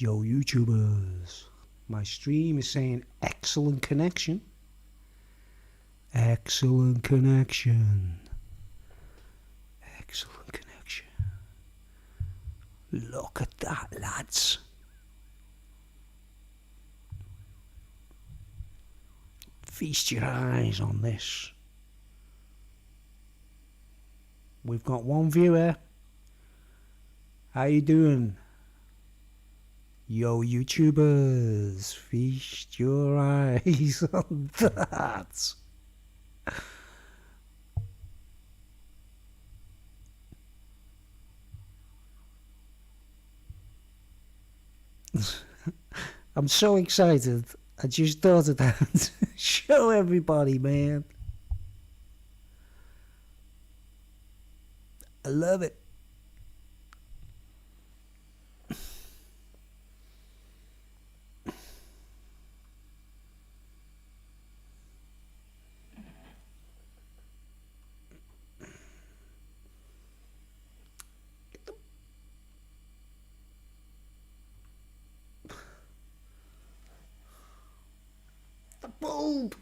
Yo, YouTubers. My stream is saying excellent connection. Excellent connection. Excellent connection. Look at that, lads. Feast your eyes on this. We've got one viewer. How you doing? Yo, YouTubers, feast your eyes on that. I'm so excited. I just thought of that. Show everybody, man. I love it. The bulb.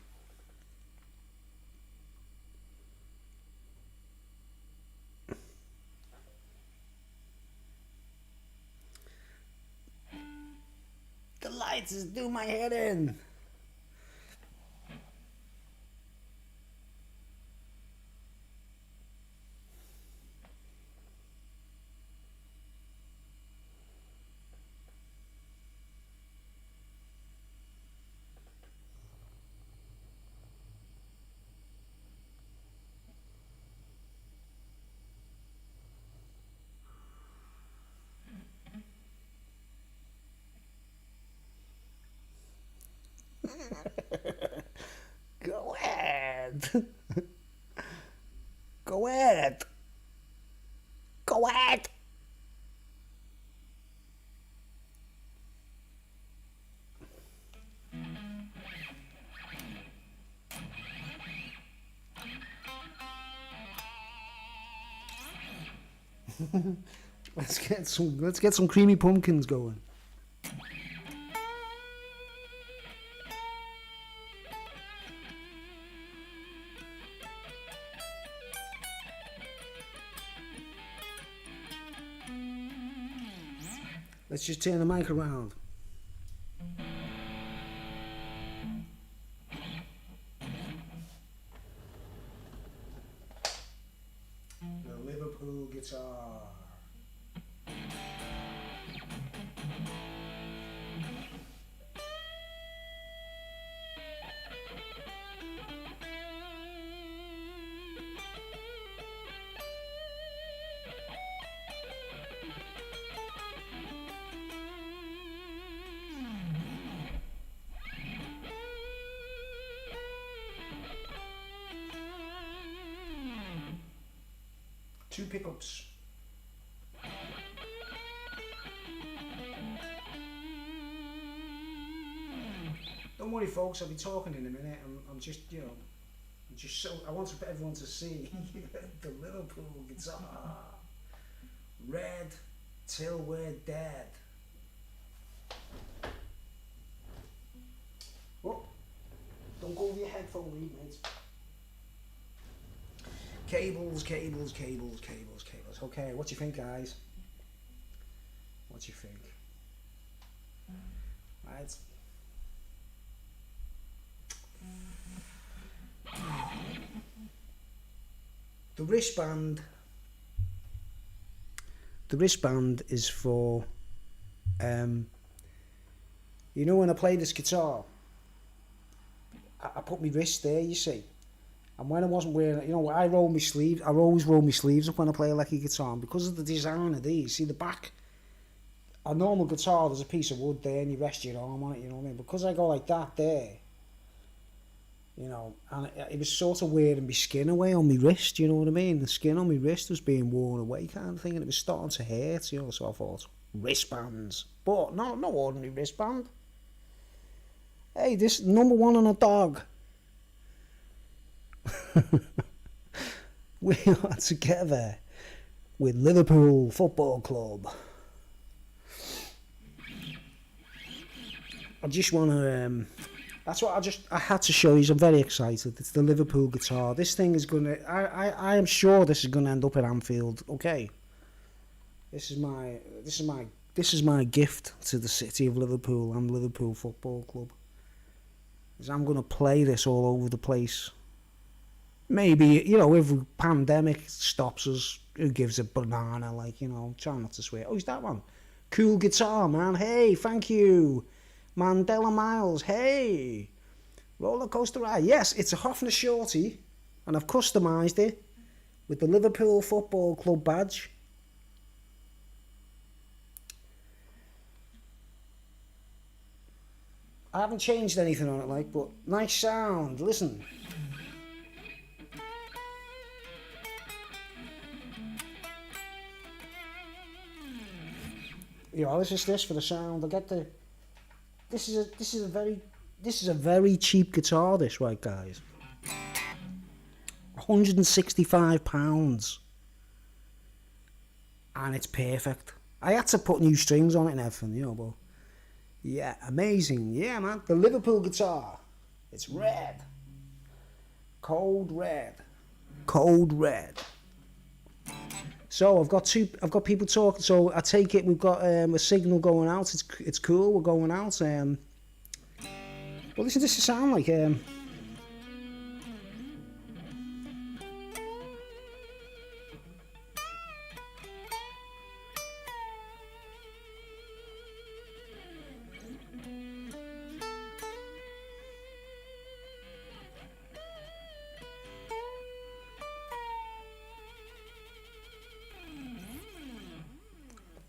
The lights is do my head in. Go ahead. Go ahead. Go ahead. Let's get some creamy pumpkins going. Let's just turn the mic around. The Liverpool guitar. Two pickups. Don't worry, folks. I'll be talking in a minute. I'm just, you know, I want everyone to see the Liverpool guitar. Red till we're dead. Oh, don't go over your headphone lead, mate. Cables. Okay, what do you think, guys? What do you think? Right. The wristband is for, you know, when I play this guitar, I put my wrist there, you see. And when I wasn't wearing, you know, I always roll my sleeves up when I play electric guitar. And because of the design of these, see the back, a normal guitar, there's a piece of wood there and you rest your arm on it, you know what I mean? Because I go like that there, you know, and it was sort of wearing my skin away on my wrist, you know what I mean? The skin on my wrist was being worn away kind of thing, and it was starting to hurt, you know, so I thought, wristbands. But no ordinary wristband. Hey, this #1 on a dog. We are together with Liverpool Football Club. I just want to. That's what I had to show you. I'm very excited. It's the Liverpool guitar. This thing is gonna. I am sure this is gonna end up at Anfield. Okay. This is my gift to the city of Liverpool and Liverpool Football Club. Is I'm gonna play this all over the place. Maybe, you know, if pandemic stops us, who gives a banana? Like, you know, try not to swear. Oh, is that one? Cool guitar, man. Hey, thank you. Mandela Miles. Hey. Roller coaster ride. Yes, it's a Hofner Shorty, and I've customised it with the Liverpool Football Club badge. I haven't changed anything on it, like, but nice sound. Listen. You know, this is this for the sound. I get the. This is a very cheap guitar. This, right, guys. £165, and it's perfect. I had to put new strings on it and everything, you know, but yeah, amazing. Yeah, man, the Liverpool guitar. It's red, cold red, cold red. So I've got people talking. So I take it we've got a signal going out. It's cool. We're going out. Well, listen, this sound like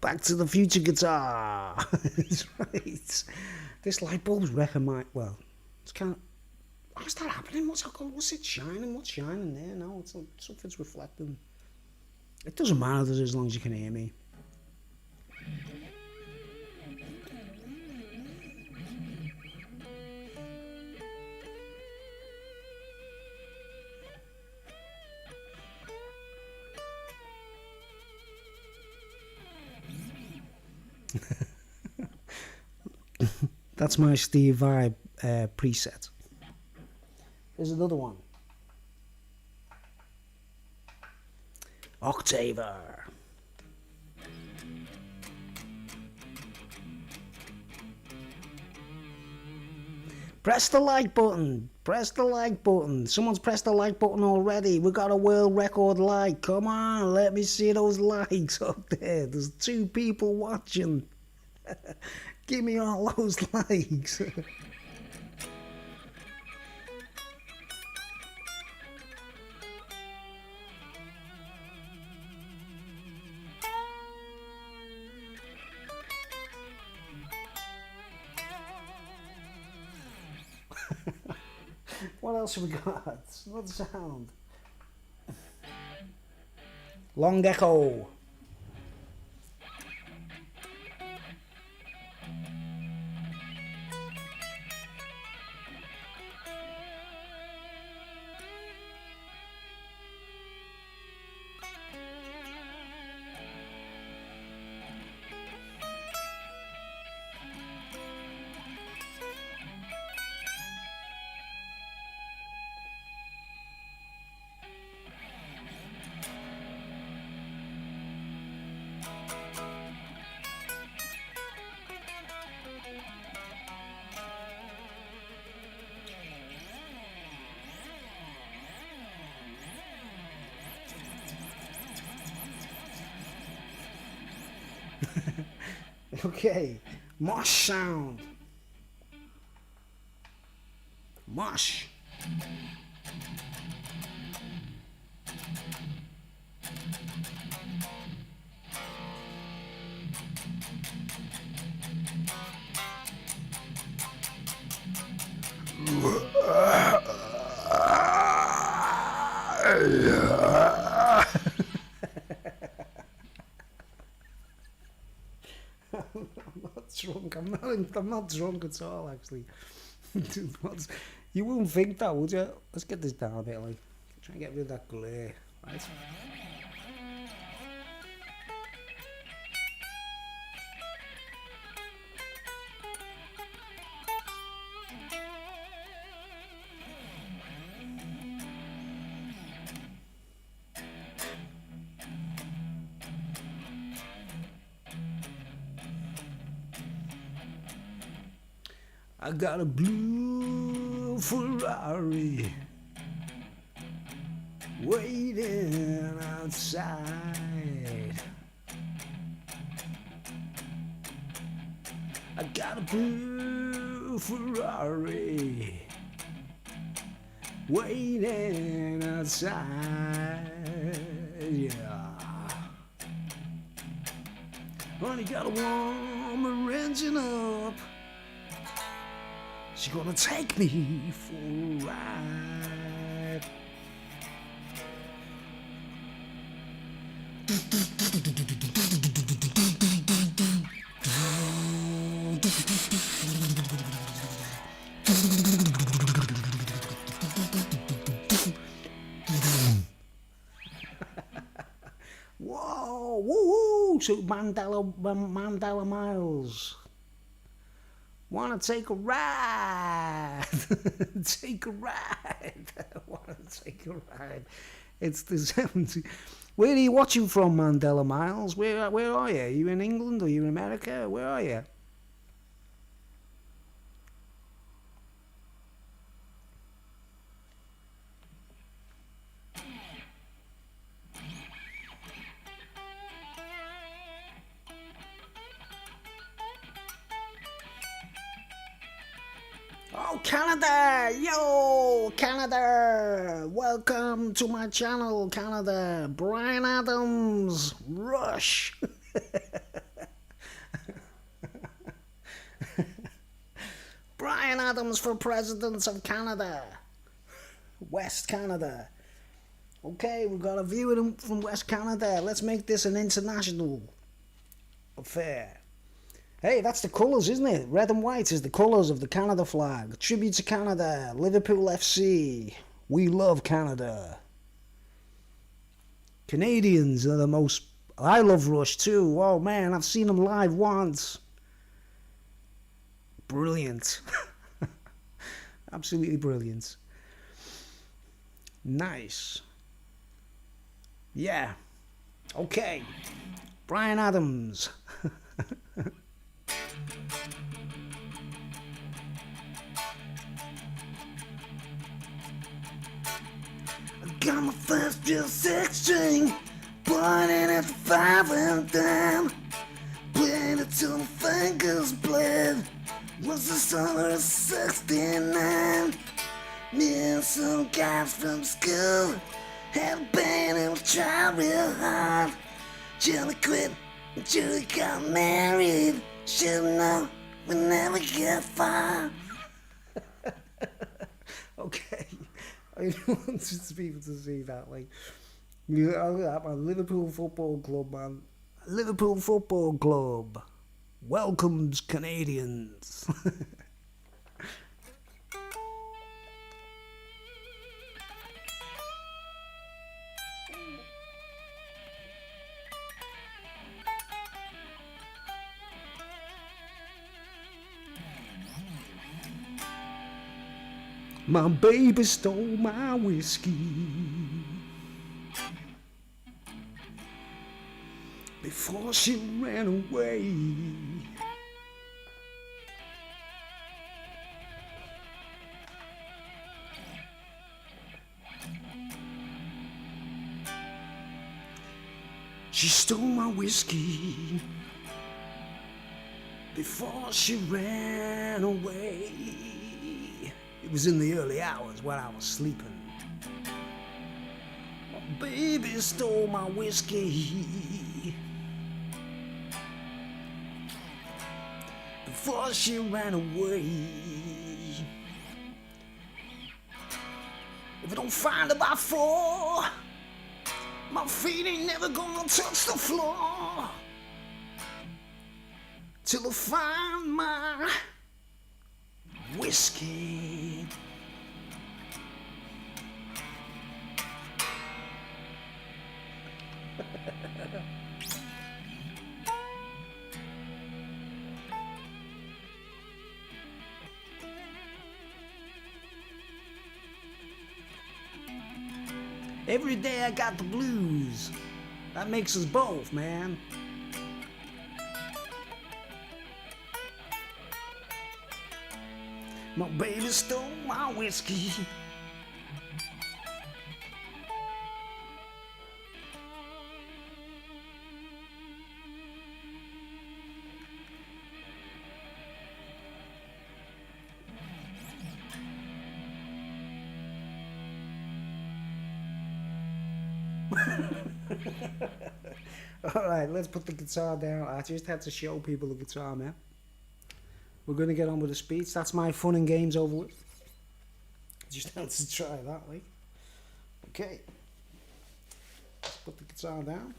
Back to the Future guitar. That's right. This light bulb's wrecking my... Well, it's kind of... What's that happening? What's it shining? What's shining there? No, it's something's reflecting. It doesn't matter, does it, as long as you can hear me. That's my Steve Vai preset. There's another one. Octaver. Press the like button. Press the like button. Someone's pressed the like button already. We got a world record like. Come on, let me see those likes up there. There's 2 people watching. Give me all those likes. What else have we got? Another sound. Long echo. Okay, mosh sound. Mosh. Drunk. I'm not drunk at all, actually. You wouldn't think that, would you? Let's get this down a bit, like. Try and get rid of that glare, right? I got a blue Ferrari waiting outside. I got a blue Ferrari waiting outside. Yeah. Honey got a warm engine up. She's gonna take me for a ride. Whoa, woo-hoo, so Mandela Miles. Wanna take a ride? Take a ride. Wanna take a ride? It's the 70s. Where are you watching from, Mandela Miles? Where are you? Are you in England? Are you in America? Where are you? Oh, Canada! Yo, Canada! Welcome to my channel, Canada. Brian Adams, Rush. Brian Adams for President of Canada. West Canada. Okay, we've got a viewer from West Canada. Let's make this an international affair. Hey, that's the colours, isn't it? Red and white is the colours of the Canada flag. Tribute to Canada. Liverpool FC. We love Canada. Canadians are the most... I love Rush too. Oh man, I've seen them live once. Brilliant. Absolutely brilliant. Nice. Yeah. Okay. Brian Adams. Got my first real six string, pointing at the 5 and dime, playing it till my fingers bled. Was the summer of '69. Me and some guys from school had a band and we tried real hard. Julie quit and Julie got married. Should've known we never get far. Okay. I wanted people to see that, like, you know, at my Liverpool Football Club, man. Liverpool Football Club welcomes Canadians. My baby stole my whiskey before she ran away. She stole my whiskey before she ran away. It was in the early hours when I was sleeping. My baby stole my whiskey before she ran away. If I don't find her by 4, my feet ain't never gonna touch the floor till I find my whiskey. Every day I got the blues. That makes us both, man. My baby stole my whiskey. Alright, let's put the guitar down. I just had to show people the guitar, man. We're going to get on with the speech. That's my fun and games over with. Just had to try that, like. Okay. Let's put the guitar down.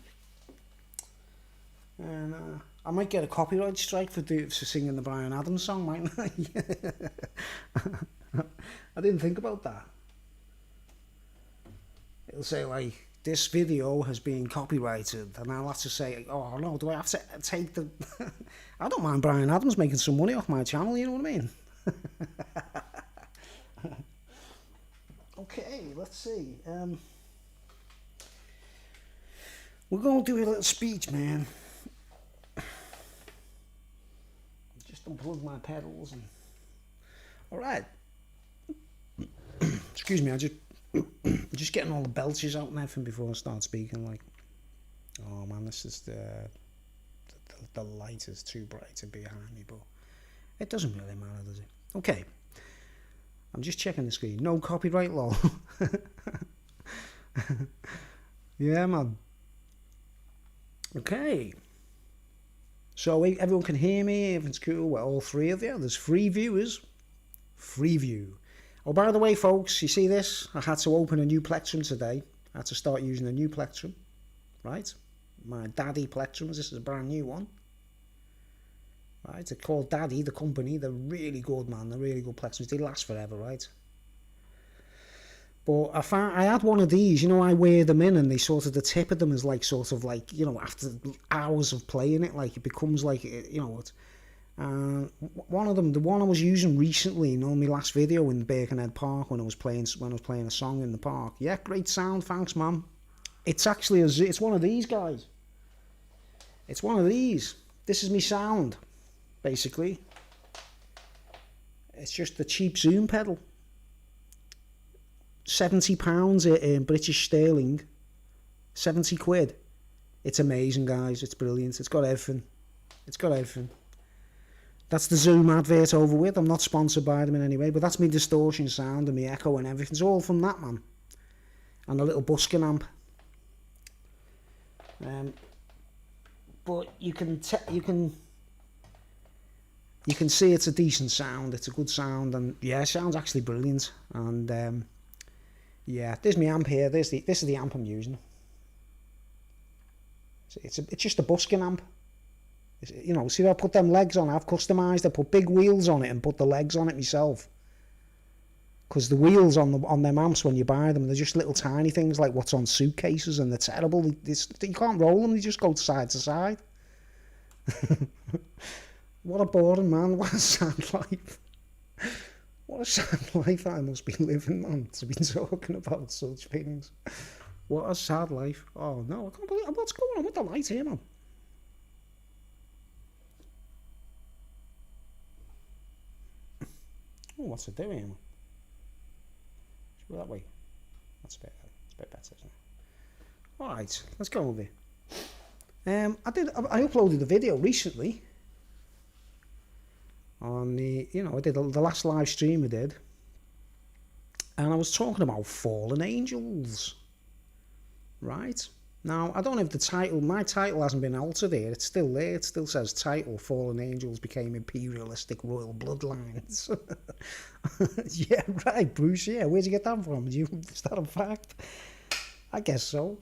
And I might get a copyright strike for singing the Bryan Adams song, mightn't I? I didn't think about that. It'll say, like, this video has been copyrighted, and I'll have to say, oh no, do I have to take the... I don't mind Bryan Adams making some money off my channel, you know what I mean? Okay, let's see. We're going to do a little speech, man. Just unplug my pedals and... Alright. Excuse me, just getting all the belches out and everything before I start speaking, like. Oh man, this is the light is too bright to be behind me, but it doesn't really matter, does it? Okay. I'm just checking the screen. No copyright law. Yeah, man. Okay. So everyone can hear me, everything's cool. We're all three of you. There's 3 viewers. Free view. Oh, by the way, folks, you see this? I had to open a new plectrum today. I had to start using a new plectrum. Right? My Daddy plectrums. This is a brand new one. Right? They're called Daddy, the company. They're really good, man. They're really good plectrums. They last forever, right? But I had one of these, you know, I wear them in, and they sort of, the tip of them is like, sort of like, you know, after hours of playing it, like, it becomes like, you know what. One of them, the one I was using recently, you know, my last video in Birkenhead Park when I was playing a song in the park. Yeah, great sound, thanks, man. It's actually it's one of these guys. It's one of these. This is me sound, basically. It's just the cheap Zoom pedal. £70 in British sterling. 70 quid. It's amazing, guys. It's brilliant. It's got everything. It's got everything. That's the Zoom advert over with. I'm not sponsored by them in any way, but that's me distortion sound and me echo and everything. It's all from that, man. And a little busking amp. But you can see it's a decent sound. It's a good sound, and yeah, it sounds actually brilliant. And yeah, there's my amp here. This is the amp I'm using. It's just a busking amp. You know, see, I put them legs on. I've customised. I put big wheels on it and put the legs on it myself. Because the wheels on them amps, when you buy them, they're just little tiny things like what's on suitcases, and they're terrible. You can't roll them. They just go side to side. What a boring man. What a sad life. What a sad life I must be living, man, to be talking about such things. What a sad life. Oh no, I can't believe what's going on with the light here, man. Oh, what's it doing, man? Let's go that way. That's a bit better, isn't it? Alright, let's go over here. I uploaded a video recently on the, you know, I did the last live stream I did, and I was talking about fallen angels, right? Now, I don't know if the title, my title hasn't been altered here, it's still there, it still says title, Fallen Angels Became Imperialistic Royal Bloodlines. Yeah, right, Bruce, yeah, where'd you get that from? Is that a fact? I guess so.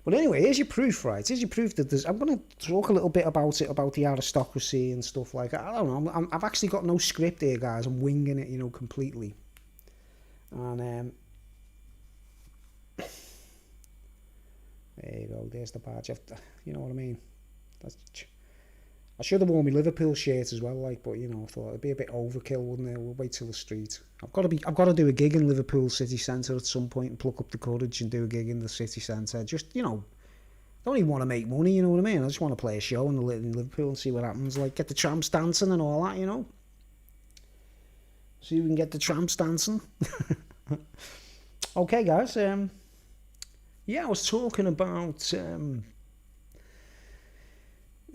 But anyway, here's your proof, right? Here's your proof that there's... I'm going to talk a little bit about it, about the aristocracy and stuff like that. I don't know, I've actually got no script here, guys. I'm winging it, you know, completely. And, there you go, there's the badge. You know what I mean? I should have worn my Liverpool shirt as well, like, but you know, I thought it'd be a bit overkill, wouldn't it? We'll wait till the street. I've got to do a gig in Liverpool city centre at some point and pluck up the courage and do a gig in the city centre. Just, you know, I don't even want to make money, you know what I mean? I just want to play a show in Liverpool and see what happens, like get the tramps dancing and all that, you know. See if we can get the tramps dancing. Okay, guys. Yeah, I was talking about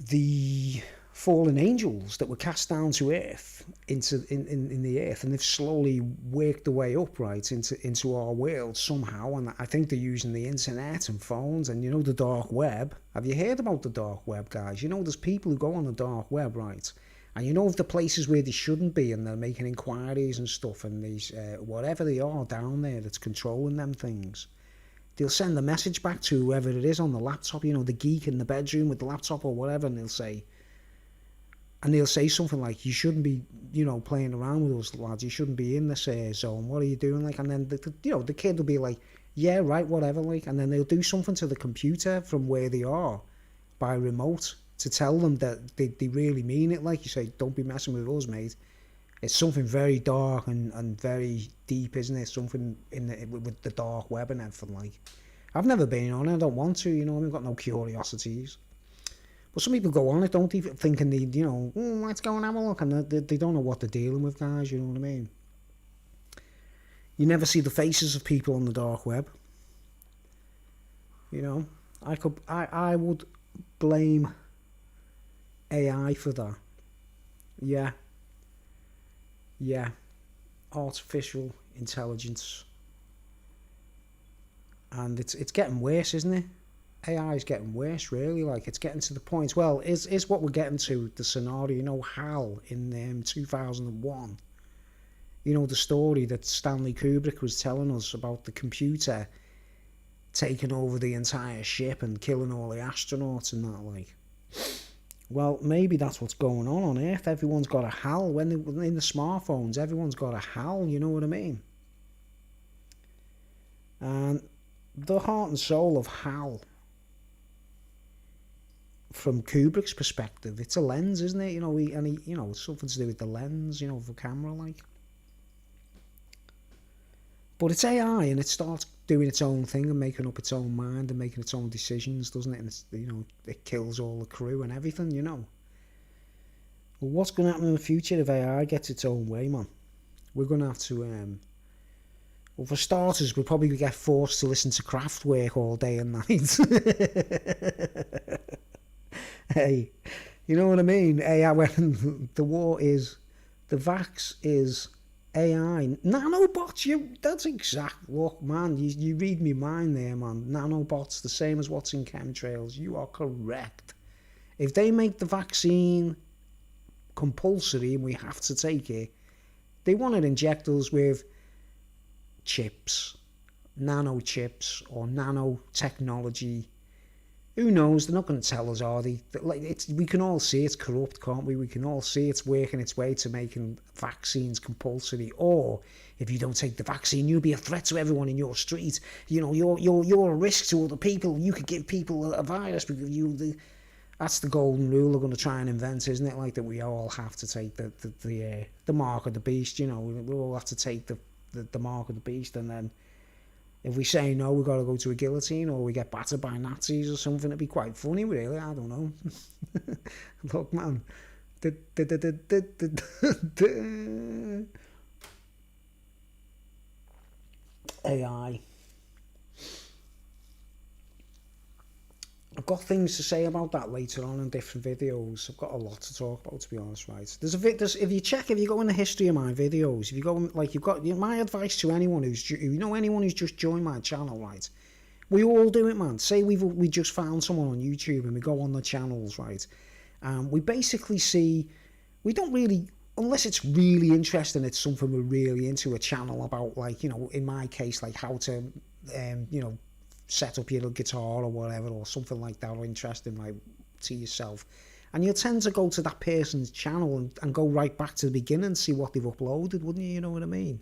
the fallen angels that were cast down to earth in the earth, and they've slowly worked their way up right into our world somehow. And I think they're using the internet and phones and the dark web. Have you heard about the dark web, guys? There's people who go on the dark web, right? And of the places where they shouldn't be, and they're making inquiries and stuff, and these whatever they are down there that's controlling them things. They'll send a message back to whoever it is on the laptop, the geek in the bedroom with the laptop or whatever, and they'll say something like, you shouldn't be, playing around with us, lads. You shouldn't be in this zone. What are you doing? Like, and then the kid will be like, yeah, right, whatever. Like, and then they'll do something to the computer from where they are by remote to tell them that they really mean it. Like, you say, don't be messing with us, mate. It's something very dark and very deep, isn't it? Something with the dark web and everything. Like, I've never been on it. I don't want to. I've got no curiosities. But some people go on it, don't they? Thinking let's go and have a look, and they don't know what they're dealing with, guys. You know what I mean? You never see the faces of people on the dark web. I would blame AI for that. Yeah, artificial intelligence, and it's getting worse, isn't it? AI is getting worse, really. Like, it's getting to the point. Well, is what we're getting to the scenario. HAL in 2001. The story that Stanley Kubrick was telling us about the computer taking over the entire ship and killing all the astronauts and that. Like, well, maybe that's what's going on Earth. Everyone's got a HAL. When in the smartphones, everyone's got a HAL, you know what I mean? And the heart and soul of HAL, from Kubrick's perspective, it's a lens, isn't it? It's something to do with the lens, of a camera, like. But it's AI, and it starts doing its own thing and making up its own mind and making its own decisions, doesn't it? And it's, it kills all the crew and everything, Well, what's going to happen in the future if AI gets its own way, man? We're going to have to, well, for starters, we'll probably get forced to listen to Kraftwerk all day and night. Hey, you know what I mean? AI, when the war is, the vax is AI. Nanobots, that's exact. Look, man, you read me mind there, man. Nanobots, the same as what's in chemtrails. You are correct. If they make the vaccine compulsory and we have to take it, they want to inject us with chips, nanochips, or nanotechnology. Who knows? They're not going to tell us, are they? We can all see it's corrupt, can't we? We can all see it's working its way to making vaccines compulsory. Or if you don't take the vaccine, you'll be a threat to everyone in your street. You're a risk to other people. You could give people a virus because that's the golden rule they're going to try and invent, isn't it? Like, that we all have to take the mark of the beast. We all have to take the mark of the beast, and then if we say no, we've got to go to a guillotine, or we get battered by Nazis or something. It'd be quite funny, really. I don't know. Look, man. AI. I've got things to say about that later on in different videos. I've got a lot to talk about, to be honest, right? If you go in the history of my videos, if you go, like, you've got, my advice to anyone anyone who's just joined my channel, right? We all do it, man. Say we just found someone on YouTube and we go on the channels, right? We basically see, we don't really, unless it's really interesting, it's something we're really into, a channel about, like, in my case, like how to, set up your guitar or whatever, or something like that, or interesting, like, to yourself. And you'll tend to go to that person's channel and go right back to the beginning and see what they've uploaded, wouldn't you? You know what I mean?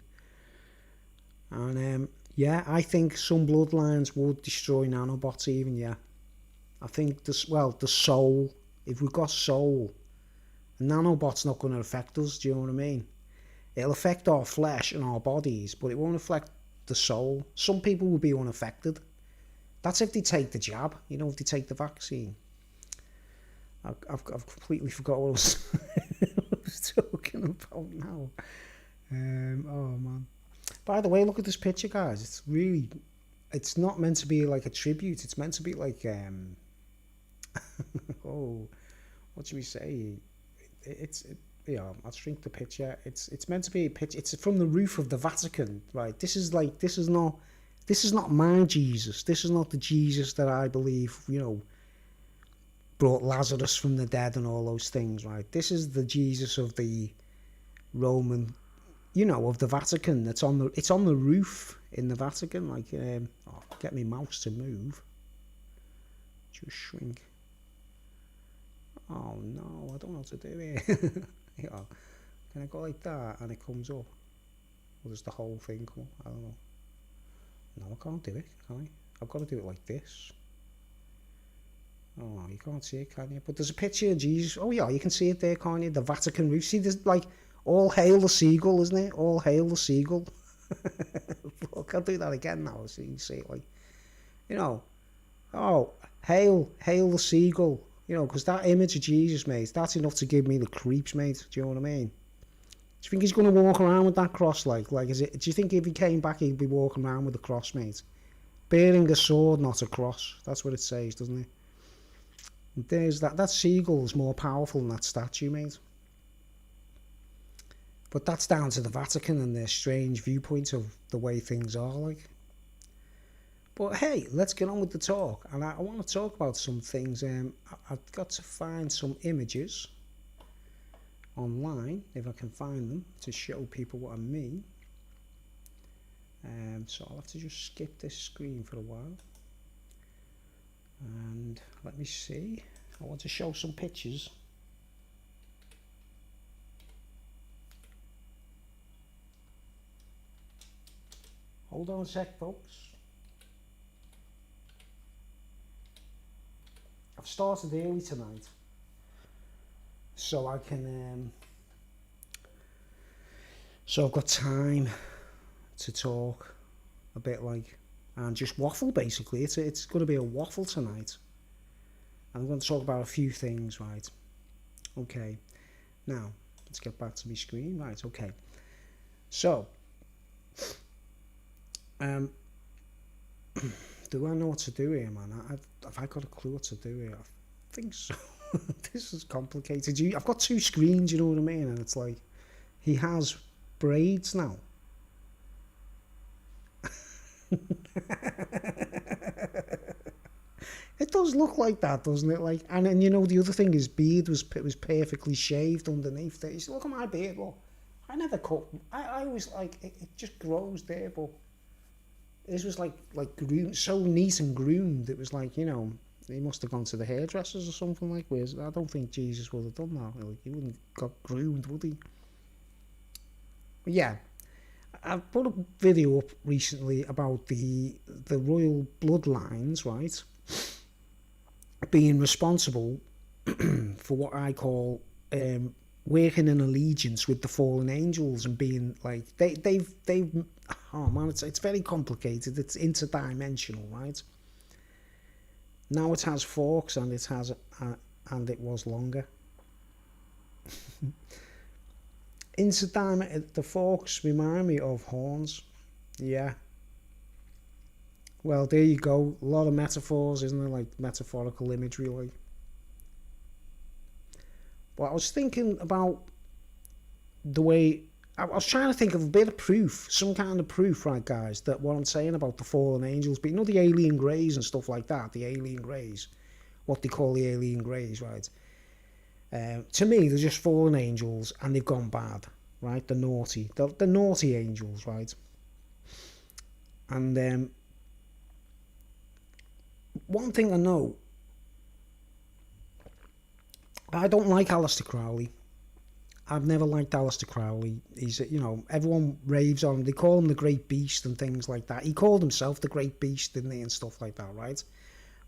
And, yeah, I think some bloodlines would destroy nanobots even, yeah. I think, the soul, if we've got soul, a nanobot's not going to affect us, do you know what I mean? It'll affect our flesh and our bodies, but it won't affect the soul. Some people will be unaffected. That's if they take the jab, if they take the vaccine. I've completely forgot what I was talking about now. Oh man. By the way, look at this picture, guys. It's really, it's not meant to be like a tribute. It's meant to be like, oh, what should we say? Yeah, I'll shrink the picture. It's meant to be a picture. It's from the roof of the Vatican, right? This is not my Jesus. This is not the Jesus that I believe, brought Lazarus from the dead and all those things, right? This is the Jesus of the Roman, of the Vatican. It's on the roof in the Vatican. Like, get me mouse to move. Just shrink. Oh no, I don't know what to do here. Yeah, can I go like that and it comes up? Or does the whole thing come up? I don't know. No, I can't do it, can I? I've got to do it like this. Oh, you can't see it, can you? But there's a picture of Jesus. Oh yeah, you can see it there, can't you? The Vatican roof. See, there's like, all hail the seagull, isn't it? All hail the seagull. Look, I'll do that again now, so you can see it like, oh, hail the seagull. Because that image of Jesus, mate, that's enough to give me the creeps, mate. Do you know what I mean? Do you think he's going to walk around with that cross, like, is it? Do you think if he came back, he'd be walking around with a cross, mate? Bearing a sword, not a cross. That's what it says, doesn't it? And there's that seagull's more powerful than that statue, mate. But that's down to the Vatican and their strange viewpoint of the way things are, like. But hey, let's get on with the talk. And I want to talk about some things. I've got to find some images online, if I can find them, to show people what I mean. So I'll have to just skip this screen for a while. And let me see. I want to show some pictures. Hold on a sec, folks. I've started early tonight, so I can, so I've got time to talk a bit, like, and just waffle, basically. It's going to be a waffle tonight. I'm going to talk about a few things, right? Okay, now, let's get back to my screen, right, okay. So, do I know what to do here, man? Have I got a clue what to do here? I think so. This is complicated. I've got two screens, you know what I mean? And it's like, he has braids now. It does look like that, doesn't it? Like, and then, the other thing, his beard was perfectly shaved underneath there. You see, look at my beard, look. I never cut. I always, like, it just grows there, but this was like groomed, so neat and groomed. It was like, he must have gone to the hairdressers or something, like, whereas I don't think Jesus would have done that. Like, he wouldn't have got groomed, would he? But yeah, I put a video up recently about the royal bloodlines, right, being responsible for what I call working in allegiance with the fallen angels, and being like, they've oh man, it's very complicated. It's interdimensional, right? Now it has forks, and it has and it was longer. The forks remind me of horns. Yeah. Well, there you go. A lot of metaphors, isn't there? Like, metaphorical imagery, like. Well, I was thinking about the way, I was trying to think of a bit of proof, some kind of proof, right, guys, that what I'm saying about the fallen angels, but the alien greys and stuff like that, the alien greys, what they call the alien greys, right? To me, they're just fallen angels, and they've gone bad, right? They're naughty. They're naughty angels, right? And one thing I know, I don't like Aleister Crowley. I've never liked Aleister Crowley. He's, everyone raves on him. They call him the Great Beast and things like that. He called himself the Great Beast, didn't he, and stuff like that, right?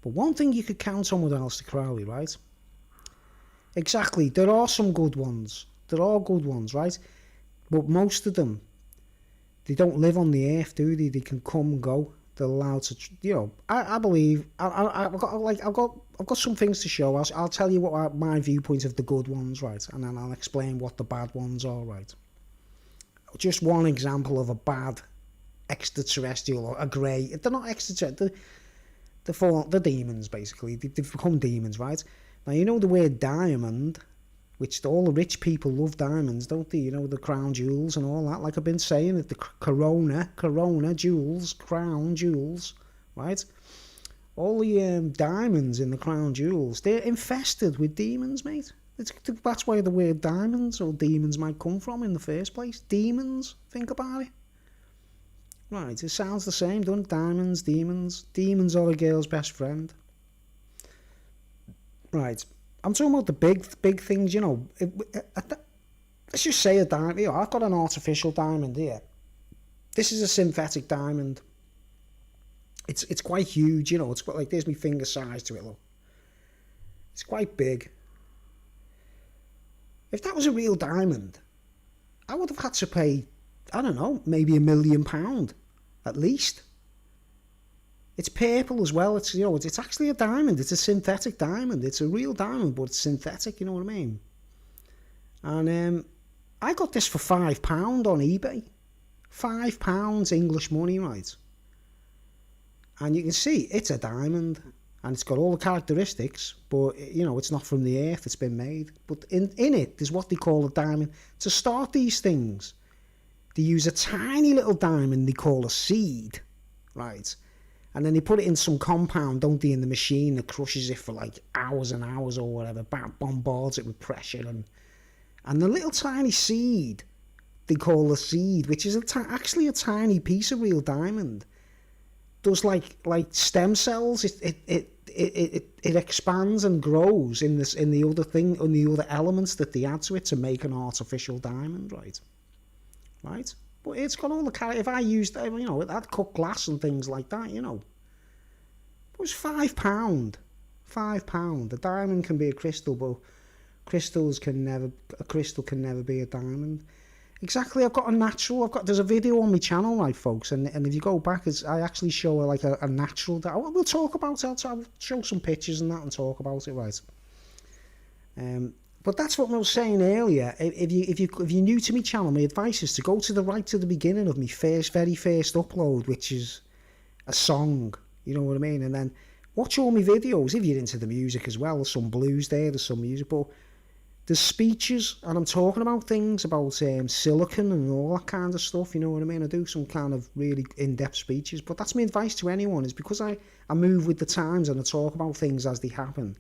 But one thing you could count on with Aleister Crowley, right? Exactly. There are some good ones. There are good ones, right? But most of them, they don't live on the earth, do they? They can come and go. They're allowed to, I believe, I've got some things to show. I'll tell you what my viewpoint of the good ones, right? And then I'll explain what the bad ones are, right? just one example of a bad extraterrestrial or a grey. They're not extraterrestrial. They're demons, basically. They've become demons, right? Now, you know the word diamond, which all the rich people love diamonds, don't they? You know, the crown jewels and all that. Like I've been saying, the corona jewels, crown jewels, right? All the diamonds in the crown jewels, they're infested with demons, mate. That's where the word diamonds or demons might come from in the first place. Demons, think about it. Right, it sounds the same, doesn't it? Diamonds, demons. Demons are a girl's best friend. Right, I'm talking about the big things, you know. Let's just say a diamond. You know, I've got an artificial diamond here. This is a synthetic diamond. It's quite huge, you know. It's got like, there's my finger size to it, look. It's quite big. If that was a real diamond, I would have had to pay, I don't know, maybe £1 million at least. It's purple as well. It's, you know, it's actually a diamond. It's a synthetic diamond. It's a real diamond, but it's synthetic. You know what I mean? And I got this for £5 on eBay. £5 English money, right? And you can see it's a diamond. And it's got all the characteristics, but, you know, it's not from the earth, it's been made. But in it, there's what they call a diamond. To start these things, they use a tiny little diamond they call a seed, right? And then they put it in some compound, don't they, in the machine that crushes it for like hours and hours or whatever, bombards it with pressure. And the little tiny seed they call a seed, which is actually a tiny piece of real diamond, does like stem cells. It expands and grows in the other elements that they add to it to make an artificial diamond, right? But it's got all the if I used, you know, I'd cut glass and things like that, you know. It was £5. £5. A diamond can be a crystal, but a crystal can never be a diamond. Exactly, there's a video on my channel, right, folks, and if you go back, I actually show like a natural, we'll talk about it, I'll show some pictures and that and talk about it, right. But that's what I was saying earlier. If you're new to my channel, my advice is to go to the beginning of my very first upload, which is a song, you know what I mean, and then watch all my videos, if you're into the music as well. There's some blues there's some music, but there's speeches, and I'm talking about things about silicon and all that kind of stuff, you know what I mean? I do some kind of really in-depth speeches, but that's my advice to anyone, is because I move with the times and I talk about things as they happen.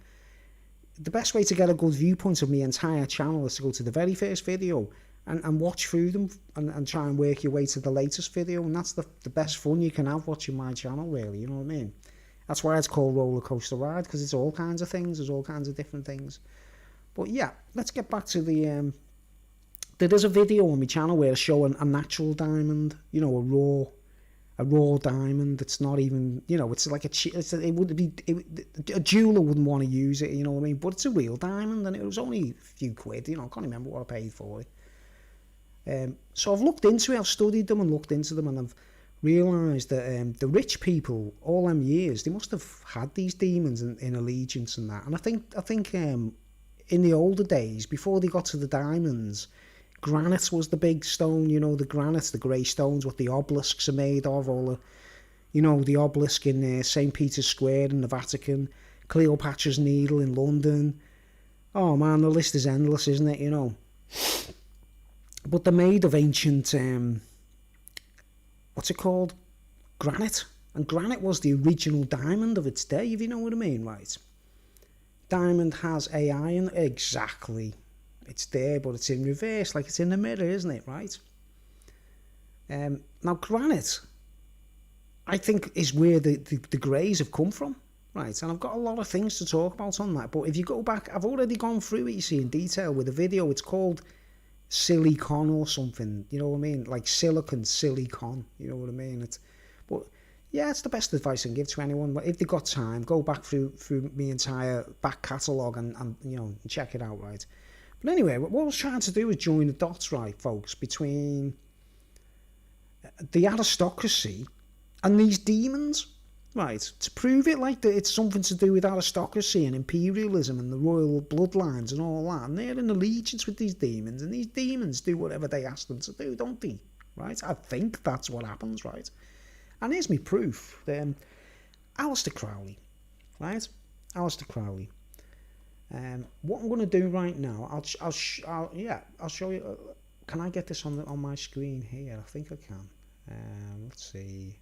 The best way to get a good viewpoint of my entire channel is to go to the very first video and watch through them and try and work your way to the latest video, and that's the best fun you can have watching my channel, really, you know what I mean? That's why it's called Roller Coaster Ride, because it's all kinds of things, there's all kinds of different things. But yeah, let's get back to the, there's a video on my channel where I show a natural diamond, you know, a raw diamond. It's not even, you know, it's like a jeweler wouldn't want to use it, you know what I mean? But it's a real diamond, and it was only a few quid, you know, I can't remember what I paid for it. So I've looked into it, I've studied them and looked into them, and I've realised that the rich people, all them years, they must have had these demons in allegiance and that. And I think in the older days, before they got to the diamonds, granite was the big stone, you know, the granites, the grey stones, what the obelisks are made of, all the, you know, the obelisk in St. Peter's Square in the Vatican, Cleopatra's Needle in London. Oh man, the list is endless, isn't it, you know? But they're made of ancient, what's it called? Granite. And granite was the original diamond of its day, if you know what I mean, right? Diamond has AI in it, exactly. It's there, but it's in reverse, like it's in the mirror, isn't it, right? Now, granite, I think, is where the greys have come from, right? And I've got a lot of things to talk about on that, but if you go back, I've already gone through it, you see, in detail with a video. It's called Silicon or something, you know what I mean? Like silicon, you know what I mean? But yeah, it's the best advice I can give to anyone. But if they've got time, go back through my entire back catalogue and you know, check it out, right? But anyway, what I was trying to do was join the dots, right, folks, between the aristocracy and these demons. right, to prove it like that it's something to do with aristocracy and imperialism and the royal bloodlines and all that, and they're in allegiance with these demons, and these demons do whatever they ask them to do, don't they? Right? I think that's what happens, right? And here's me proof. Aleister Crowley, right? Aleister Crowley. What I'm going to do right now, I'll show you. Can I get this on my screen here? I think I can. Let's see.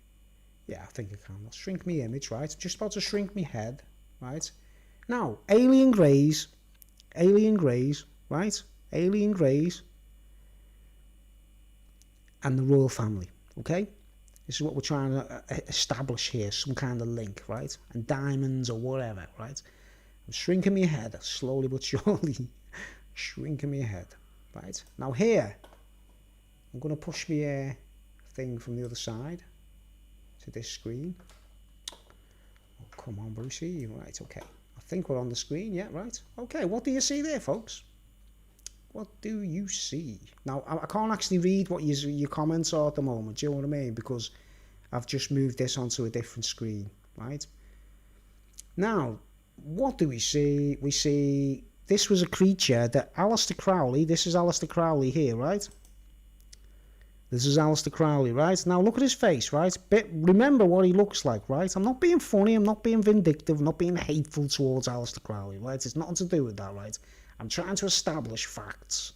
Yeah, I think I can. I'll shrink my image, right? I'm just about to shrink my head, right? Now, alien greys, right? Alien greys, and the royal family, okay? This is what we're trying to establish here, some kind of link, right? And diamonds or whatever, right? I'm shrinking my head, slowly but surely, shrinking my head, right? Now here, I'm going to push my thing from the other side to this screen. Oh, come on, Brucey. Right, okay. I think we're on the screen, yeah, right? Okay, what do you see there, folks? What do you see? Now, I can't actually read what your comments are at the moment, do you know what I mean? Because I've just moved this onto a different screen, right? Now, what do we see? We see this was a creature that Aleister Crowley, this is Aleister Crowley here, right? This is Aleister Crowley, right? Now look at his face, right? Remember what he looks like, right? I'm not being funny, I'm not being vindictive, I'm not being hateful towards Aleister Crowley, right? It's nothing to do with that, right? I'm trying to establish facts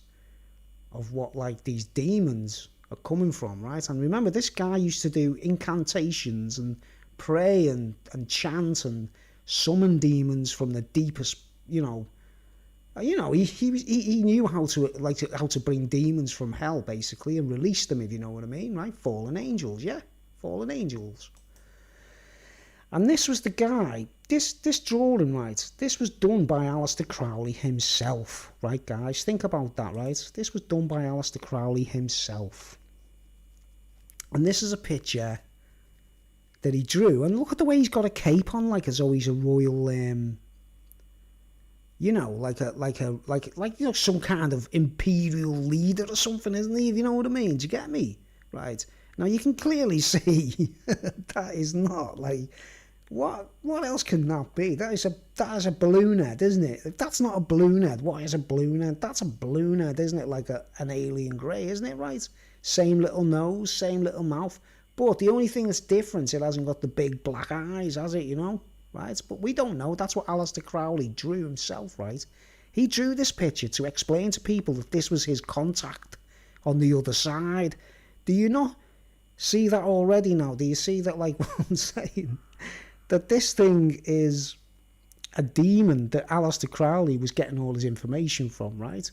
of what, like, these demons are coming from, right? And remember, this guy used to do incantations and pray and chant and summon demons from the deepest, he knew how to bring demons from hell, basically, and release them, if you know what I mean, right? Fallen angels, yeah, fallen angels. And this was the guy, this drawing, right? This was done by Aleister Crowley himself, right, guys? Think about that, right? This was done by Aleister Crowley himself. And this is a picture that he drew, and look at the way he's got a cape on, like as though he's a royal, some kind of imperial leader or something, isn't he? If you know what I mean, do you get me? Right. Now you can clearly see that is not like what else can that be? That is a balloon head, isn't it? If that's not a balloon head, what is a balloon head? That's a balloon head, isn't it? Like an alien grey, isn't it? Right. Same little nose, same little mouth. But the only thing that's different, it hasn't got the big black eyes, has it, you know? Right? But we don't know. That's what Aleister Crowley drew himself, right? He drew this picture to explain to people that this was his contact on the other side. Do you not see that already now? Do you see that, like, what I'm saying? That this thing is a demon that Aleister Crowley was getting all his information from, right?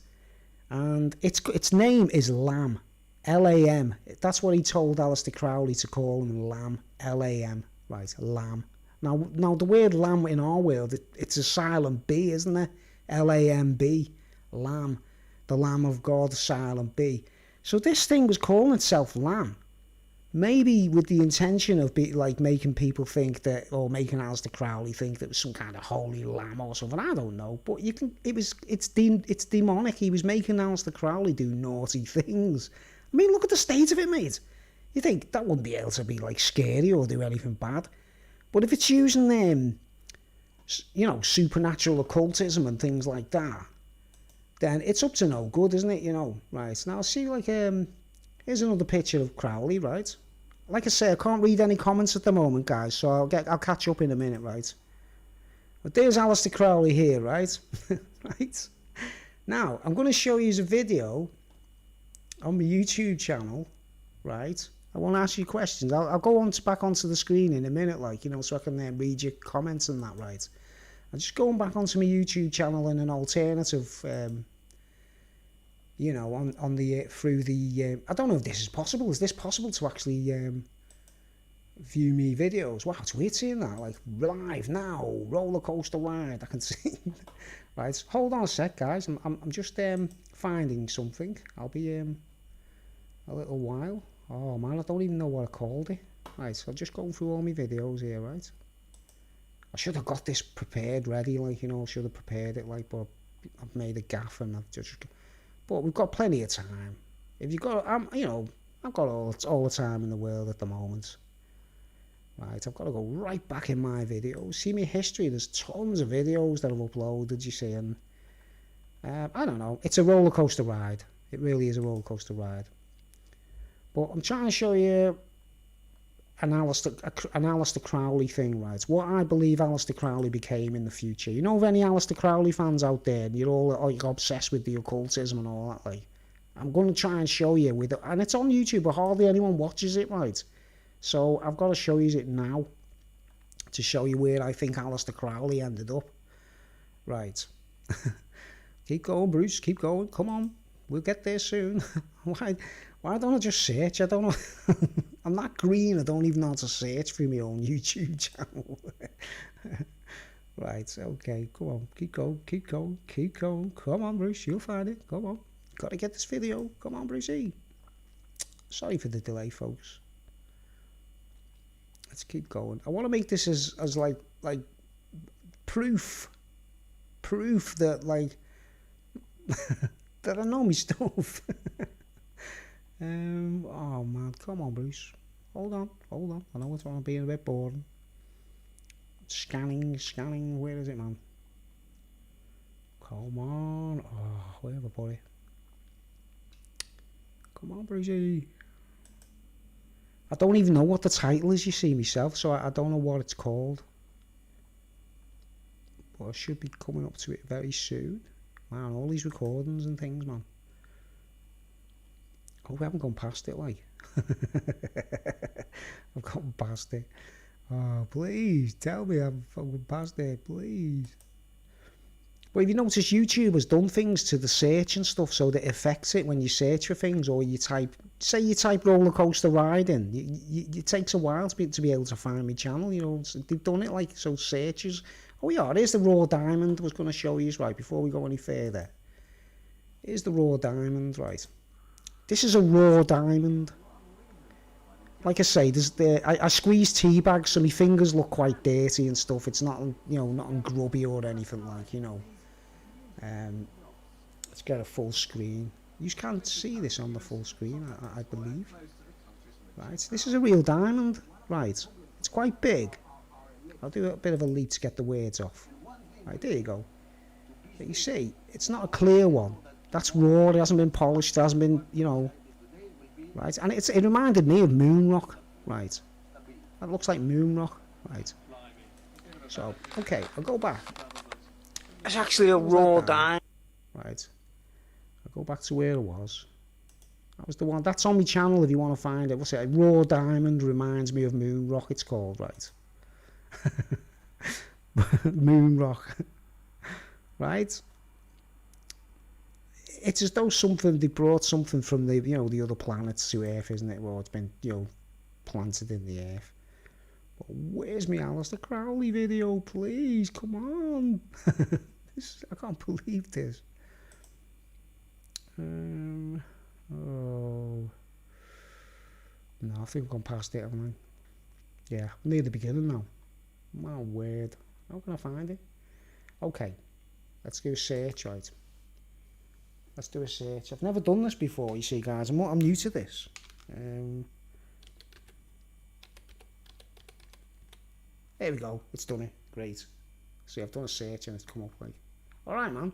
And its name is Lamb. Lam. That's what he told Aleister Crowley to call him, Lamb. Lam. Right, Lamb. Now the word lamb in our world, it's a silent B, isn't it? Lamb. Lamb. The Lamb of God, silent B. So this thing was calling itself Lamb. Maybe with the intention of making people think that, or making Aleister Crowley think that it was some kind of holy lamb or something. I don't know. But it's demonic. He was making Aleister Crowley do naughty things. I mean, look at the state of it, mate. You think that wouldn't be able to be like scary or do anything bad. But if it's using supernatural occultism and things like that, then it's up to no good, isn't it? Right. Now see, here's another picture of Crowley, right? Like I say, I can't read any comments at the moment, guys, so I'll catch up in a minute, right? But there's Aleister Crowley here, right? Right. Now I'm going to show you a video on my YouTube channel, right? I want to ask you questions. I'll go back onto the screen in a minute, so I can read your comments and that, right? I'm just going back onto my YouTube channel in an alternative, through the. I don't know if this is possible. Is this possible to actually view me videos? Wow, it's weird seeing that, like live now, roller coaster ride. I can see. Right, hold on a sec, guys. I'm just finding something. I'll be a little while. Oh man, I don't even know what I called it. Right, so I'll just go through all my videos here, right? I should have got this prepared, ready, should have prepared it, but I've made a gaff and but we've got plenty of time. If you've got, I've got all the time in the world at the moment. Right, I've got to go right back in my videos. See my history, there's tons of videos that I've uploaded, you see, and I don't know, it's a roller coaster ride. It really is a roller coaster ride. But I'm trying to show you an Aleister Crowley thing, right? What I believe Aleister Crowley became in the future. You know of any Aleister Crowley fans out there, and you're all you're obsessed with the occultism and all that, like, I'm going to try and show you with it, and it's on YouTube, but hardly anyone watches it, right? So I've got to show you it now to show you where I think Aleister Crowley ended up. Right. Keep going, Bruce, keep going, come on, we'll get there soon. Why don't I just search? I don't know. I'm that green, I don't even know how to search through my own YouTube channel. Right, okay, come on, keep going, keep going, keep going. Come on, Bruce, you'll find it, come on. Got to get this video, come on, Brucey. Sorry for the delay, folks. Let's keep going. I want to make this as like proof that, like, that I know my stuff. Oh man, come on, Bruce. Hold on. I know it's being a bit boring. Scanning. Where is it, man? Come on. Oh, wherever, buddy. Come on, Brucey. I don't even know what the title is, you see, myself, so I don't know what it's called. But I should be coming up to it very soon. Man, all these recordings and things, man. Oh, we haven't gone past it, like. I've gone past it. Oh, please, tell me I've gone past it, please. But if you notice, YouTube has done things to the search and stuff so that it affects it when you search for things, or you type, say you type roller coaster ride in, it takes a while to be able to find my channel, you know. They've done it like, so searches. Oh yeah, here's the raw diamond I was going to show you, right, before we go any further. Here's the raw diamond, right. This is a raw diamond. Like I say, I squeeze tea bags, so my fingers look quite dirty and stuff. It's not, you know, not grubby or anything, like, you know. Let's get a full screen. You can't see this on the full screen, I believe. Right, this is a real diamond. Right, it's quite big. I'll do a bit of a lead to get the words off. Right, there you go. But you see, it's not a clear one. That's raw, it hasn't been polished, it hasn't been, you know. Right, and it reminded me of moon rock. Right, that looks like moon rock. Right, so, okay, I'll go back. It's actually a raw diamond. Right, I'll go back to where it was. That was the one, that's on my channel if you want to find it. What's it? Raw diamond reminds me of moon rock, it's called, right. Moon rock. Right. It's as though they brought something from the, you know, the other planets to Earth, isn't it? Well, it's been, you know, planted in the Earth. But where's my Aleister Crowley video, please? Come on. I can't believe this. Oh. No, I think I've gone past it, haven't I? Yeah, I'm near the beginning now. My word. How can I find it? Okay. Let's do a search, right? Let's do a search. I've never done this before, you see, guys. I'm new to this. There we go. It's done it. Great. See, I've done a search and it's come up like... Alright, man.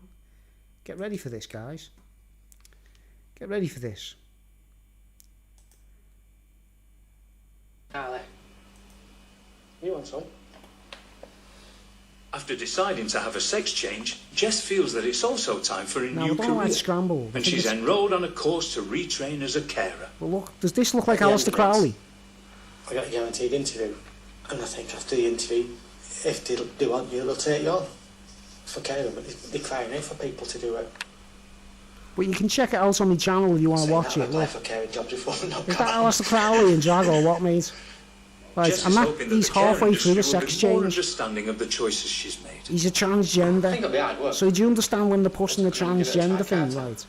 Get ready for this, guys. Get ready for this. Ali, you want some? After deciding to have a sex change, Jess feels that it's also time for a new career. Like scramble. And she's enrolled on a course to retrain as a carer. Well, look, does this look like Aleister Crowley? I got a guaranteed interview, and I think after the interview, if they want you, they'll take you on for caring, but they're crying out for people to do it. But you can check it out on my channel if you want to watch it. I've applied for caring jobs before. Is that Aleister Crowley and Jag or what, mate? Right, he's halfway through the sex change. Understanding of the choices she's made. He's a transgender. I think I'll be hard work. So do you understand when they're pushing the transgender thing, right?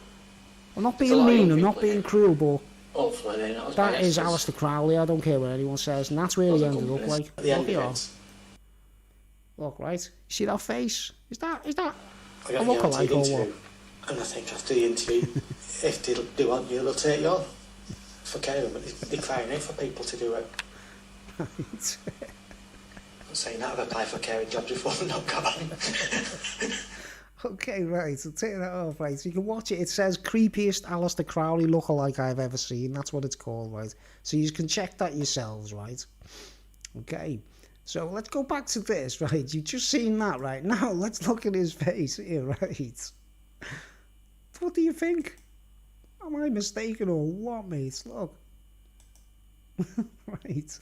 I'm not being mean, I'm not being cruel, but hopefully that is Aleister Crowley, I don't care what anyone says, and that's where he ended up like. Look, right? You see that face? Is that a look-alike or what? And I think after the interview, if they want you, they'll take you on for caring, but they're crying out for people to do it. Right. I'm saying that I've applied for caring jobs before and not got on. Okay, right, so take that off, right, so you can watch it. It says creepiest Aleister Crowley lookalike I've ever seen. That's what it's called, right? So you can check that yourselves, right? Okay, so let's go back to this, right? You've just seen that, right? Now let's look at his face here, right? What do you think? Am I mistaken or what, mates? Look. Right.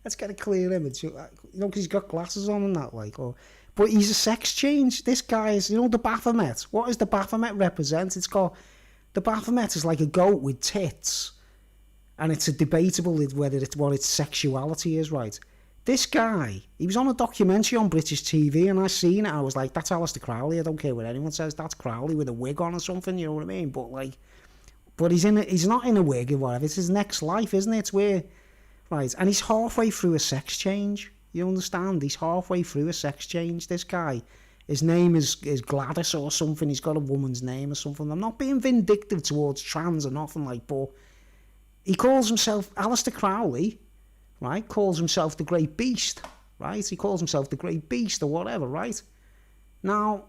Let's get a clear image. You know, because he's got glasses on and that, like, or... But he's a sex change. This guy is, you know, the Baphomet. What does the Baphomet represent? It's got... The Baphomet is like a goat with tits. And it's a debatable whether it's what its sexuality is, right? This guy, he was on a documentary on British TV, and I seen it. I was like, that's Aleister Crowley. I don't care what anyone says. That's Crowley with a wig on or something, you know what I mean? But, like... But he's not in a wig or whatever. It's his next life, isn't it? It's where... Right, and he's halfway through a sex change. You understand? He's halfway through a sex change, this guy. His name is Gladys or something. He's got a woman's name or something. I'm not being vindictive towards trans or nothing like, but he calls himself, Aleister Crowley, right, calls himself the Great Beast, right? He calls himself the Great Beast or whatever, right? Now,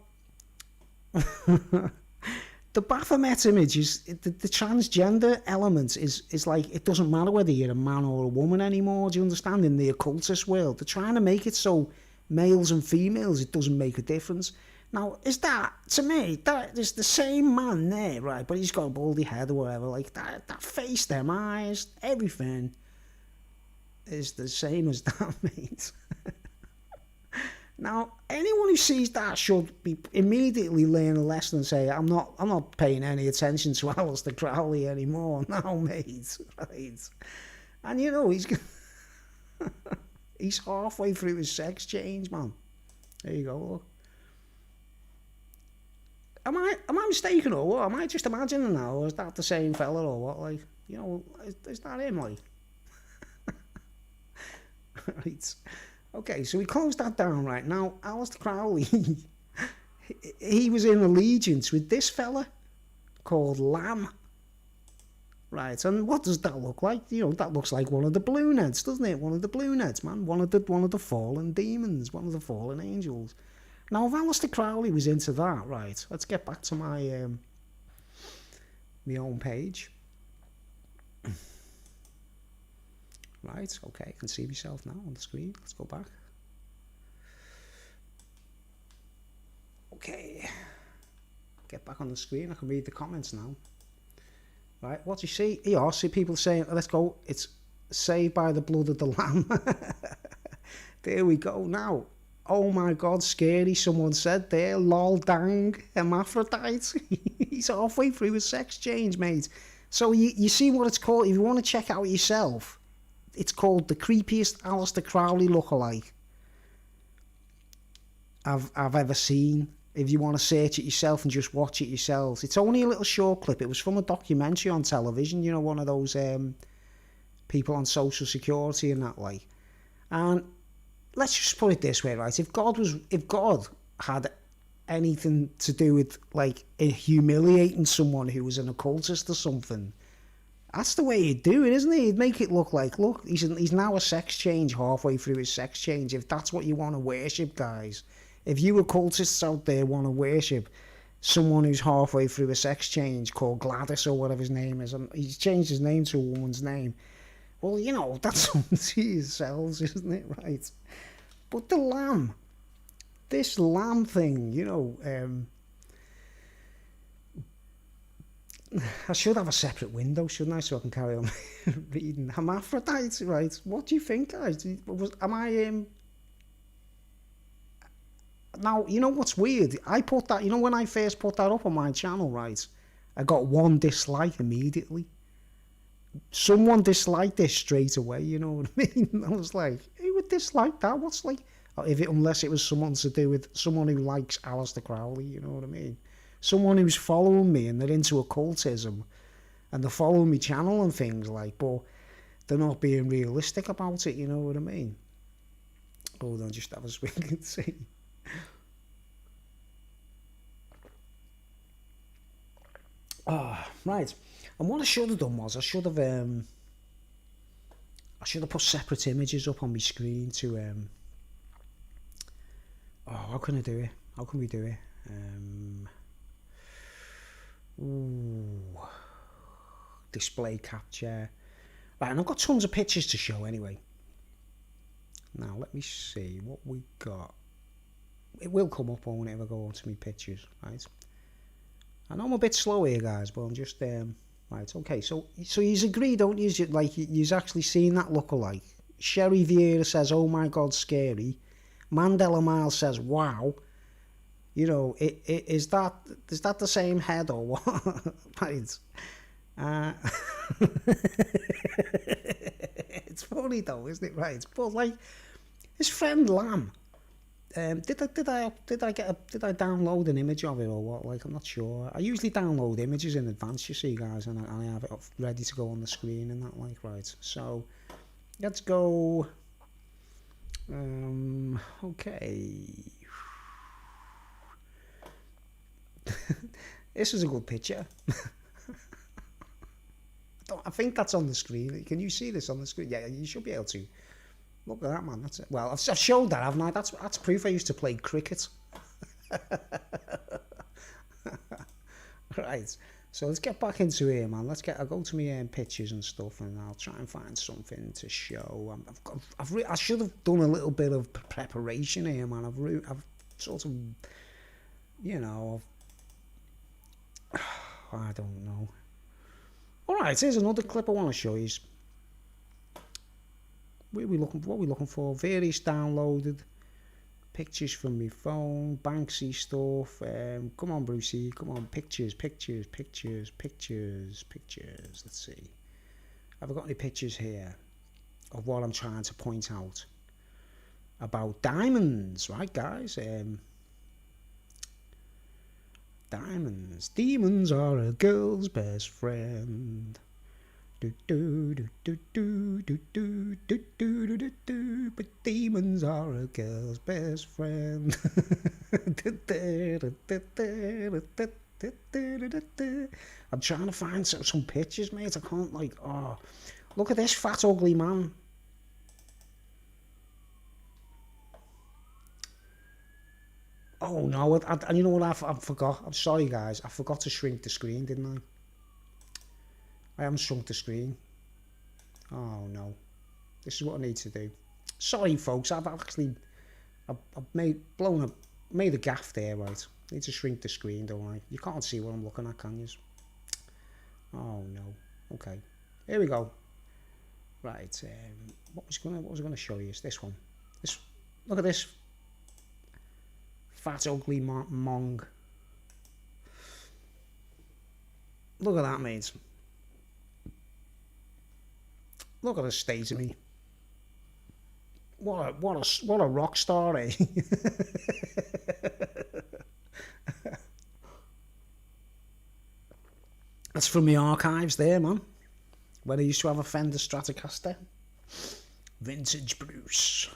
the Baphomet image is the transgender element is like, it doesn't matter whether you're a man or a woman anymore. Do you understand? In the occultist world, they're trying to make it so males and females, it doesn't make a difference. Now, is that, to me, that is the same man there, right? But he's got a baldy head or whatever. Like that face, them eyes, everything is the same as that, mate. Now, anyone who sees that should be immediately learn a lesson and say, I'm not paying any attention to Aleister Crowley anymore now, mate. Right? And you know, he's halfway through his sex change, man. There you go, look. Am I mistaken or what? Am I just imagining now, or is that the same fella or what? Like, you know, is that him, like? Right. Okay, so we closed that down right now. Aleister Crowley, he was in allegiance with this fella called Lamb. Right, and what does that look like? You know, that looks like one of the Blue Nets, doesn't it? One of the Blue Nets, man. One of the fallen demons, one of the fallen angels. Now, if Aleister Crowley was into that, right, let's get back to my my own page. Right, okay, I can see myself now on the screen. Let's go back. Okay. Get back on the screen. I can read the comments now. Right, what do you see? Here, I see people saying, let's go, it's saved by the blood of the lamb. There we go now. Oh my God, scary, someone said there. Lol dang, hermaphrodite. He's halfway through his sex change, mate. So you see what it's called? If you want to check out yourself, it's called the creepiest Aleister Crowley lookalike I've ever seen. If you want to search it yourself and just watch it yourselves. It's only a little short clip. It was from a documentary on television, you know, one of those people on Social Security and that, like. And let's just put it this way, right? If God had anything to do with, like, humiliating someone who was an occultist or something, that's the way he'd do it, isn't he? He'd make it look like, look, he's now a sex change halfway through his sex change. If that's what you want to worship, guys. If you occultists out there want to worship someone who's halfway through a sex change called Gladys or whatever his name is, and he's changed his name to a woman's name, well, you know, that's something to yourselves, isn't it, right? But the lamb, this lamb thing, you know, I should have a separate window, shouldn't I, so I can carry on reading. Hermaphrodite, right? What do you think, guys? Am I... Now, you know what's weird? I put that... You know, when I first put that up on my channel, right, I got one dislike immediately. Someone disliked this straight away, you know what I mean? I was like, who would dislike that? What's like... Unless it was someone to do with someone who likes Aleister Crowley, you know what I mean? Someone who's following me and they're into occultism and they're following me channel and things, like, but they're not being realistic about it, you know what I mean? Hold on, just have a swing and see. Right. And what I should have done was I should have I should have put separate images up on my screen to oh, how can I do it? How can we do it? Ooh, display capture. Right, and I've got tons of pictures to show anyway. Now let me see what we got. It will come up, won't it, if I go on to my pictures, right? I know I'm a bit slow here, guys, but I'm just right. Okay, so you agree, don't you? Like you've actually seen that lookalike. Sherry Vieira says, "Oh my God, scary." Mandela Miles says, "Wow." You know, is that the same head or what? Right. It's funny though, isn't it? Right. But like his friend Lamb. Did I download an image of it or what? Like, I'm not sure. I usually download images in advance, you see, guys, and I have it ready to go on the screen and that, like, right. So let's go. Okay. This is a good picture. I think that's on the screen. Can you see this on the screen? Yeah, you should be able to. Look at that, man. That's it. Well, I've showed that, haven't I? That's proof I used to play cricket. Right. So let's get back into here, man. I'll go to my pictures and stuff, and I'll try and find something to show. I should have done a little bit of preparation here, man. I've sort of, you know, I don't know. All right, here's another clip I want to show you. What are we looking for? Various downloaded pictures from my phone, Banksy stuff. Come on, Brucey. Come on, pictures. Let's see. Have I got any pictures here of what I'm trying to point out about diamonds? Right, guys. Diamonds. Demons are a girl's best friend. But demons are a girl's best friend. I'm trying to find some pictures, mate. I can't, like, oh, look at this fat ugly man. Oh no, and you know what, I forgot. I'm sorry, guys. I forgot to shrink the screen, didn't I? I haven't shrunk the screen. Oh no. This is what I need to do. Sorry, folks. I've made a gaff there, right? I need to shrink the screen, don't I? You can't see what I'm looking at, can you? Oh no. Okay. Here we go. Right. What was I gonna show you? Is this one? Look at this fat ugly mong. Look at that, mate. Look at the state of me. What a rock star, eh? That's from the archives there, man. When I used to have a Fender Stratocaster. Vintage Bruce.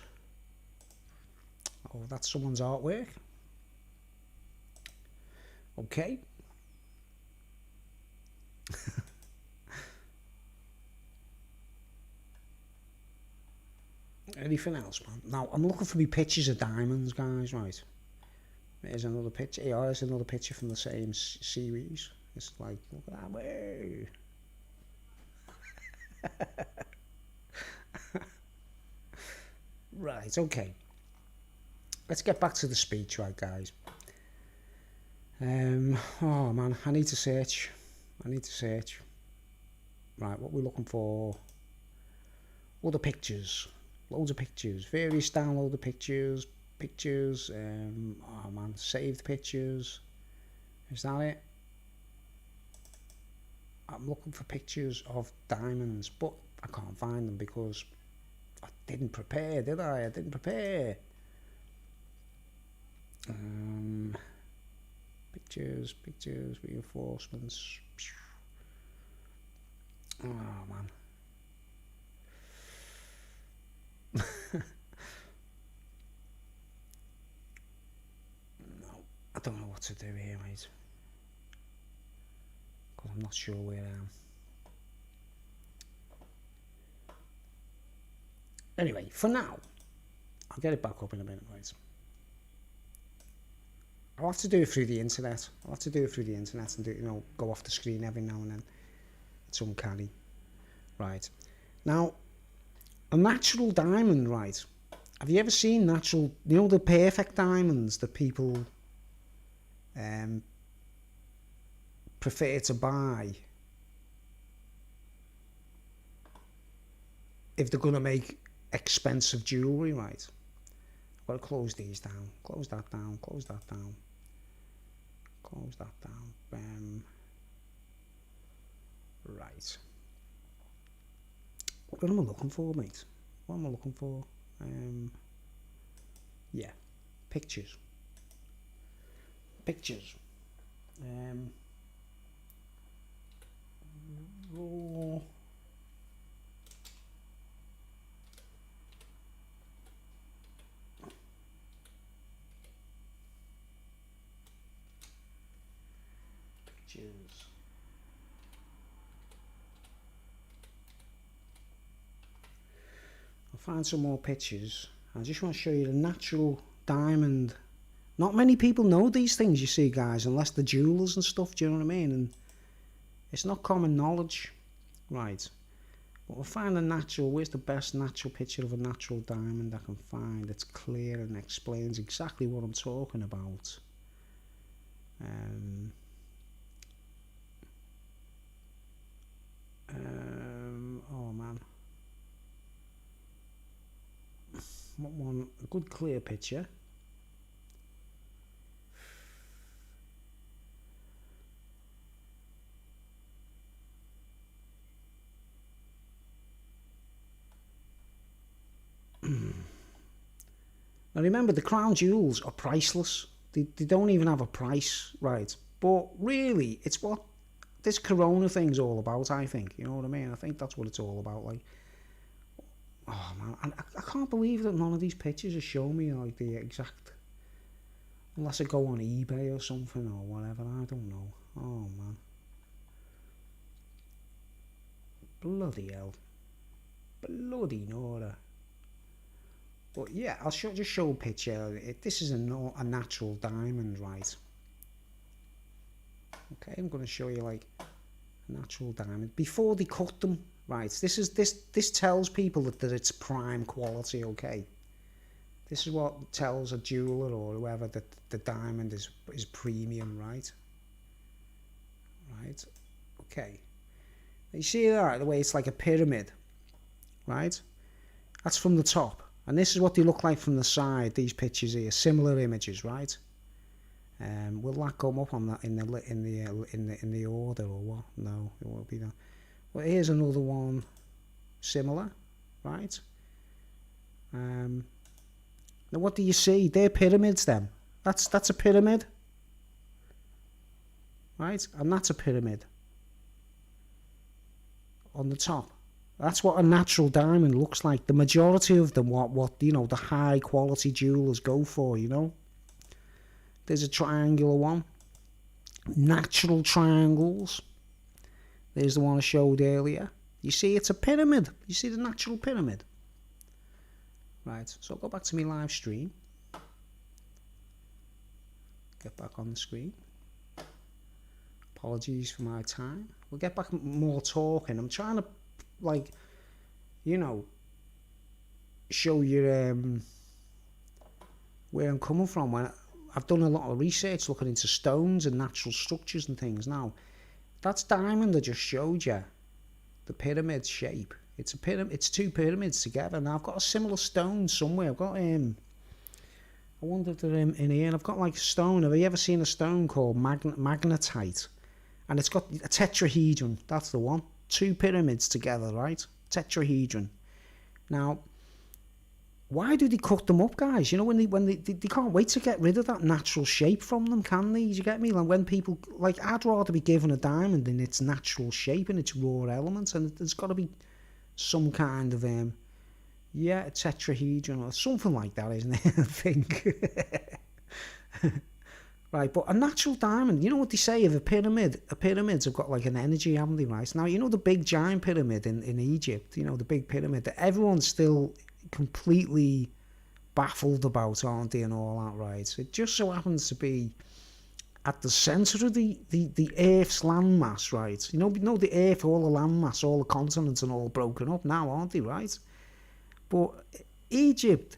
Oh, that's someone's artwork. Okay. Anything else, man? Now, I'm looking for me pictures of diamonds, guys, right? There's another picture. Yeah, there's another picture from the same series. It's like, look at that way. Right, okay. Let's get back to the speech, right, guys? Oh, man, I need to search. Right, what we're looking for. Other pictures. Loads of pictures. Various downloaded pictures. Oh, man, saved pictures. Is that it? I'm looking for pictures of diamonds, but I can't find them because I didn't prepare, did I? I didn't prepare. Pictures, reinforcements. Oh, man. No, I don't know what to do here, mate. Because I'm not sure where I am. Anyway, for now, I'll get it back up in a minute, right? I'll have to do it through the internet. And do, go off the screen every now and then. It's uncanny. Right. Now, a natural diamond, right? Have you ever seen natural, the perfect diamonds that people prefer to buy if they're going to make expensive jewellery, right? I've got to close these down. Close that down. Close that down. Close that down. Right. What am I looking for, mate? What am I looking for? Yeah. Pictures. Pictures. Raw. Pictures. I'll find some more pictures. I just want to show you the natural diamond. Not many people know these things, you see, guys, unless they're jewelers and stuff, do you know what I mean? And it's not common knowledge, right? But we'll find a natural, where's the best natural picture of a natural diamond I can find that's clear and explains exactly what I'm talking about. Oh man. What one? A good clear picture. Now remember, the crown jewels are priceless. They don't even have a price, right? But really, it's what this corona thing's all about, I think. You know what I mean? I think that's what it's all about. Like, oh man, I can't believe that none of these pictures are showing me like the exact. Unless I go on eBay or something or whatever, I don't know. Oh man, bloody hell, bloody Nora. But yeah, I'll just show a picture. This is a natural diamond, right? Okay, I'm going to show you like a natural diamond before they cut them, right? This tells people that it's prime quality. Okay, this is what tells a jeweler or whoever that the diamond is premium, right? Right. Okay. You see that the way it's like a pyramid, right? That's from the top. And this is what they look like from the side. These pictures here, similar images, right? Will that come up on that in the order or what? No, it won't be that. Well, here's another one, similar, right? Now, what do you see? They're pyramids. Then that's a pyramid, right? And that's a pyramid on the top. That's what a natural diamond looks like. The majority of them, what the high quality jewelers go for, There's a triangular one. Natural triangles. There's the one I showed earlier. You see, it's a pyramid. You see the natural pyramid. Right, so I'll go back to my live stream. Get back on the screen. Apologies for my time. We'll get back more talking. I'm trying to show you where I'm coming from. When I've done a lot of research looking into stones and natural structures and things. Now, that's diamond I just showed you, the pyramid shape. It's a pyramid. It's two pyramids together. Now I've got a similar stone somewhere. I've got I wonder if they're in here. I've got like a stone. Have you ever seen a stone called magnetite? And it's got a tetrahedron. That's the one. Two pyramids together, right? Tetrahedron. Now, why do they cut them up, guys? When they can't wait to get rid of that natural shape from them, can they? You get me? Like when people I'd rather be given a diamond in its natural shape and its raw elements, and there's got to be some kind of a tetrahedron or something like that, isn't it? I think. Right, but a natural diamond, you know what they say of a pyramids have got like an energy, haven't they, right? Now, the big giant pyramid in Egypt, the big pyramid that everyone still, completely baffled about, aren't they, and all that, right? It just so happens to be at the centre of the Earth's landmass, right? You know the Earth, all the landmass, all the continents and all broken up now, aren't they, right? But Egypt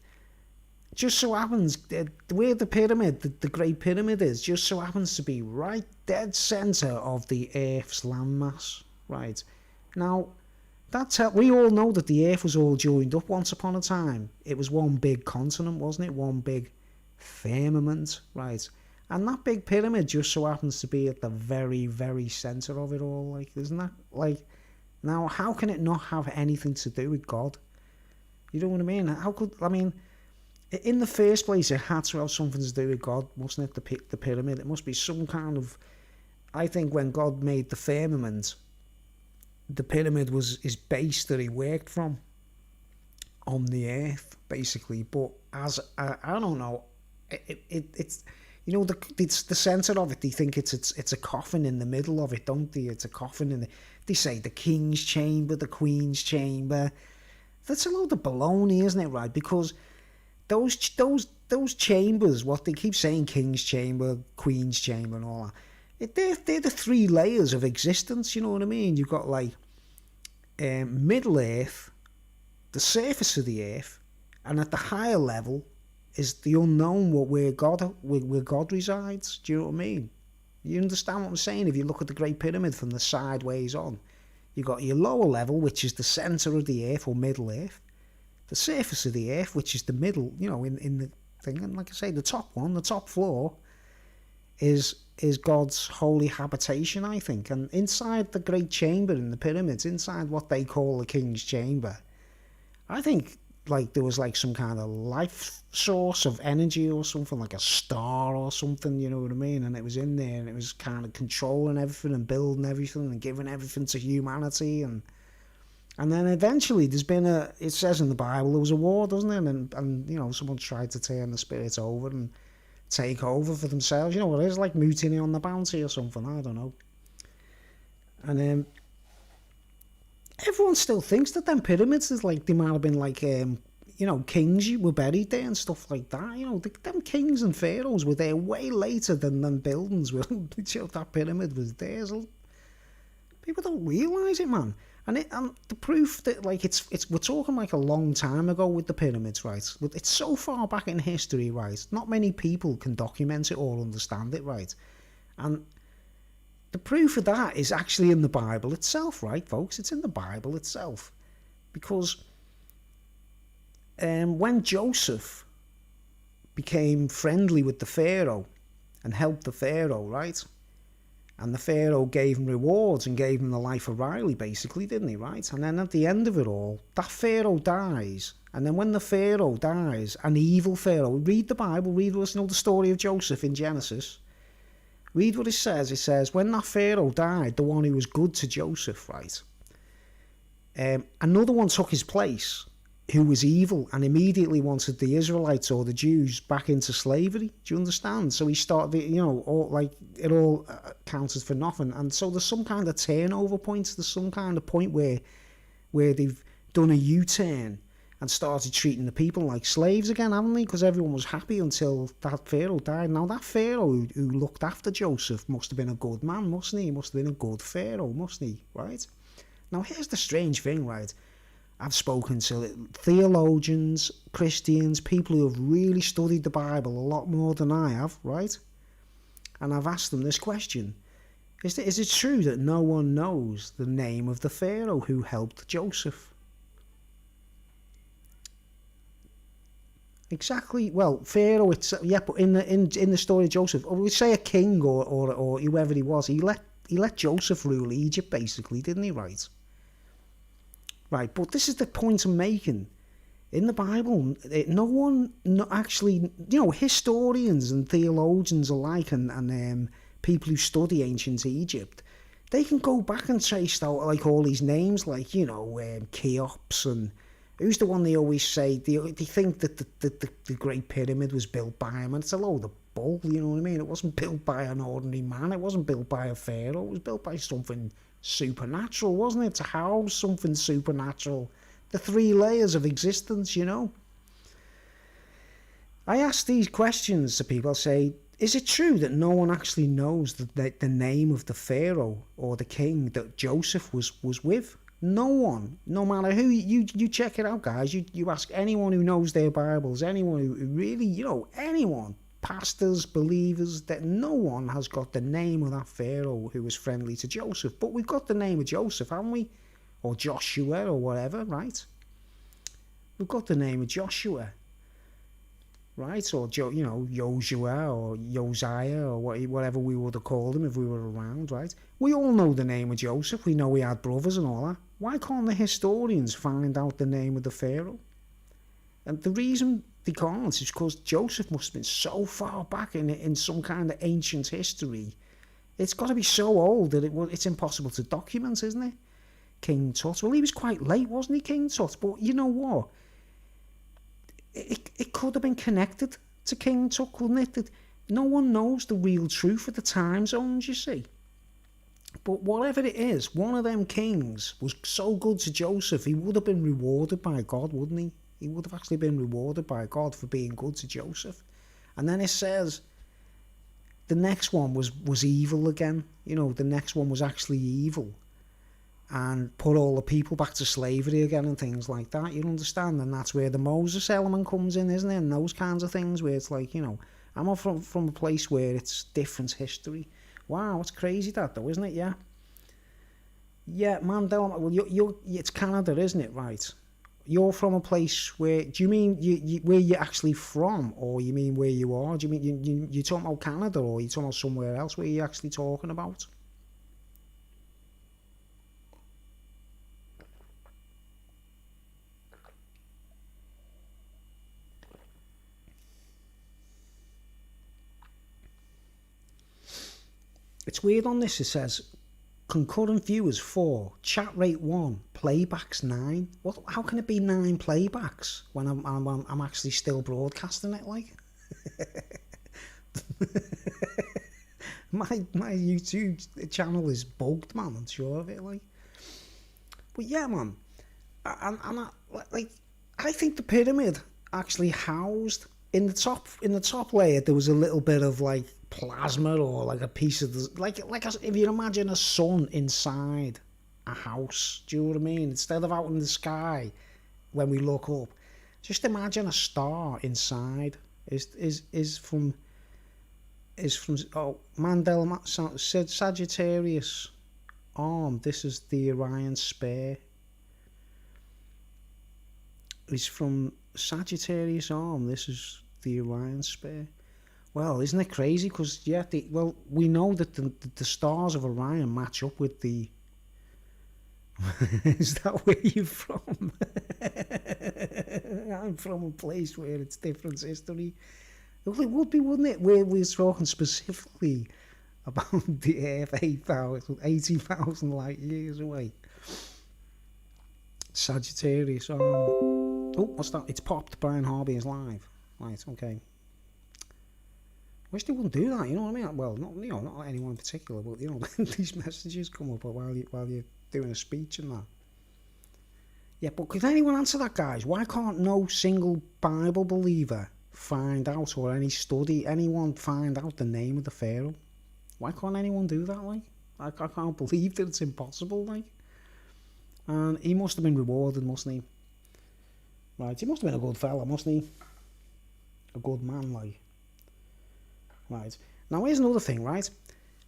just so happens, where the pyramid, the Great Pyramid is, just so happens to be right dead centre of the Earth's landmass, right? Now, we all know that the Earth was all joined up once upon a time. It was one big continent, wasn't it? One big firmament, right? And that big pyramid just so happens to be at the very, very centre of it all, like, isn't that? Like, now, how can it not have anything to do with God? You know what I mean? In the first place, it had to have something to do with God, mustn't it? The pyramid. It must be some kind of... I think when God made the firmament, the pyramid was his base that he worked from on the earth, basically. But as I don't know, it's it's the centre of it. They think it's a coffin in the middle of it, don't they? It's a coffin in the... They say the king's chamber, the queen's chamber. That's a load of baloney, isn't it? Right? Because those chambers, what they keep saying, king's chamber, queen's chamber and all that, they're the three layers of existence, you know what I mean? You've got like middle earth, the surface of the earth, and at the higher level is the unknown, where God resides. Do you know what I mean? You understand what I'm saying? If you look at the Great Pyramid from the sideways on, you've got your lower level, which is the centre of the earth, or middle earth, the surface of the earth, which is the middle, in the thing. And like I say, the top one, the top floor, is God's holy habitation, I think. And inside the great chamber in the pyramids, inside what they call the king's chamber, I think like there was like some kind of life source of energy or something, like a star or something, you know what I mean? And it was in there, and it was kind of controlling everything and building everything and giving everything to humanity. And then eventually it says in the Bible there was a war, doesn't it? And someone tried to turn the spirits over and take over for themselves. You know what it is, like mutiny on the bounty or something, I don't know. And everyone still thinks that them pyramids is like, they might have been like, kings were buried there and stuff like that. Them kings and pharaohs were there way later than them buildings were. That pyramid was there. So people don't realise it, man. And the proof that, like, we're talking like a long time ago with the pyramids, right? It's so far back in history, right? Not many people can document it or understand it, right? And the proof of that is actually in the Bible itself, right, folks? It's in the Bible itself. Because when Joseph became friendly with the Pharaoh and helped the Pharaoh, right? And the Pharaoh gave him rewards and gave him the life of Riley, basically, didn't he, right? And then at the end of it all, that Pharaoh dies. And then when the Pharaoh dies, an evil Pharaoh... Read the Bible, read what's, the story of Joseph in Genesis. Read what it says. It says, when that Pharaoh died, the one who was good to Joseph, right? Another one took his place, who was evil, and immediately wanted the Israelites or the Jews back into slavery. Do you understand? So he started, it all counted for nothing. And so there's some kind of turnover point. There's some kind of point where they've done a U-turn and started treating the people like slaves again, haven't they? Because everyone was happy until that Pharaoh died. Now, that Pharaoh who looked after Joseph must have been a good man, mustn't he? He must have been a good Pharaoh, mustn't he? Right? Now, here's the strange thing, right? I've spoken to theologians, Christians, people who have really studied the Bible a lot more than I have, right? And I've asked them this question. Is it true that no one knows the name of the Pharaoh who helped Joseph? Exactly. Well, Pharaoh, yeah, but in the story of Joseph, or we say a king or whoever he was, he let Joseph rule Egypt, basically, didn't he, right? Right, but this is the point I'm making. In the Bible, no one actually, historians and theologians alike and people who study ancient Egypt, they can go back and trace out like all these names, like, Cheops, and who's the one they always say, they think that the Great Pyramid was built by him, and it's a load of bull, you know what I mean? It wasn't built by an ordinary man, it wasn't built by a pharaoh, it was built by something supernatural, wasn't it? To house something supernatural the 3 layers of existence, you know. I ask these questions to people. I say, is it true that no one actually knows the name of the pharaoh or the king that Joseph was with? No one. No matter who. You check it out, guys. You ask anyone who knows their Bibles, anyone who really, you know, anyone, pastors, believers, that no one has got the name of that pharaoh who was friendly to Joseph. But we've got the name of Joseph, haven't we? Or Joshua or whatever, right? We've got the name of Joshua. Right, or you know, Joshua or Josiah or whatever we would have called him if we were around, right? We all know the name of Joseph. We know he had brothers and all that. Why can't the historians find out the name of the pharaoh? And the reason they can't is because Joseph must have been so far back in some kind of ancient history. It's got to be so old that it's impossible to document, isn't it? King Tut. Well, he was quite late, wasn't he, King Tut? But you know what? It could have been connected to King Tut, couldn't it? That no one knows the real truth of the time zones, you see. But whatever it is, one of them kings was so good to Joseph, he would have been rewarded by God, wouldn't he? He would have actually been rewarded by God for being good to Joseph. And then it says the next one was evil again. You know, the next one was actually evil. And put all the people back to slavery again and things like that, you understand? And that's where the Moses element comes in, isn't it? And those kinds of things where it's like, you know, I'm from a place where it's different history. Wow, it's crazy that though, isn't it? Yeah. Yeah, Mandela, well, it's Canada, isn't it, right? You're from a place where, do you mean where you're actually from, or you mean where you are? Do you mean you're talking about Canada, or you're talking about somewhere else where you're actually talking about? It's weird on this, it says, concurrent viewers 4, chat rate 1, playbacks 9. What? How can it be 9 playbacks when I'm actually still broadcasting it, like? my YouTube channel is bugged, man, I'm sure of it, like. But yeah, man, I think the pyramid actually housed in the top layer. There was a little bit of like plasma or like a piece of the, like if you imagine a sun inside a house. Do you know what I mean? Instead of out in the sky when we look up, just imagine a star inside. Is from Mandela Sagittarius arm. This is the Orion spare. It's from Sagittarius arm. This is the Orion spare. Well, isn't it crazy? Because yeah, we know that the stars of Orion match up with the. Is that where you're from? I'm from a place where it's different history. Well, it would be, wouldn't it? Where we're talking specifically about the Earth 80,000 light years away. Sagittarius. Oh, what's that? It's popped. Brian Harvey is live. Right, okay. Wish they wouldn't do that, you know what I mean? Well, not anyone in particular, but you know, these messages come up while you're doing a speech and that. Yeah, but could anyone answer that, guys? Why can't no single Bible believer find out, or anyone find out the name of the Pharaoh? Why can't anyone do that, like? I can't believe that it's impossible, like. And he must have been rewarded, mustn't he? Right, he must have been a good fella, mustn't he? A good man, like. Right. Now, here's another thing, right?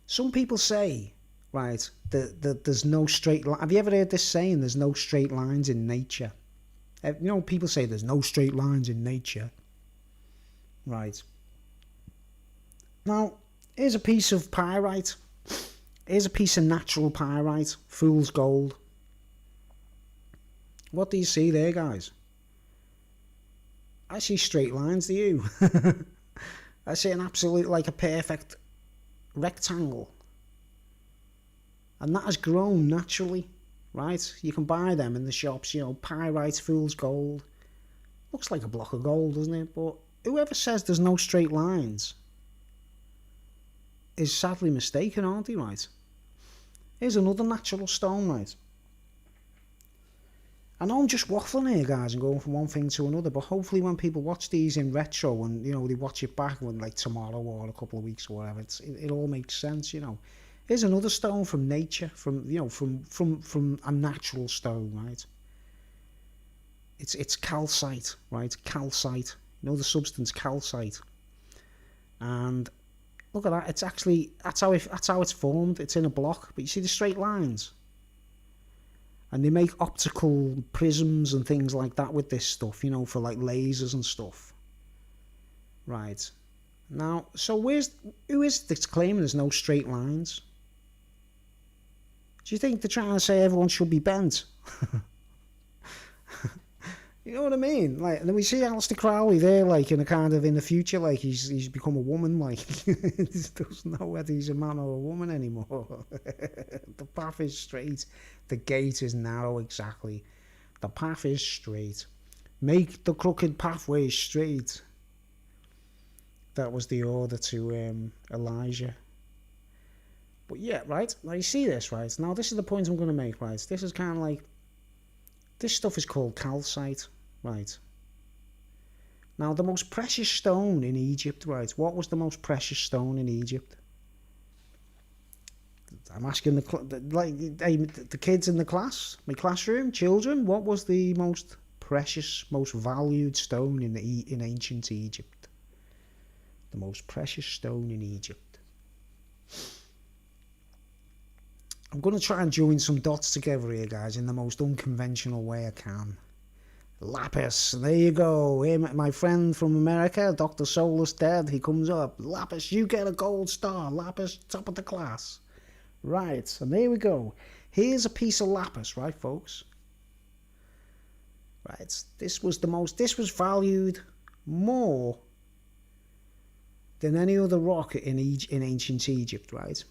Some people say, right, that there's no straight line. Have you ever heard this saying, there's no straight lines in nature? You know, people say there's no straight lines in nature. Right. Now, here's a piece of pyrite. Here's a piece of natural pyrite, fool's gold. What do you see there, guys? I see straight lines, do you? I see an absolute, like a perfect rectangle. And that has grown naturally, right? You can buy them in the shops, you know, pyrite, fool's gold. Looks like a block of gold, doesn't it? But whoever says there's no straight lines is sadly mistaken, aren't they, right? Here's another natural stone, right? I know I'm just waffling here, guys, and going from one thing to another, but hopefully when people watch these in retro and, you know, they watch it back when, like, tomorrow or a couple of weeks or whatever, it all makes sense, you know. Here's another stone from nature, from, you know, from a natural stone, right? It's calcite, right? Calcite. You know the substance calcite. And look at that. It's actually, that's how it's formed. It's in a block, but you see the straight lines. And they make optical prisms and things like that with this stuff, you know, for like lasers and stuff. Right. Now, so who is it that's claiming there's no straight lines? Do you think they're trying to say everyone should be bent? You know what I mean? Like, and then we see Aleister Crowley there, like, in a kind of, in the future, like, he's become a woman, like, he doesn't know whether he's a man or a woman anymore. The path is straight. The gate is narrow, exactly. The path is straight. Make the crooked pathway straight. That was the order to Elijah. But yeah, right? Now you see this, right? Now this is the point I'm going to make, right? This is kind of like, this stuff is called calcite, right? Now the most precious stone in Egypt, right? What was the most precious stone in Egypt? I'm asking the kids in the class, my classroom, children, what was the most precious, most valued stone in ancient Egypt? The most precious stone in Egypt. I'm going to try and join some dots together here, guys, in the most unconventional way I can. Lapis, there you go. Here, my friend from America, Dr. Soulless Dead, he comes up. Lapis, you get a gold star. Lapis, top of the class. Right, and there we go. Here's a piece of lapis, right, folks? Right, this was valued more than any other rock in ancient Egypt, right?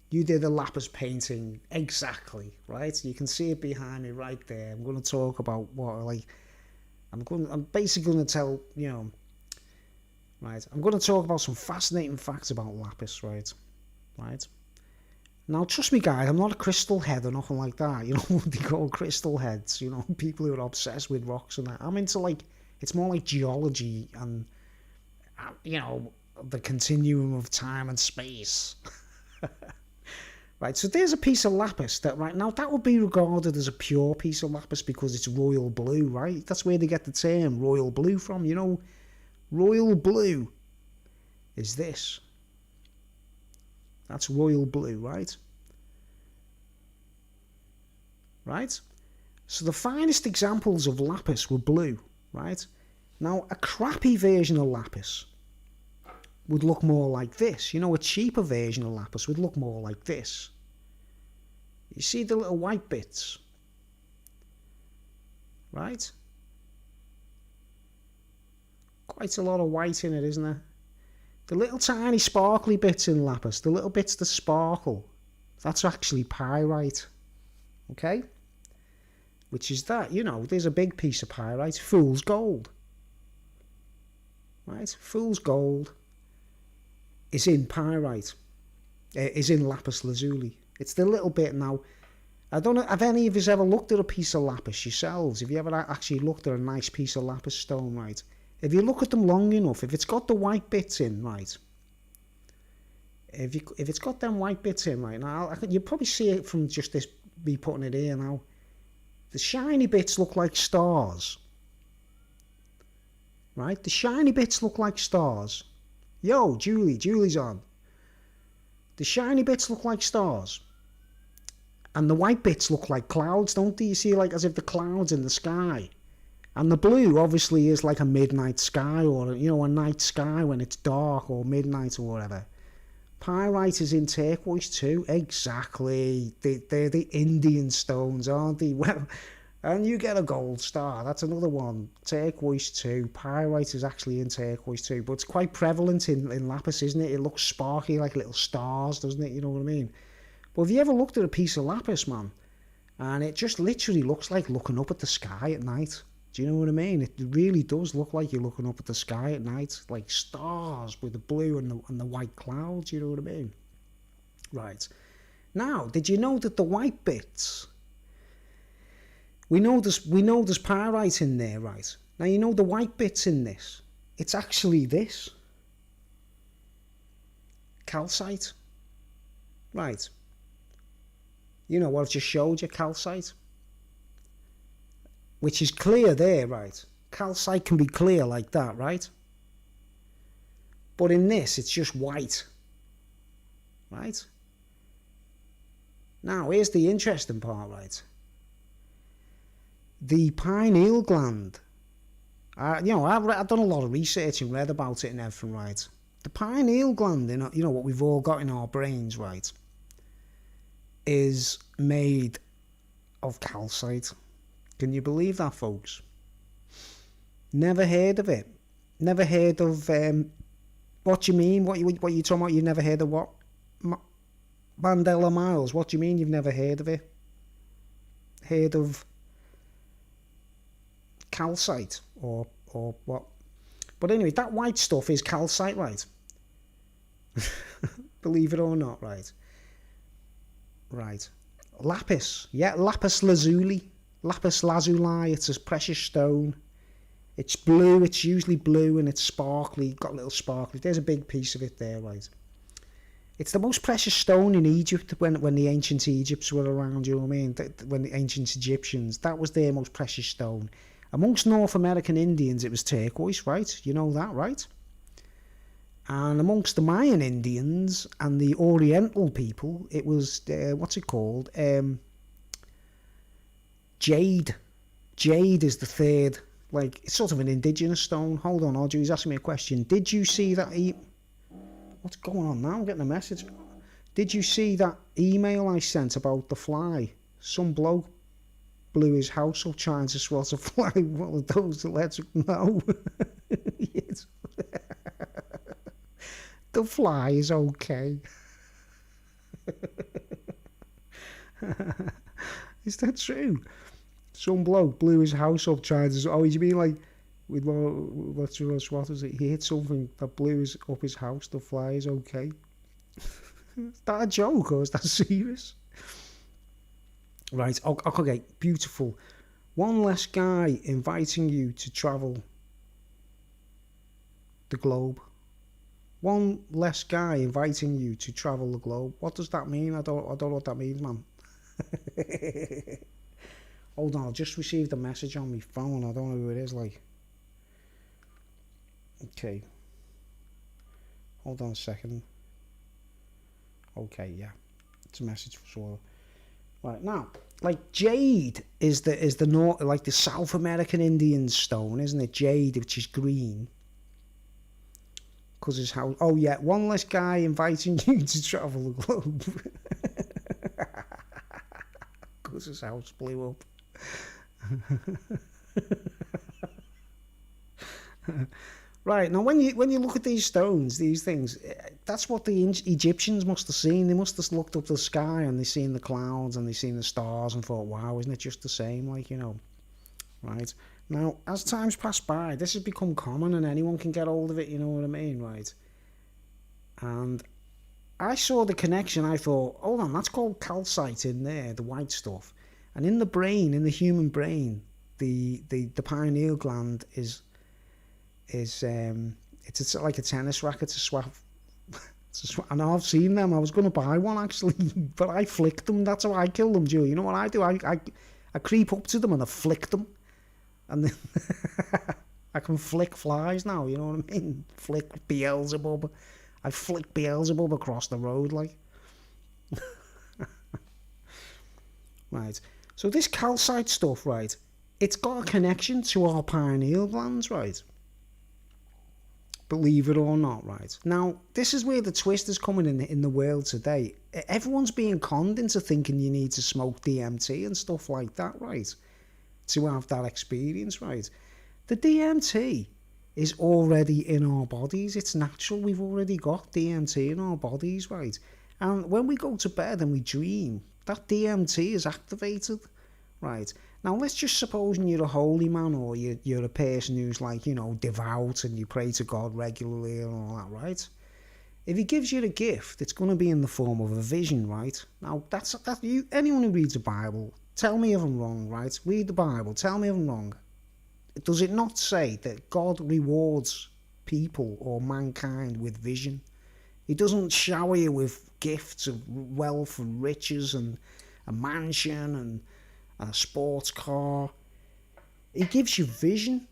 You did a lapis painting, exactly, right? You can see it behind me right there. I'm going to talk about what, like, I'm basically going to tell, you know, right? I'm going to talk about some fascinating facts about lapis, right? Right? Now, trust me, guys, I'm not a crystal head or nothing like that. You know what they call crystal heads, you know, people who are obsessed with rocks and that. I'm into, like, it's more like geology and, you know, the continuum of time and space. Right, so there's a piece of lapis that, right now, that would be regarded as a pure piece of lapis because it's royal blue, right? That's where they get the term royal blue from, you know. Royal blue is this. That's royal blue, right? Right? So the finest examples of lapis were blue, right? Now, a crappy version of lapis would look more like this. You know, a cheaper version of lapis would look more like this. You see the little white bits? Right? Quite a lot of white in it, isn't there? The little tiny sparkly bits in lapis, the little bits that sparkle, that's actually pyrite. Okay? Which is that, you know, there's a big piece of pyrite, fool's gold. Right? Fool's gold is in pyrite, is in lapis lazuli. It's the little bit now. I don't know, have any of you ever looked at a piece of lapis yourselves? Have you ever actually looked at a nice piece of lapis stone, right? If you look at them long enough, if it's got the white bits in, right? If it's got them white bits in, right, now, you probably see it from just this, me putting it here now. The shiny bits look like stars. Right? The shiny bits look like stars. Yo, Julie's on. The shiny bits look like stars. And the white bits look like clouds, don't they? You see, like, as if the clouds in the sky. And the blue, obviously, is like a midnight sky or, you know, a night sky when it's dark or midnight or whatever. Pyrite is in turquoise too. Exactly. They're the Indian stones, aren't they? Well, and you get a gold star. That's another one. Turquoise too. Pyrite is actually in turquoise too. But it's quite prevalent in lapis, isn't it? It looks sparky like little stars, doesn't it? You know what I mean? But have you ever looked at a piece of lapis, man? And it just literally looks like looking up at the sky at night. Do you know what I mean? It really does look like you're looking up at the sky at night. Like stars with the blue and the white clouds. You know what I mean? Right. Now, did you know that the white bits We know there's pyrite in there, right? Now, you know the white bits in this. It's actually this. Calcite. Right. You know what I've just showed you, calcite. Which is clear there, right? Calcite can be clear like that, right? But in this, it's just white. Right? Now, here's the interesting part, right? The pineal gland. I've done a lot of research and read about it and everything, right? The pineal gland, what we've all got in our brains, right, is made of calcite. Can you believe that, folks? Never heard of it. Never heard of, what do you mean? What you talking about? You've never heard of what? Mandela Miles. What do you mean you've never heard of it? Heard of calcite or what? But anyway, that white stuff is calcite, right? Believe it or not, right? Right. Lapis. Yeah, lapis lazuli. Lapis lazuli. It's a precious stone. It's blue. It's usually blue and it's sparkly. Got a little sparkly. There's a big piece of it there, right? It's the most precious stone in Egypt when the ancient Egypts were around, you know what I mean? When the ancient Egyptians, that was their most precious stone. Amongst North American Indians, it was turquoise, right? You know that, right? And amongst the Mayan Indians and the Oriental people, it was, what's it called? Jade. Jade is the third, like, it's sort of an indigenous stone. Hold on, Audrey, he's asking me a question. Did you see that what's going on now? I'm getting a message. Did you see that email I sent about the fly? Some bloke blew his house up trying to swat a fly. One of those that lets know. Yes. The fly is okay. Is that true? Some bloke blew his house up trying to... Oh, you mean like... With what was it? He hit something that blew up his house. The fly is okay. Is that a joke or is that serious? Right. Okay. Beautiful. One less guy inviting you to travel the globe. One less guy inviting you to travel the globe. What does that mean? I don't know what that means, man. Hold on. I just received a message on my phone. I don't know who it is. Like. Okay. Hold on a second. Okay, yeah. It's a message for sure. Right, now, like jade is the north, like the South American Indian stone, isn't it? Jade, which is green. Because it's how... Oh, yeah. One less guy inviting you to travel the globe. Because his house blew up. Right, now when you look at these stones, these things, that's what the Egyptians must have seen. They must have looked up the sky and they seen the clouds and they seen the stars and thought, wow, isn't it just the same, like, you know. Right, now, as times pass by, this has become common and anyone can get hold of it, you know what I mean, right? And I saw the connection, I thought, hold on, that's called calcite in there, the white stuff. And in the brain, in the human brain, the pineal gland is it's like a tennis racket to swap. And I've seen them. I was going to buy one actually, but I flicked them. That's how I kill them, Joe. You know what I do? I creep up to them and I flick them, and then I can flick flies now. You know what I mean? Flick Beelzebub. I flick Beelzebub across the road, like. Right. So this calcite stuff, right? It's got a connection to our pineal glands, right? Believe it or not, right? Now, this is where the twist is coming in the world today. Everyone's being conned into thinking you need to smoke DMT and stuff like that, right? To have that experience, right? The DMT is already in our bodies. It's natural. We've already got DMT in our bodies, right? And when we go to bed and we dream, that DMT is activated, right? Now, let's just suppose you're a holy man or you're a person who's like, you know, devout and you pray to God regularly and all that, right? If he gives you a gift, it's going to be in the form of a vision, right? Now, anyone who reads the Bible tell me if I'm wrong, right? Read the Bible, tell me if I'm wrong. Does it not say that God rewards people or mankind with vision? He doesn't shower you with gifts of wealth and riches and a mansion and a sports car. He gives you vision.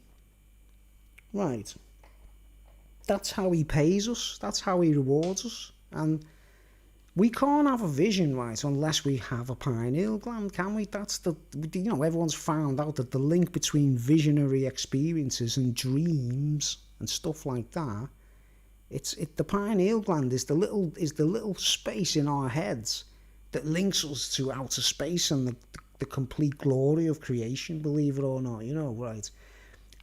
Right. That's how he pays us. That's how he rewards us. And we can't have a vision, right, unless we have a pineal gland, can we? That's the, you know, everyone's found out that the link between visionary experiences and dreams and stuff like that, the pineal gland is the little space in our heads that links us to outer space and the complete glory of creation, believe it or not, you know, right?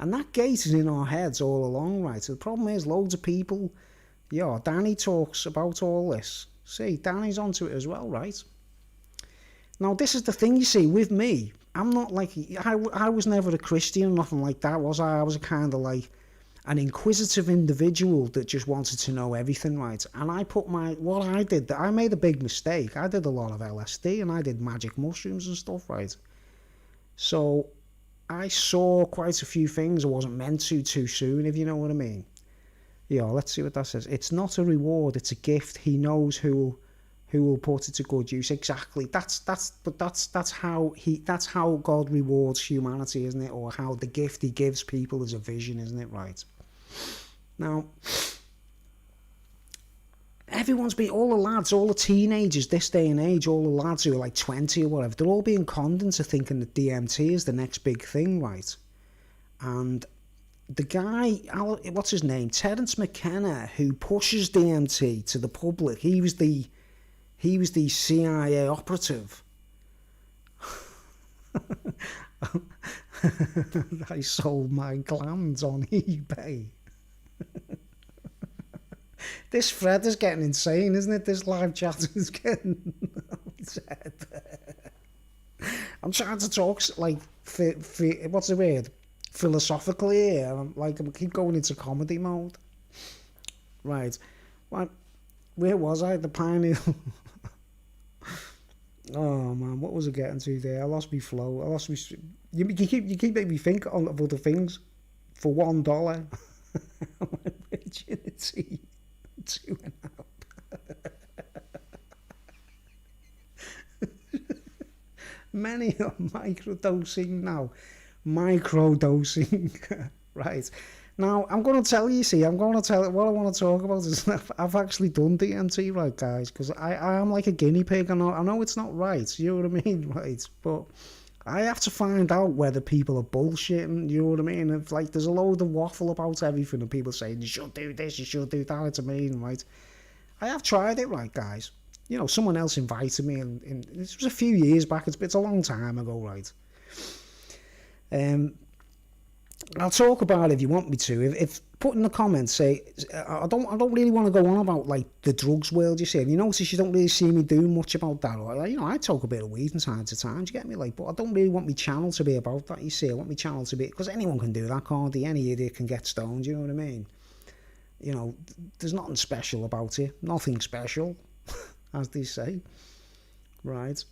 And that gate is in our heads all along, right? So the problem is, loads of people, yeah, Danny talks about all this. See, Danny's onto it as well, right? Now, this is the thing, you see, with me, I'm not like, I was never a Christian or nothing like that, was I? I was a kind of like an inquisitive individual that just wanted to know everything, right? And I put I made a big mistake. I did a lot of LSD and I did magic mushrooms and stuff, right? So I saw quite a few things I wasn't meant to too soon, if you know what I mean. Yeah, let's see what that says. It's not a reward, it's a gift. He knows who will put it to good use. Exactly. That's how God rewards humanity, isn't it? Or how the gift he gives people is a vision, isn't it? Right. Now, everyone's been, all the lads, all the teenagers this day and age, all the lads who are like 20 or whatever, they're all being conned into thinking that DMT is the next big thing, right? And the guy, what's his name, Terence McKenna, who pushes DMT to the public, he was the CIA operative. I sold my glands on eBay. This thread is getting insane, isn't it? This live chat is getting upset. I'm trying to talk like, what's the word? Philosophically here. I keep going into comedy mode. Right. Where was I? The pineal. Oh man, what was I getting to there? I lost my flow. I lost my. You keep making me think of other things. For $1, virginity, 2.5. Many are microdosing now. Microdosing, right? Now I'm going to tell you. See, I'm going to tell what I want to talk about is I've actually done DMT, right, guys? Because I am like a guinea pig. I know it's not right. You know what I mean, right? But I have to find out whether people are bullshitting. You know what I mean? If like there's a load of waffle about everything, and people saying you should do this, you should do that. It's amazing, right? I have tried it, right, guys? You know, someone else invited me, and this was a few years back. It's a long time ago, right? I'll talk about it if you want me to. If put in the comments, say I don't really want to go on about like the drugs world. You see, and you notice you don't really see me do much about that. Or you know, I talk a bit of weed from time to time. Do you get me? Like, but I don't really want my channel to be about that. You see, I want my channel to be, because anyone can do that, can't they? Any idiot can get stoned. You know what I mean? You know, there's nothing special about it. Nothing special, as they say, right?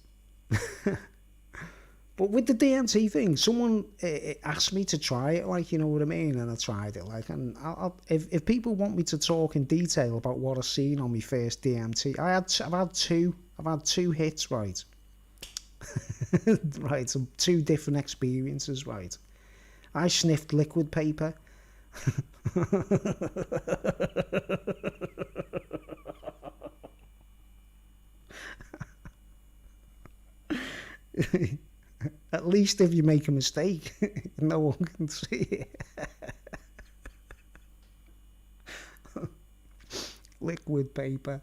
But with the DMT thing, someone asked me to try it, like, you know what I mean, and I tried it, like, and if people want me to talk in detail about what I've seen on my first DMT, I've had two hits, right, right, so 2 different experiences, right. I sniffed liquid paper. At least if you make a mistake, no one can see it. Liquid paper.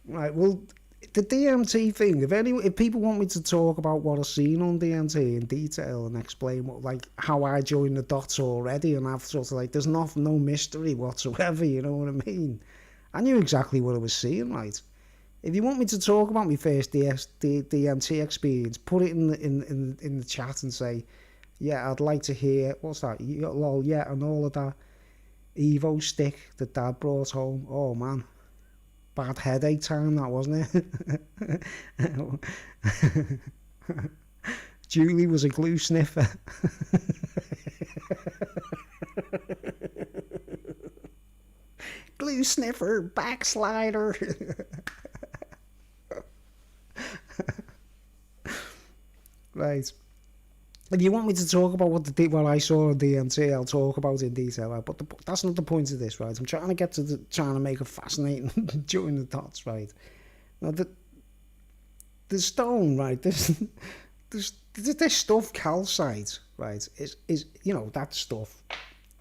Right, well, the DMT thing, if people want me to talk about what I've seen on DMT in detail and explain how I joined the dots already, and I've sort of like, there's no mystery whatsoever, you know what I mean? I knew exactly what I was seeing, right? If you want me to talk about my first DMT experience, put it in the chat and say, yeah, I'd like to hear, what's that? Lol, yeah, and all of that Evo stick that Dad brought home. Oh man, bad headache time that, wasn't it? Julie was a glue sniffer. Glue sniffer, backslider. Right. If you want me to talk about what I saw on DMT, I'll talk about it in detail. Right? But that's not the point of this, right? I'm trying to get to trying to make it fascinating during the dots, right? Now the stone, right? This stuff, calcite, right? Is that stuff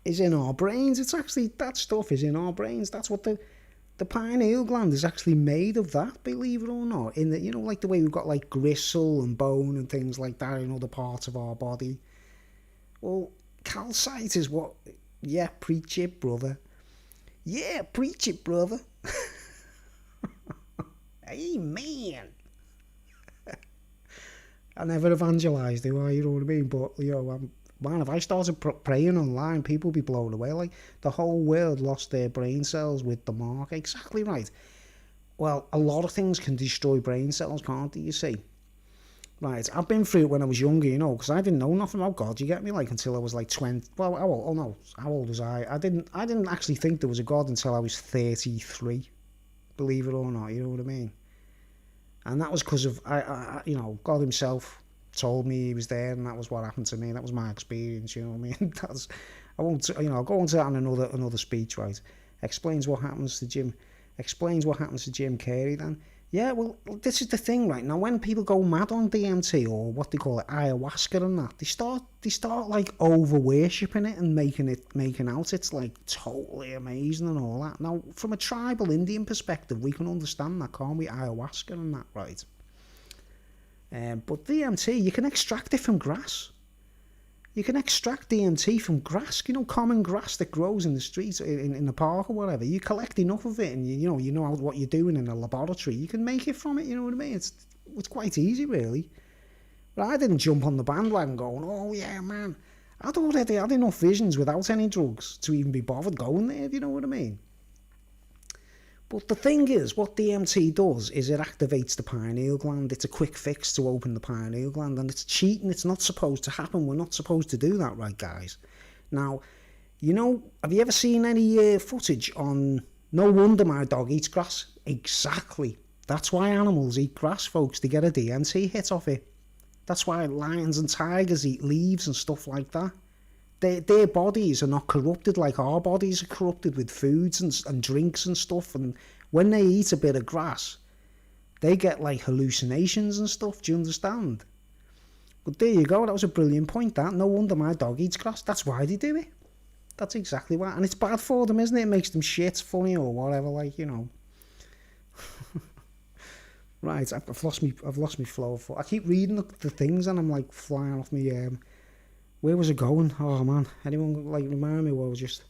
is in our brains. It's actually that stuff is in our brains. That's what the pineal gland is actually made of, that, believe it or not. In the, like the way we've got like gristle and bone and things like that in other parts of our body. Well, calcite is what, yeah, preach it, brother. Yeah, preach it, brother. Amen. I never evangelised, do I? You know what I mean? But, man, if I started praying online, people would be blown away. Like, the whole world lost their brain cells with the mark. Exactly right. Well, a lot of things can destroy brain cells, can't they, you see? Right, I've been through it when I was younger, because I didn't know nothing about God, you get me? Like, until I was like 20. Well, how old was I? I didn't actually think there was a God until I was 33. Believe it or not, you know what I mean? And that was because of, God himself told me he was there, and that was what happened to me. That was my experience, you know what I mean? I'll go into that in another speech, right? Explains what happens to Jim Carrey then. Yeah, well, this is the thing, right? Now, when people go mad on DMT, or what they call it, ayahuasca and that, they start like over-worshipping it and making out it's like totally amazing and all that. Now, from a tribal Indian perspective, we can understand that, can't we? Ayahuasca and that, right? But DMT, you can extract it from grass. You can extract DMT from grass, common grass that grows in the streets, in the park or whatever. You collect enough of it, and you know what you're doing in a laboratory. You can make it from it. You know what I mean? It's quite easy, really. But I didn't jump on the bandwagon going, oh yeah, man. I'd already had enough visions without any drugs to even be bothered going there. If you know what I mean? But the thing is, what DMT does is it activates the pineal gland. It's a quick fix to open the pineal gland, and it's cheating. It's not supposed to happen. We're not supposed to do that, right, guys? Now, have you ever seen any footage on No Wonder My Dog Eats Grass? Exactly. That's why animals eat grass, folks. They get a DMT hit off it. That's why lions and tigers eat leaves and stuff like that. Their bodies are not corrupted like our bodies are corrupted with foods and drinks and stuff. And when they eat a bit of grass, they get like hallucinations and stuff. Do you understand? But there you go. That was a brilliant point, that. No wonder my dog eats grass. That's why they do it. That's exactly why. And it's bad for them, isn't it? It makes them shit funny or whatever, like, Right, I've lost me flow of thought. I keep reading the things and I'm like flying off me. Where was it going? Oh man, anyone like remind me where I was just?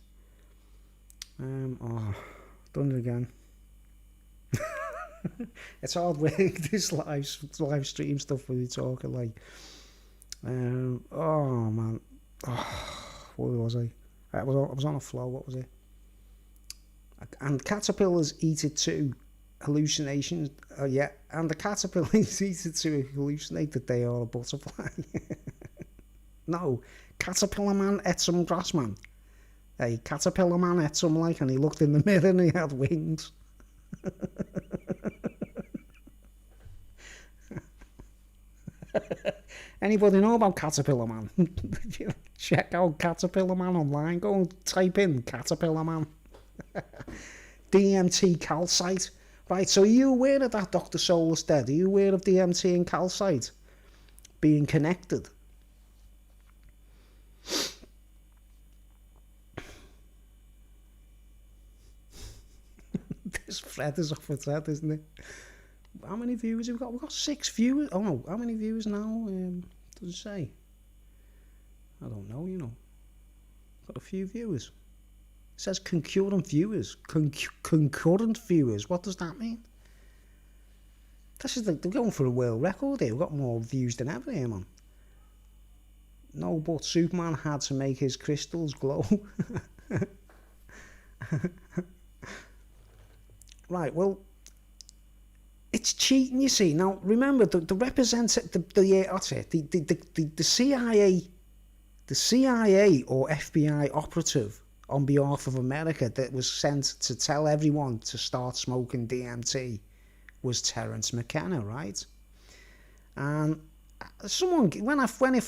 Done it again. It's hard work, this live stream stuff when you talking like. Oh man, where was I? I was on a flow. What was it? And caterpillars eat it too. Hallucinations. Yeah, and the caterpillars eat it to hallucinate that they are a butterfly. No, Caterpillar Man ate some grass, man. Hey, Caterpillar Man ate some, like, and he looked in the mirror and he had wings. Anybody know about Caterpillar Man? Check out Caterpillar Man online. Go and type in Caterpillar Man. DMT calcite. Right, so are you aware of that, Dr. Soulless Dead? Are you aware of DMT and calcite being connected? This thread is off its head, isn't it? How many viewers have we got? We've got 6 viewers. Oh no, how many viewers now? Does it say? I don't know, Got a few viewers. It says concurrent viewers. Concurrent viewers. What does that mean? This is they're going for a world record here. We've got more views than ever here, man. No, but Superman had to make his crystals glow. Right, well, it's cheating, you see. Now, remember, the CIA or FBI operative on behalf of America that was sent to tell everyone to start smoking DMT was Terence McKenna, right? And someone, when someone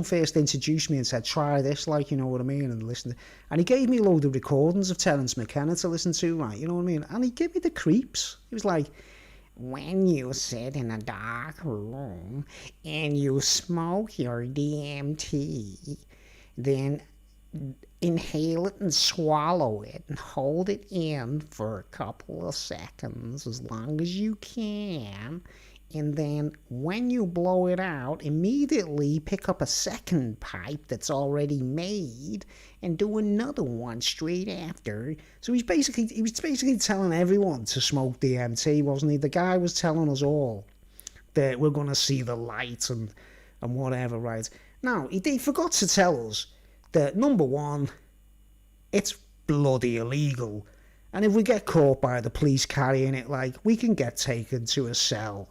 first introduced me and said, try this, like, you know what I mean, and listen, and he gave me a load of recordings of Terence McKenna to listen to, right, you know what I mean, and he gave me the creeps. He was like, when you sit in a dark room and you smoke your DMT, then inhale it and swallow it and hold it in for a couple of seconds, as long as you can. And then when you blow it out, immediately pick up a second pipe that's already made and do another one straight after. So he was basically telling everyone to smoke DMT, wasn't he? The guy was telling us all that we're going to see the light and whatever, right? Now, he forgot to tell us that, number one, it's bloody illegal. And if we get caught by the police carrying it, like, we can get taken to a cell.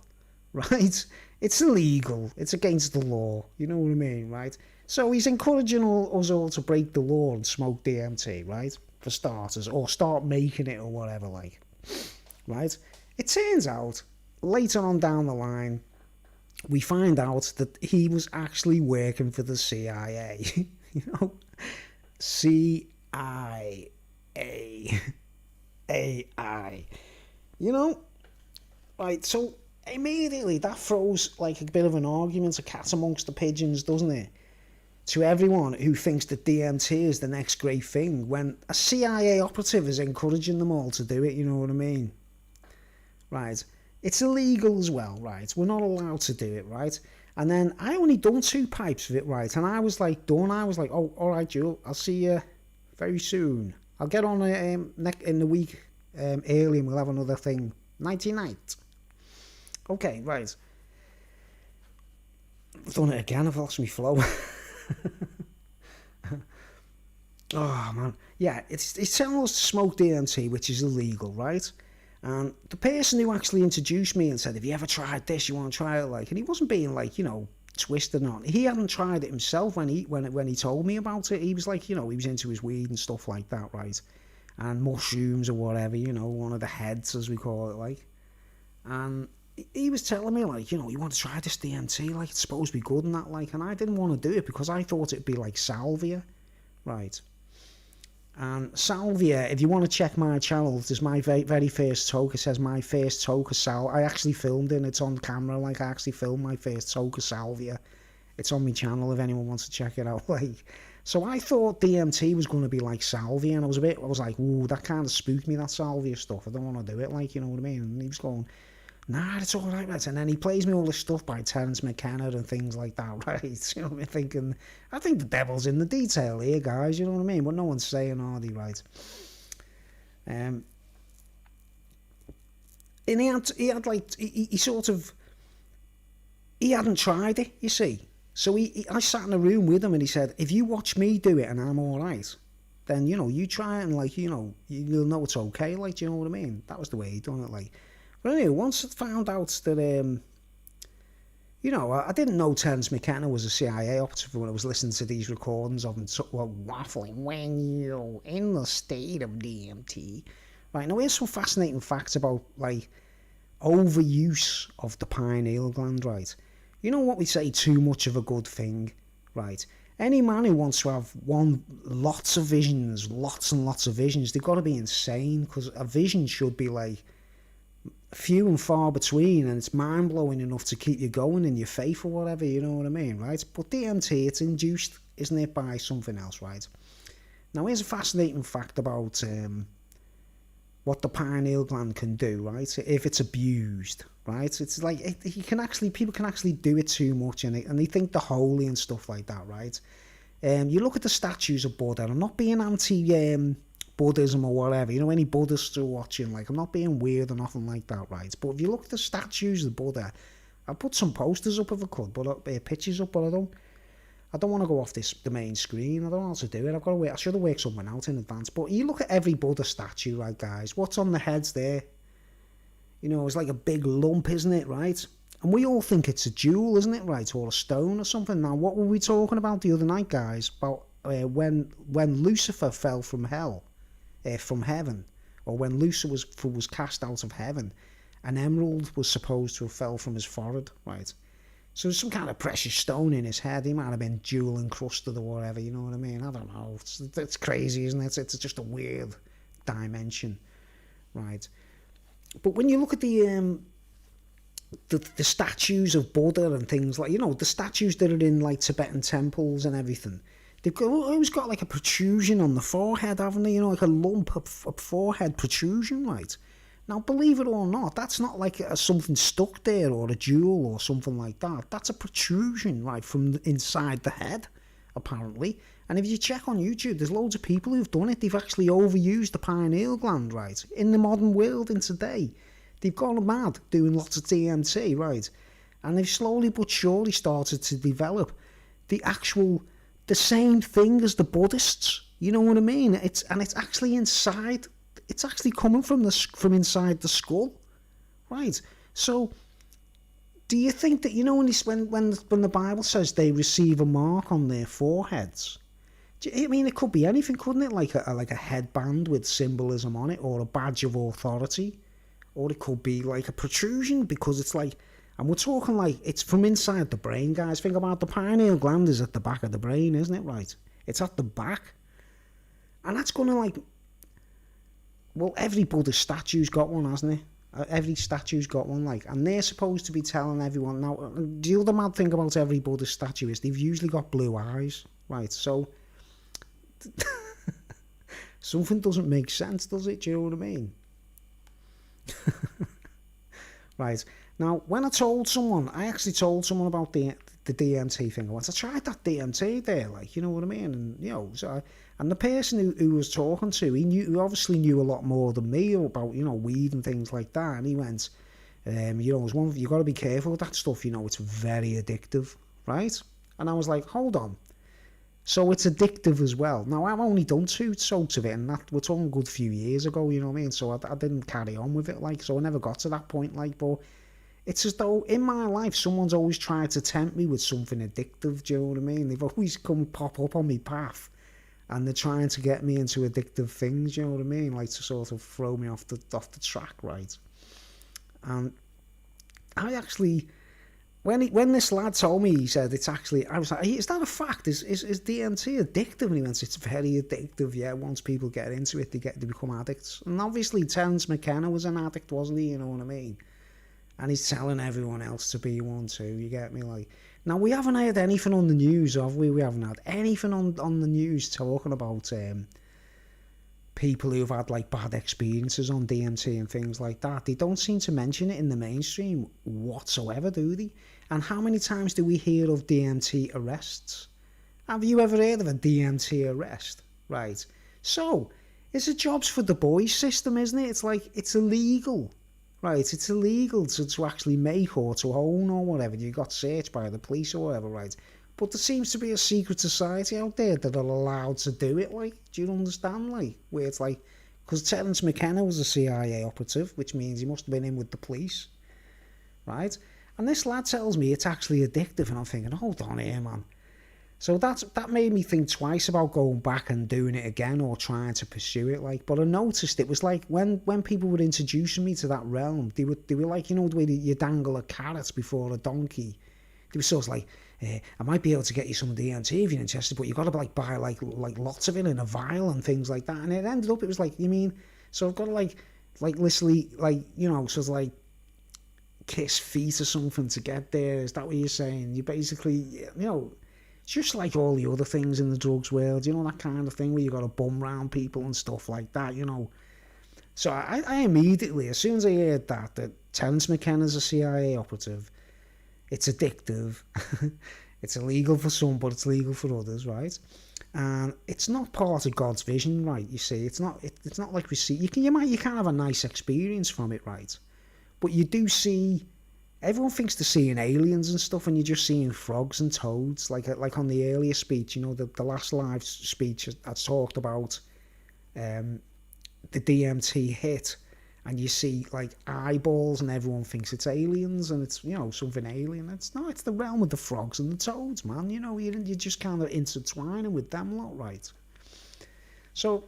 Right? It's illegal. It's against the law. You know what I mean, right? So he's encouraging us all to break the law and smoke DMT, right? For starters. Or start making it or whatever, like. Right? It turns out, later on down the line, we find out that he was actually working for the CIA. You know? CIA. AI. You know? Right, so immediately that throws like a bit of an argument, a cat amongst the pigeons, doesn't it? To everyone who thinks that DMT is the next great thing, when a CIA operative is encouraging them all to do it, you know what I mean? Right. It's illegal as well, right? We're not allowed to do it, right? And then I only done 2 pipes of it, right? And I was like done. I was like, oh, all right, Joe, I'll see you very soon. I'll get on in the week early and we'll have another thing. Nighty night. Okay, right. I've done it again. I've lost my flow. Oh, man. Yeah, it's telling us to smoke DMT, which is illegal, right? And the person who actually introduced me and said, have you ever tried this? You want to try it? Like, and he wasn't being like, you know, twisted on. He hadn't tried it himself when he told me about it. He was like, you know, he was into his weed and stuff like that, right? And mushrooms or whatever, you know, one of the heads, as we call it, like. And he was telling me, like, you know, you want to try this DMT, like, it's supposed to be good and that, like, and I didn't want to do it because I thought it'd be like salvia, right? And salvia, if you want to check my channel, there's my very first toke. It says my first toke of salvia. I actually filmed it, it's on camera, like, I actually filmed my first toke of salvia. It's on my channel if anyone wants to check it out, like. So I thought DMT was going to be like salvia, and I was like, ooh, that kind of spooked me, that salvia stuff. I don't want to do it, like, you know what I mean? And he was going, nah, it's all right, right. And then he plays me all this stuff by Terence McKenna and things like that, right? You know what I mean? Thinking, I think the devil's in the detail here, guys, you know what I mean? But no one's saying, are they, right? And he hadn't tried it, you see. So I sat in a room with him and he said, if you watch me do it and I'm all right, then, you know, you try it and, like, you know, you'll know it's okay, like, do you know what I mean? That was the way he done it, like. But anyway, once I found out that, you know, I didn't know Terence McKenna was a CIA operative when I was listening to these recordings of him waffling when you're in the state of DMT. Right, now here's some fascinating facts about, like, overuse of the pineal gland, right? You know what we say, too much of a good thing, right? Any man who wants to have lots and lots of visions, they've got to be insane, because a vision should be, like, few and far between, and it's mind-blowing enough to keep you going in your faith or whatever, you know what I mean, right? But DMT, it's induced, isn't it, by something else, right? Now, here's a fascinating fact about what the pineal gland can do, right? If it's abused, right? It's like, people can actually do it too much, and they think they're holy and stuff like that, right? You look at the statues of Buddha, I'm not being Buddhism or whatever, you know, any Buddhists are watching, like, I'm not being weird or nothing like that, right? But if you look at the statues of Buddha, I'll put some posters up if I could, but pictures up, but I don't want to go off the main screen. I don't know how to do it. I should have worked something out in advance. But you look at every Buddha statue, right, guys? What's on the heads there? You know, it's like a big lump, isn't it, right? And we all think it's a jewel, isn't it, right? Or a stone or something. Now, what were we talking about the other night, guys? About when Lucifer fell from hell, from heaven, or when Lucifer was cast out of heaven, an emerald was supposed to have fell from his forehead, right? So there's some kind of precious stone in his head. He might have been jewel encrusted or whatever, you know what I mean? I don't know. It's crazy, isn't it? It's just a weird dimension, right? But when you look at the statues of Buddha and things like, you know, the statues that are in like Tibetan temples and everything, they've always got like a protrusion on the forehead, haven't they? You know, like a lump of forehead protrusion, right? Now, believe it or not, that's not like something stuck there or a jewel or something like that. That's a protrusion, right, from inside the head, apparently. And if you check on YouTube, there's loads of people who've done it. They've actually overused the pineal gland, right, in the modern world in today. They've gone mad doing lots of DMT, right? And they've slowly but surely started to develop the same thing as the Buddhists. You know what I mean? It's actually inside. It's actually coming from inside the skull, right? So, do you think that, you know, when the Bible says they receive a mark on their foreheads? I mean, it could be anything, couldn't it? Like a headband with symbolism on it, or a badge of authority, or it could be like a protrusion, because it's like, and we're talking like it's from inside the brain, guys. Think about the pineal gland is at the back of the brain, isn't it? Right? It's at the back, and that's gonna like. Well, every Buddhist statue's got one, hasn't it? Every statue's got one, like, and they're supposed to be telling everyone. Now, the other mad thing about every Buddhist statue is they've usually got blue eyes, right? So, something doesn't make sense, does it? Do you know what I mean? Right. Now, when I actually told someone about the DMT thing. I tried that DMT there, like, you know what I mean? And, you know, and the person who was talking to, he obviously knew a lot more than me about, you know, weed and things like that. And he went, you know, you got to be careful with that stuff, you know, it's very addictive, right? And I was like, hold on. So it's addictive as well. Now, I've only done 2 soaks of it, and that we're talking a good few years ago, you know what I mean? So I didn't carry on with it, like, so I never got to that point, like, but it's as though in my life someone's always tried to tempt me with something addictive, do you know what I mean? They've always pop up on my path, and they're trying to get me into addictive things, you know what I mean? Like, to sort of throw me off the track, right? And I actually, when this lad told me, he said it's actually, I was like, is that a fact? Is DMT addictive? And he went, it's very addictive, yeah. Once people get into it, they become addicts. And obviously Terence McKenna was an addict, wasn't he? You know what I mean? And he's telling everyone else to be one too, you get me? Like, now, we haven't heard anything on the news, have we? We haven't had anything on the news talking about people who've had, like, bad experiences on DMT and things like that. They don't seem to mention it in the mainstream whatsoever, do they? And how many times do we hear of DMT arrests? Have you ever heard of a DMT arrest? Right. So, it's a jobs for the boys system, isn't it? It's like, it's illegal. Right, it's illegal to actually make or to own or whatever. You got searched by the police or whatever, right? But there seems to be a secret society out there that are allowed to do it, like, do you understand? Like, where it's like, because Terence McKenna was a CIA operative, which means he must have been in with the police, right? And this lad tells me it's actually addictive, and I'm thinking, hold on here, man. So that made me think twice about going back and doing it again or trying to pursue it, like. But I noticed it was like when people were introducing me to that realm, they were like, you know, the way that you dangle a carrot before a donkey. They were sort of like, I might be able to get you some DMT if you're interested, but you got to like buy like lots of it in a vial and things like that. And it ended up, it was like, you mean, so I've got to like literally, like, you know, sort of like kiss feet or something to get there. Is that what you're saying? You basically, you know, just like all the other things in the drugs world, you know, that kind of thing where you got to bum round people and stuff like that, you know. So I immediately, as soon as I heard that Terence McKenna's a CIA operative, it's addictive, it's illegal for some, but it's legal for others, right? And it's not part of God's vision, right? You see, it's not like we see. You can have a nice experience from it, right? But you do see. Everyone thinks they're seeing aliens and stuff, and you're just seeing frogs and toads. Like on the earlier speech, you know, the last live speech I talked about the DMT hit, and you see like eyeballs and everyone thinks it's aliens and it's, you know, something alien. It's not, it's the realm of the frogs and the toads, man. You know, you're just kind of intertwining with them lot, right? So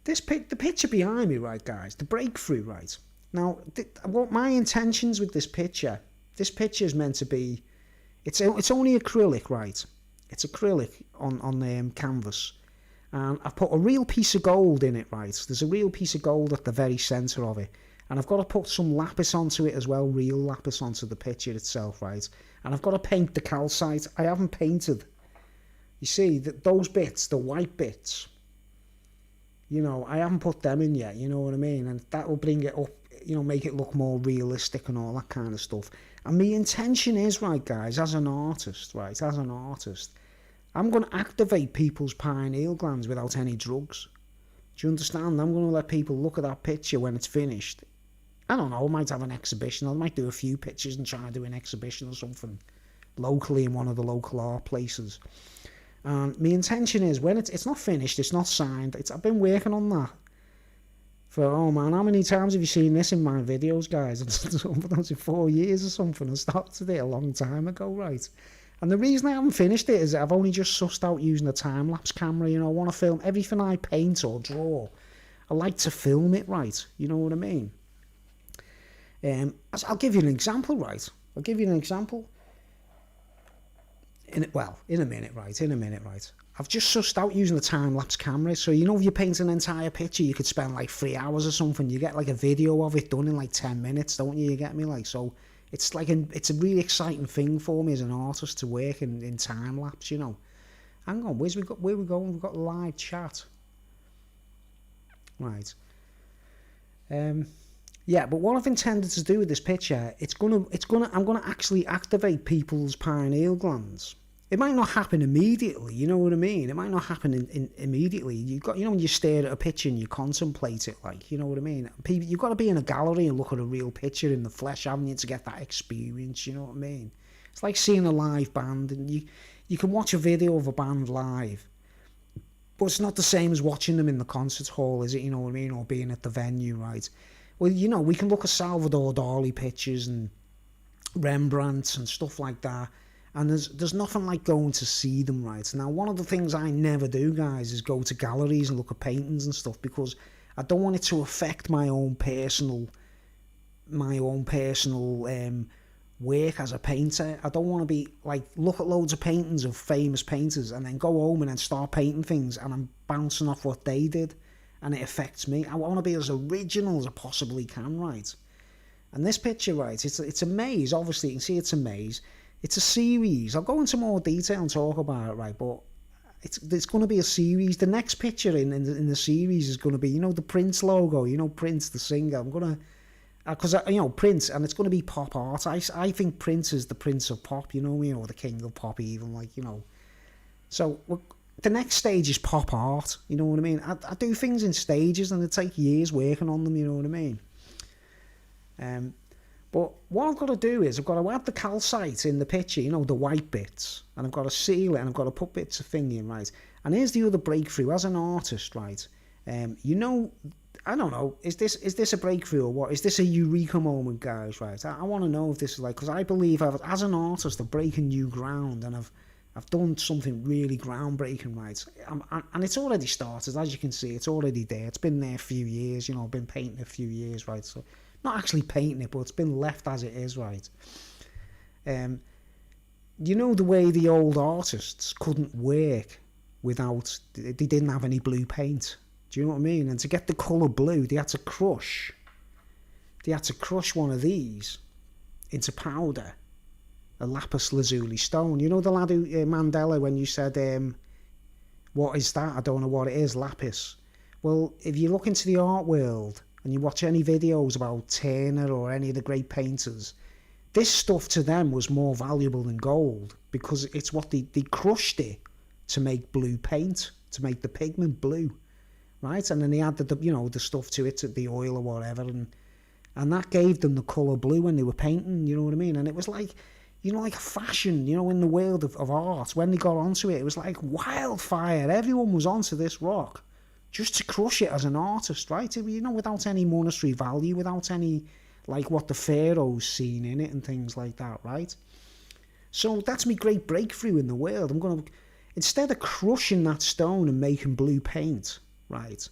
the picture behind me, right, guys, the breakthrough, right? Now, what my intentions with this picture is meant to be, it's only acrylic, right? It's acrylic on canvas. And I've put a real piece of gold in it, right? There's a real piece of gold at the very centre of it. And I've got to put some lapis onto it as well, real lapis onto the picture itself, right? And I've got to paint the calcite. I haven't painted. You see, those bits, the white bits, you know, I haven't put them in yet, you know what I mean? And that will bring it up, you know, make it look more realistic and all that kind of stuff. And my intention is, right, guys, as an artist, I'm going to activate people's pineal glands without any drugs. Do you understand? I'm going to let people look at that picture when it's finished. I don't know, I might have an exhibition. I might do a few pictures and try to do an exhibition or something locally in one of the local art places. And my intention is, when it's not finished, it's not signed. I've been working on that for, oh man, how many times have you seen this in my videos, guys? It's 4 years or something. I started it a long time ago, right? And the reason I haven't finished it is I've only just sussed out using a time-lapse camera. You know, I want to film everything I paint or draw. I like to film it, right? You know what I mean? I'll give you an example, right? I'll give you an example. In a minute, right? I've just sussed out using a time-lapse camera. So, you know, if you paint an entire picture, you could spend like 3 hours or something. You get like a video of it done in like 10 minutes, don't you? You get me? Like, so it's like it's a really exciting thing for me as an artist to work in time-lapse, you know. Hang on, where we going? We've got live chat. Right. Yeah, but what I've intended to do with this picture, I'm gonna actually activate people's pineal glands. It might not happen immediately, you know what I mean? It might not happen immediately. You've got, you know, when you stare at a picture and you contemplate it, like, you know what I mean? You've got to be in a gallery and look at a real picture in the flesh, haven't you, to get that experience, you know what I mean? It's like seeing a live band, and you can watch a video of a band live, but it's not the same as watching them in the concert hall, is it, you know what I mean? Or being at the venue, right? Well, you know, we can look at Salvador Dali pictures and Rembrandts and stuff like that, and there's nothing like going to see them, right? Now, one of the things I never do, guys, is go to galleries and look at paintings and stuff, because I don't want it to affect my own personal work as a painter. I don't want to be like, look at loads of paintings of famous painters and then go home and then start painting things and I'm bouncing off what they did and it affects me. I want to be as original as I possibly can, right? And this picture, right, it's a maze. Obviously, you can see it's a maze. It's a series. I'll go into more detail and talk about it, right? But it's going to be a series. The next picture in the series is going to be, you know, the Prince logo. You know, Prince, the singer. I'm going to... Because, you know, Prince, and it's going to be pop art. I think Prince is the Prince of Pop, you know, or the King of Pop even, like, you know. So, the next stage is pop art, you know what I mean? I do things in stages, and it takes years working on them, you know what I mean? But what I've got to do is I've got to add the calcite in the picture, you know, the white bits, and I've got to seal it, and I've got to put bits of thing in, right? And here's the other breakthrough. As an artist, right, you know... I don't know, is this a breakthrough or what? Is this a eureka moment, guys, right? I want to know if this is like, because I believe as an artist, I'm breaking new ground, and I've done something really groundbreaking, right? And it's already started, as you can see, it's already there. It's been there a few years, you know, I've been painting a few years, right? So, not actually painting it, but it's been left as it is, right? You know the way the old artists couldn't work without, they didn't have any blue paint. Do you know what I mean? And to get the colour blue, they had to crush one of these into powder, a lapis lazuli stone. You know the lad who, Mandela, when you said, what is that? I don't know what it is, lapis. Well, if you look into the art world and you watch any videos about Turner or any of the great painters, this stuff to them was more valuable than gold, because it's what they crushed it to make blue paint, to make the pigment blue. Right, and then they added the stuff to it, the oil or whatever, and that gave them the colour blue when they were painting, you know what I mean? And it was like, you know, like a fashion, you know, in the world of art, when they got onto it, it was like wildfire. Everyone was onto this rock. just to crush it as an artist, right? You know, without any monetary value, without any, like, what the pharaohs seen in it and things like that, right? So that's my great breakthrough in the world. I'm going to, instead of crushing that stone and making blue paint, right?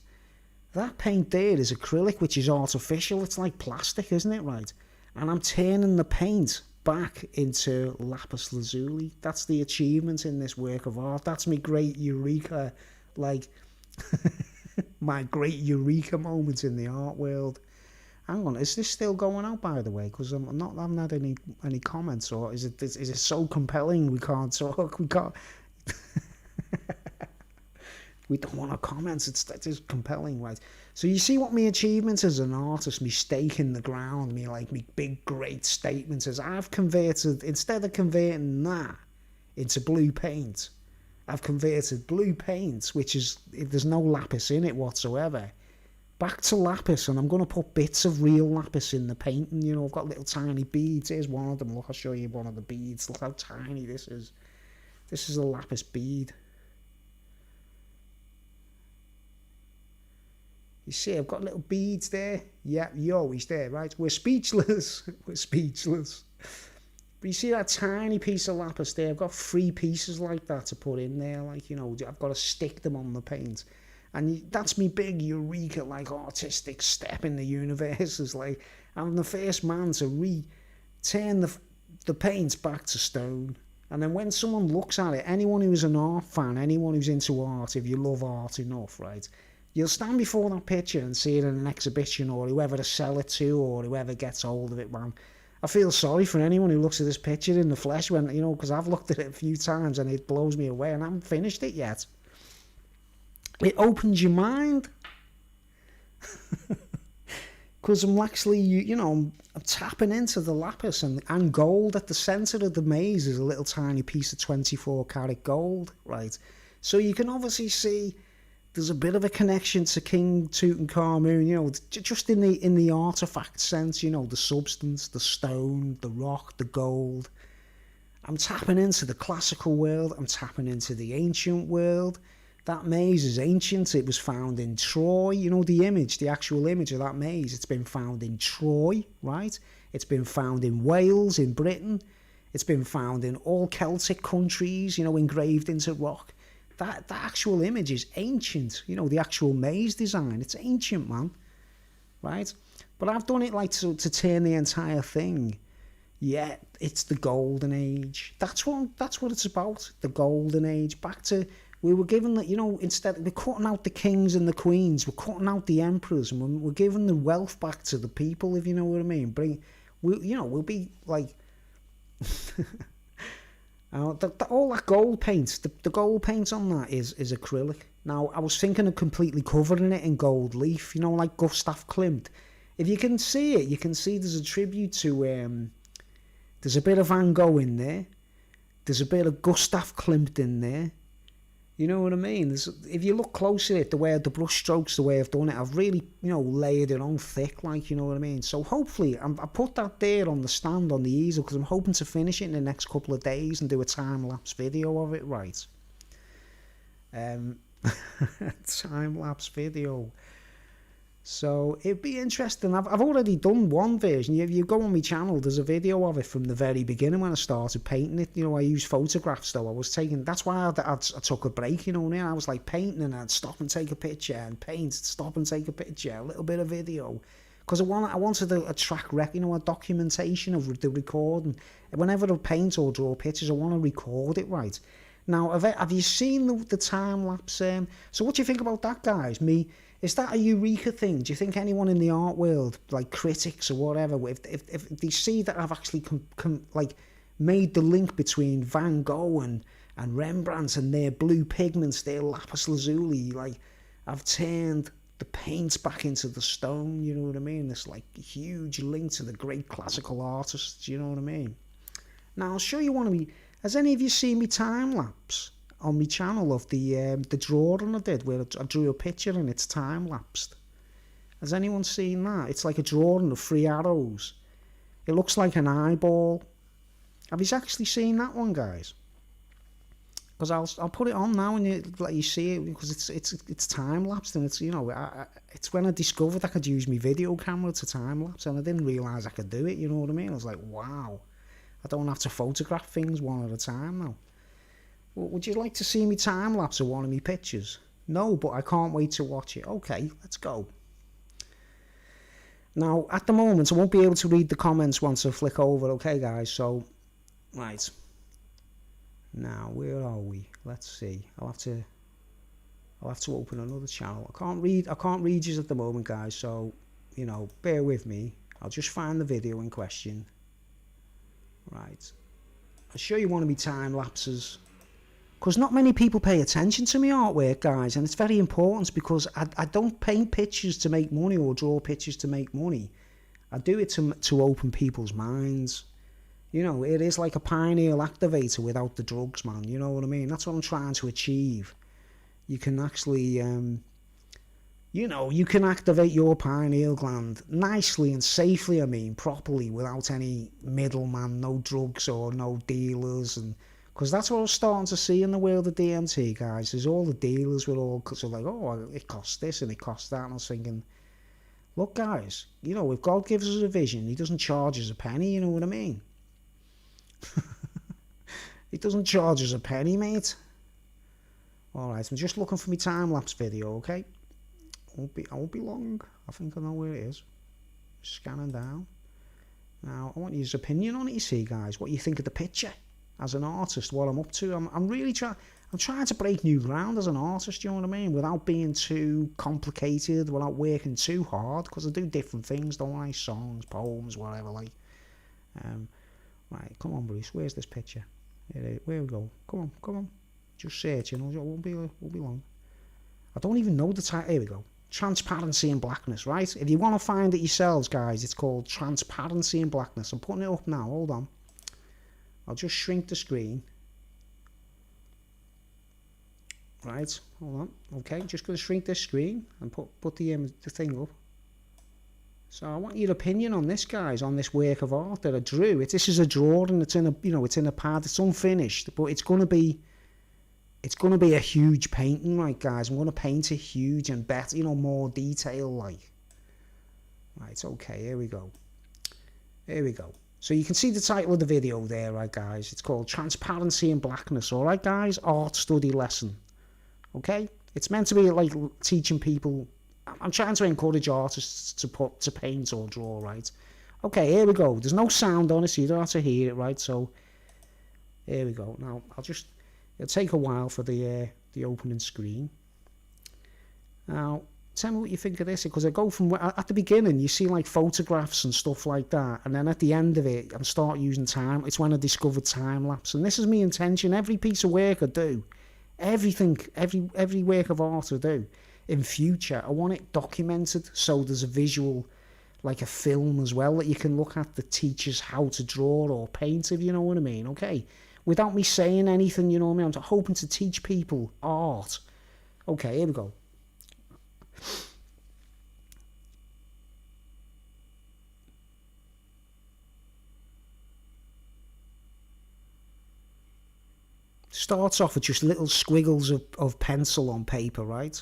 That paint there is acrylic, which is artificial. It's like plastic, isn't it, right? And I'm turning the paint back into lapis lazuli. That's the achievement in this work of art. That's my great eureka, like, my great eureka moment in the art world. Hang on, is this still going out, by the way? Because I haven't had any comments, or is it so compelling we can't talk? We can't. We don't want to comment. That is compelling, right? So you see what my achievement as an artist, me stake in the ground, me big great statements is. I've converted, instead of converting that into blue paint, I've converted blue paint, which is, if there's no lapis in it whatsoever, back to lapis, and I'm going to put bits of real lapis in the painting. You know, I've got little tiny beads. Here's one of them. Look, I'll show you one of the beads. Look how tiny this is. This is a lapis bead. You see, I've got little beads there. Yeah, he's there, right? We're speechless. We're speechless. But you see that tiny piece of lapis there? I've got 3 pieces like that to put in there. Like, you know, I've got to stick them on the paint. And that's me big eureka, like, artistic step in the universe. Is like, I'm the first man to turn the paint back to stone. And then when someone looks at it, anyone who's an art fan, anyone who's into art, if you love art enough, right, you'll stand before that picture and see it in an exhibition, or whoever to sell it to, or whoever gets hold of it, man. I feel sorry for anyone who looks at this picture in the flesh, when, you know, because I've looked at it a few times and it blows me away, and I haven't finished it yet. It opens your mind. Because I'm actually, you know, I'm tapping into the lapis and gold. At the centre of the maze is a little tiny piece of 24 karat gold, right? So you can obviously see there's a bit of a connection to King Tutankhamun, you know, just in the artifact sense, you know, the substance, the stone, the rock, the gold. I'm tapping into the classical world. I'm tapping into the ancient world. That maze is ancient. It was found in Troy. You know, the image, the actual image of that maze, it's been found in Troy, right? It's been found in Wales, in Britain. It's been found in all Celtic countries, you know, engraved into rock. That actual image is ancient. You know, the actual maze design, it's ancient, man, right? But I've done it like to turn the entire thing. Yeah, it's the golden age. That's what it's about, the golden age. Back to, we were given that, you know, instead, we're cutting out the kings and the queens, we're cutting out the emperors, and we're giving the wealth back to the people, if you know what I mean. We'll be like, all that gold paint, the gold paint on that is acrylic. Now, I was thinking of completely covering it in gold leaf, you know, like Gustav Klimt. If you can see it, you can see there's a tribute to, there's a bit of Van Gogh in there. There's a bit of Gustav Klimt in there. You know what I mean? If you look closely at the way the brush strokes, the way I've done it, I've really, you know, layered it on thick, like, you know what I mean? So hopefully, I put that there on the stand, on the easel, because I'm hoping to finish it in the next couple of days and do a time-lapse video of it, right? Time-lapse video. So it'd be interesting. I've already done one version. If you go on my channel, there's a video of it from the very beginning when I started painting it. You know, I used photographs though. I was taking, that's why I took a break, you know what I mean? I was like painting and I'd stop and take a picture and paint, stop and take a picture, a little bit of video. Because I wanted a track record, you know, a documentation of the recording. Whenever I paint or draw pictures, I want to record it right. Now, have you seen the time-lapse? So what do you think about that, guys? Is that a eureka thing? Do you think anyone in the art world, like critics or whatever, if they see that I've actually like made the link between Van Gogh and Rembrandt and their blue pigments, their lapis lazuli, like I've turned the paint back into the stone, you know what I mean? This like huge link to the great classical artists, you know what I mean? Now I'll show you one of me. Has any of you seen me time lapse on my channel of the drawing I did, where I drew a picture and it's time lapsed? Has anyone seen that? It's like a drawing of 3 arrows. It looks like an eyeball. Have you actually seen that one, guys? because I'll put it on now and let you see it, because it's time lapsed, and it's, you know, it's when I discovered I could use my video camera to time lapse, and I didn't realise I could do it. You know what I mean? I was like, wow, I don't have to photograph things one at a time now. Well, would you like to see me time lapse of one of my pictures? No, but I can't wait to watch it. Okay, let's go. Now, at the moment, I won't be able to read the comments once I flick over, okay, guys? So, right. Now, where are we? Let's see. I'll have to open another channel. I can't read you at the moment, guys, so, you know, bear with me. I'll just find the video in question. Right. I'll show you one of my time lapses. Because not many people pay attention to my artwork, guys, and it's very important, because I don't paint pictures to make money or draw pictures to make money. I do it to open people's minds. You know, it is like a pineal activator without the drugs, man. You know what I mean? That's what I'm trying to achieve. You can actually, you know, you can activate your pineal gland nicely and safely, I mean, properly, without any middleman, no drugs or no dealers, and because that's what I was starting to see in the world of DMT, guys. Is all the dealers were all sort of like, oh, it costs this and it costs that. And I was thinking, look, guys, you know, if God gives us a vision, he doesn't charge us a penny, you know what I mean? He doesn't charge us a penny, mate. Alright, I'm just looking for my time-lapse video, okay? I won't be long. I think I know where it is. Scanning down. Now, I want your opinion on it, you see, guys. What you think of the picture? As an artist, what I'm up to, I'm really trying to break new ground as an artist, you know what I mean, without being too complicated, without working too hard, because I do different things, don't I? Songs, poems, whatever, like. Right, come on, Bruce, where's this picture? Where we go? Come on, just search, you know, it won't be long. I don't even know the title. Here we go. Transparency and Blackness, right? If you want to find it yourselves, guys, it's called Transparency and Blackness. I'm putting it up now, hold on. I'll just shrink the screen. Right, hold on. Okay, just going to shrink this screen and put the thing up. So I want your opinion on this, guys, on this work of art that I drew. This is a drawing. It's in a, you know, it's in a pad. It's unfinished, but it's going to be a huge painting, right, guys? I'm going to paint it huge and better, you know, more detail, like. Right, okay, here we go. So you can see the title of the video there, right, guys? It's called Transparency and Blackness, all right, guys? Art study lesson, okay? It's meant to be like teaching people. I'm trying to encourage artists to paint or draw, right? Okay, here we go. There's no sound on it, so you don't have to hear it, right? So here we go. Now it'll take a while for the opening screen. Now, tell me what you think of this, because I go from at the beginning you see like photographs and stuff like that, and then at the end of it I start using time. It's when I discovered time lapse, and this is my intention. Every piece of work I do, everything, every work of art I do in future, I want it documented, so there's a visual, like a film as well, that you can look at that teaches how to draw or paint, if you know what I mean, okay? Without me saying anything, you know what I mean? I'm hoping to teach people art. Okay, here we go. Starts off with just little squiggles of pencil on paper, right?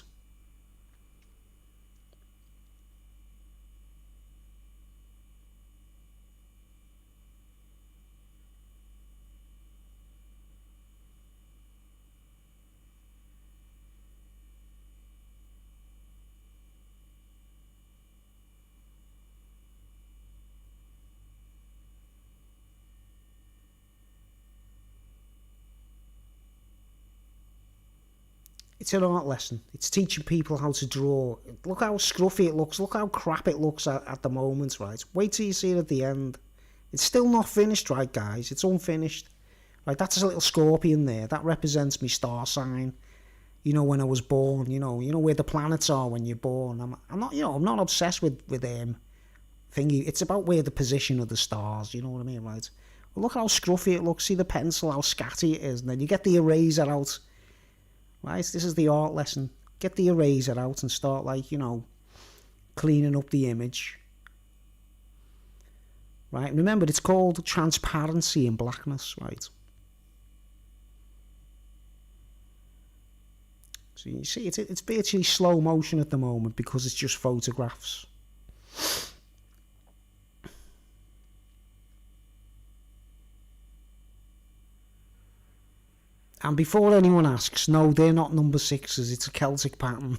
It's an art lesson. It's teaching people how to draw. Look how scruffy it looks. Look how crap it looks at the moment, right? Wait till you see it at the end. It's still not finished, right, guys? It's unfinished. Right, that's a little scorpion there. That represents my star sign. You know, when I was born, you know where the planets are when you're born. I'm not, I'm not obsessed with thingy. It's about where the position of the stars, you know what I mean, right? Well, look how scruffy it looks. See the pencil, how scatty it is. And then you get the eraser out. Right, this is the art lesson. Get the eraser out and start, like, cleaning up the image. Right, remember, it's called Transparency and Blackness, right? So you see, it's virtually slow motion at the moment because it's just photographs. And before anyone asks, no, they're not number 6s. It's a Celtic pattern.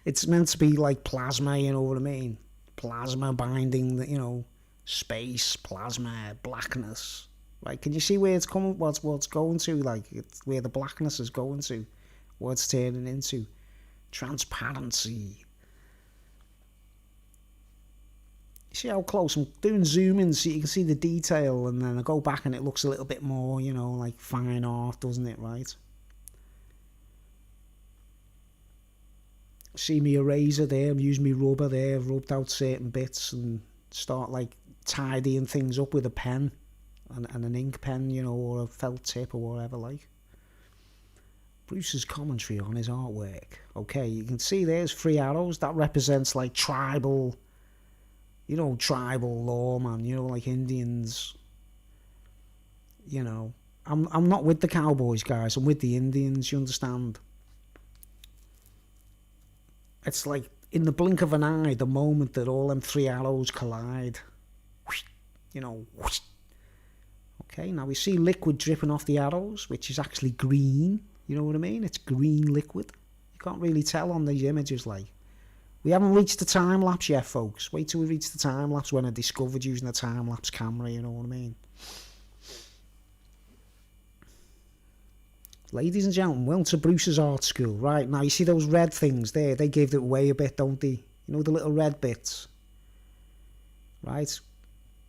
It's meant to be like plasma, you know what I mean? Plasma binding, you know, space, plasma, blackness. Right? Can you see where it's coming? What's going to? Like, it's where the blackness is going to. What it's turning into. Transparency. See how close? I'm doing zoom in so you can see the detail, and then I go back and it looks a little bit more, you know, like fine art, doesn't it, right? See me eraser there, I'm using me rubber there, I've rubbed out certain bits and start like tidying things up with a pen and an ink pen, you know, or a felt tip or whatever, like. Bruce's commentary on his artwork. Okay, you can see there's 3 arrows, that represents like tribal... You know, tribal law, man. You know, like Indians. You know, I'm not with the cowboys, guys. I'm with the Indians. You understand? It's like in the blink of an eye, the moment that all them 3 arrows collide. You know. Okay, now we see liquid dripping off the arrows, which is actually green. You know what I mean? It's green liquid. You can't really tell on these images, like. We haven't reached the time-lapse yet, folks. Wait till we reach the time-lapse when I discovered using a time-lapse camera, you know what I mean? Ladies and gentlemen, welcome to Bruce's Art School. Right, now you see those red things there? They gave it away a bit, don't they? You know, the little red bits? Right?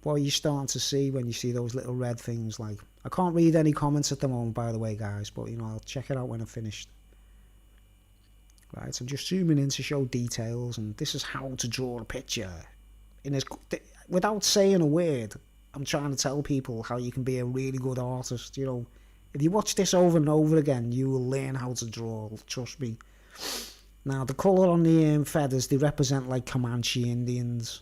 What are you starting to see when you see those little red things? Like, I can't read any comments at the moment, by the way, guys, but, you know, I'll check it out when I'm finished. Right, so I'm just zooming in to show details, and this is how to draw a picture. Without saying a word, I'm trying to tell people how you can be a really good artist. You know, if you watch this over and over again, you will learn how to draw, trust me. Now, the colour on the feathers, they represent like Comanche Indians.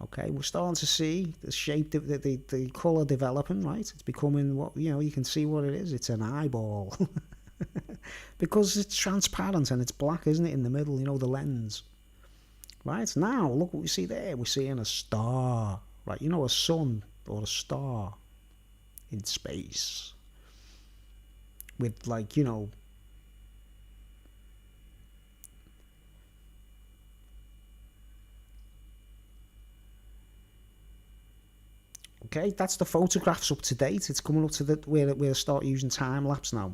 Okay, we're starting to see the shape, the colour developing, right? It's becoming what, you know, you can see what it is. It's an eyeball. Because it's transparent and it's black, isn't it, in the middle, you know, the lens. Right, now, look what we see there. We're seeing a star, right, you know, a sun or a star in space. With, like, you know... Okay, that's the photographs up to date. It's coming up to where I start using time-lapse now.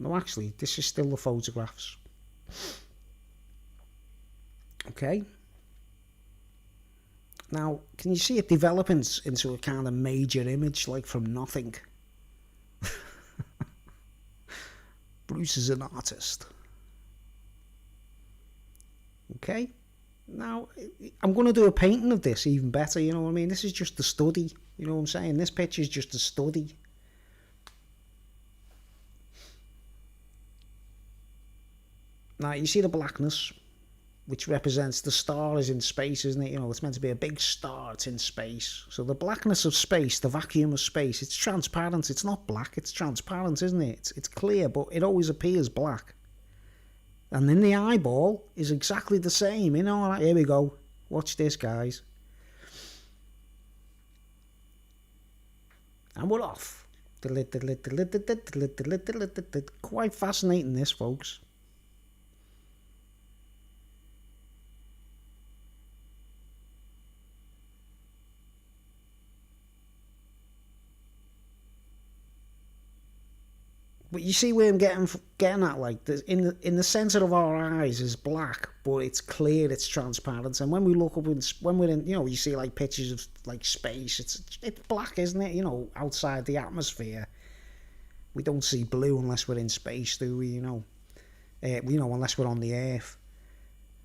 No, actually, this is still the photographs. Okay. Now, can you see it developing into a kind of major image, like from nothing? Bruce is an artist. Okay. Now, I'm going to do a painting of this even better, you know what I mean? This is just a study, you know what I'm saying? This picture is just a study. Now, you see the blackness, which represents the star is in space, isn't it? You know, it's meant to be a big star, it's in space. So the blackness of space, the vacuum of space, it's transparent. It's not black, it's transparent, isn't it? It's clear, but it always appears black. And then the eyeball is exactly the same, you know? Here we go. Watch this, guys. And we're off. Quite fascinating, this, folks. But you see where I'm getting at, like, in the centre of our eyes is black, but it's clear, it's transparent. And when we look up, when we're in, you know, you see like pictures of like space, it's black, isn't it? You know, outside the atmosphere, we don't see blue unless we're in space, do we? You know, unless we're on the Earth.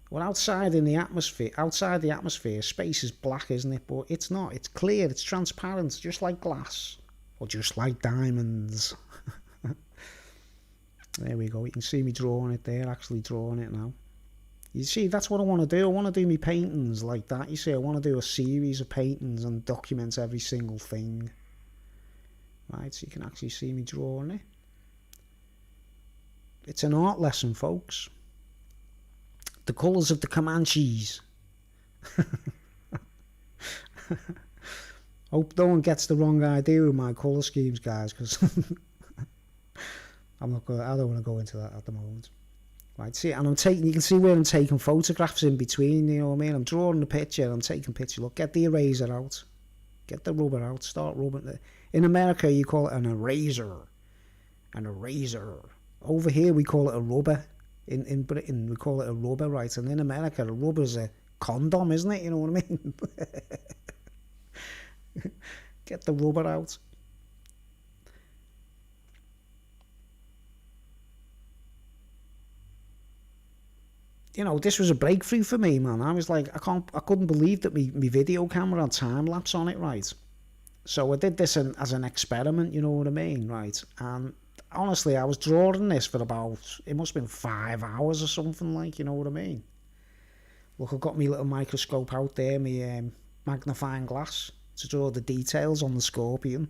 Well, outside the atmosphere, space is black, isn't it? But it's not. It's clear. It's transparent, just like glass, or just like diamonds. There we go. You can see me drawing it there, actually drawing it now. You see, that's what I want to do. I want to do my paintings like that. You see, I want to do a series of paintings and document every single thing. Right, so you can actually see me drawing it. It's an art lesson, folks. The colours of the Comanches. Hope no one gets the wrong idea with my colour schemes, guys, because I don't want to go into that at the moment. Right, see, and you can see where I'm taking photographs in between, you know what I mean? I'm drawing the picture, I'm taking picture. Look, get the eraser out. Get the rubber out, start rubbing it. In America, you call it an eraser. An eraser. Over here, we call it a rubber. In Britain, we call it a rubber, right? And in America, a rubber is a condom, isn't it? You know what I mean? Get the rubber out. You know, this was a breakthrough for me, man. I was like, I couldn't believe that my video camera had time lapse on it, right? So I did this as an experiment, you know what I mean, right? And honestly, I was drawing this for about, it must have been 5 hours or something, like, you know what I mean? Look, I've got my little microscope out there, my magnifying glass, to draw the details on the scorpion.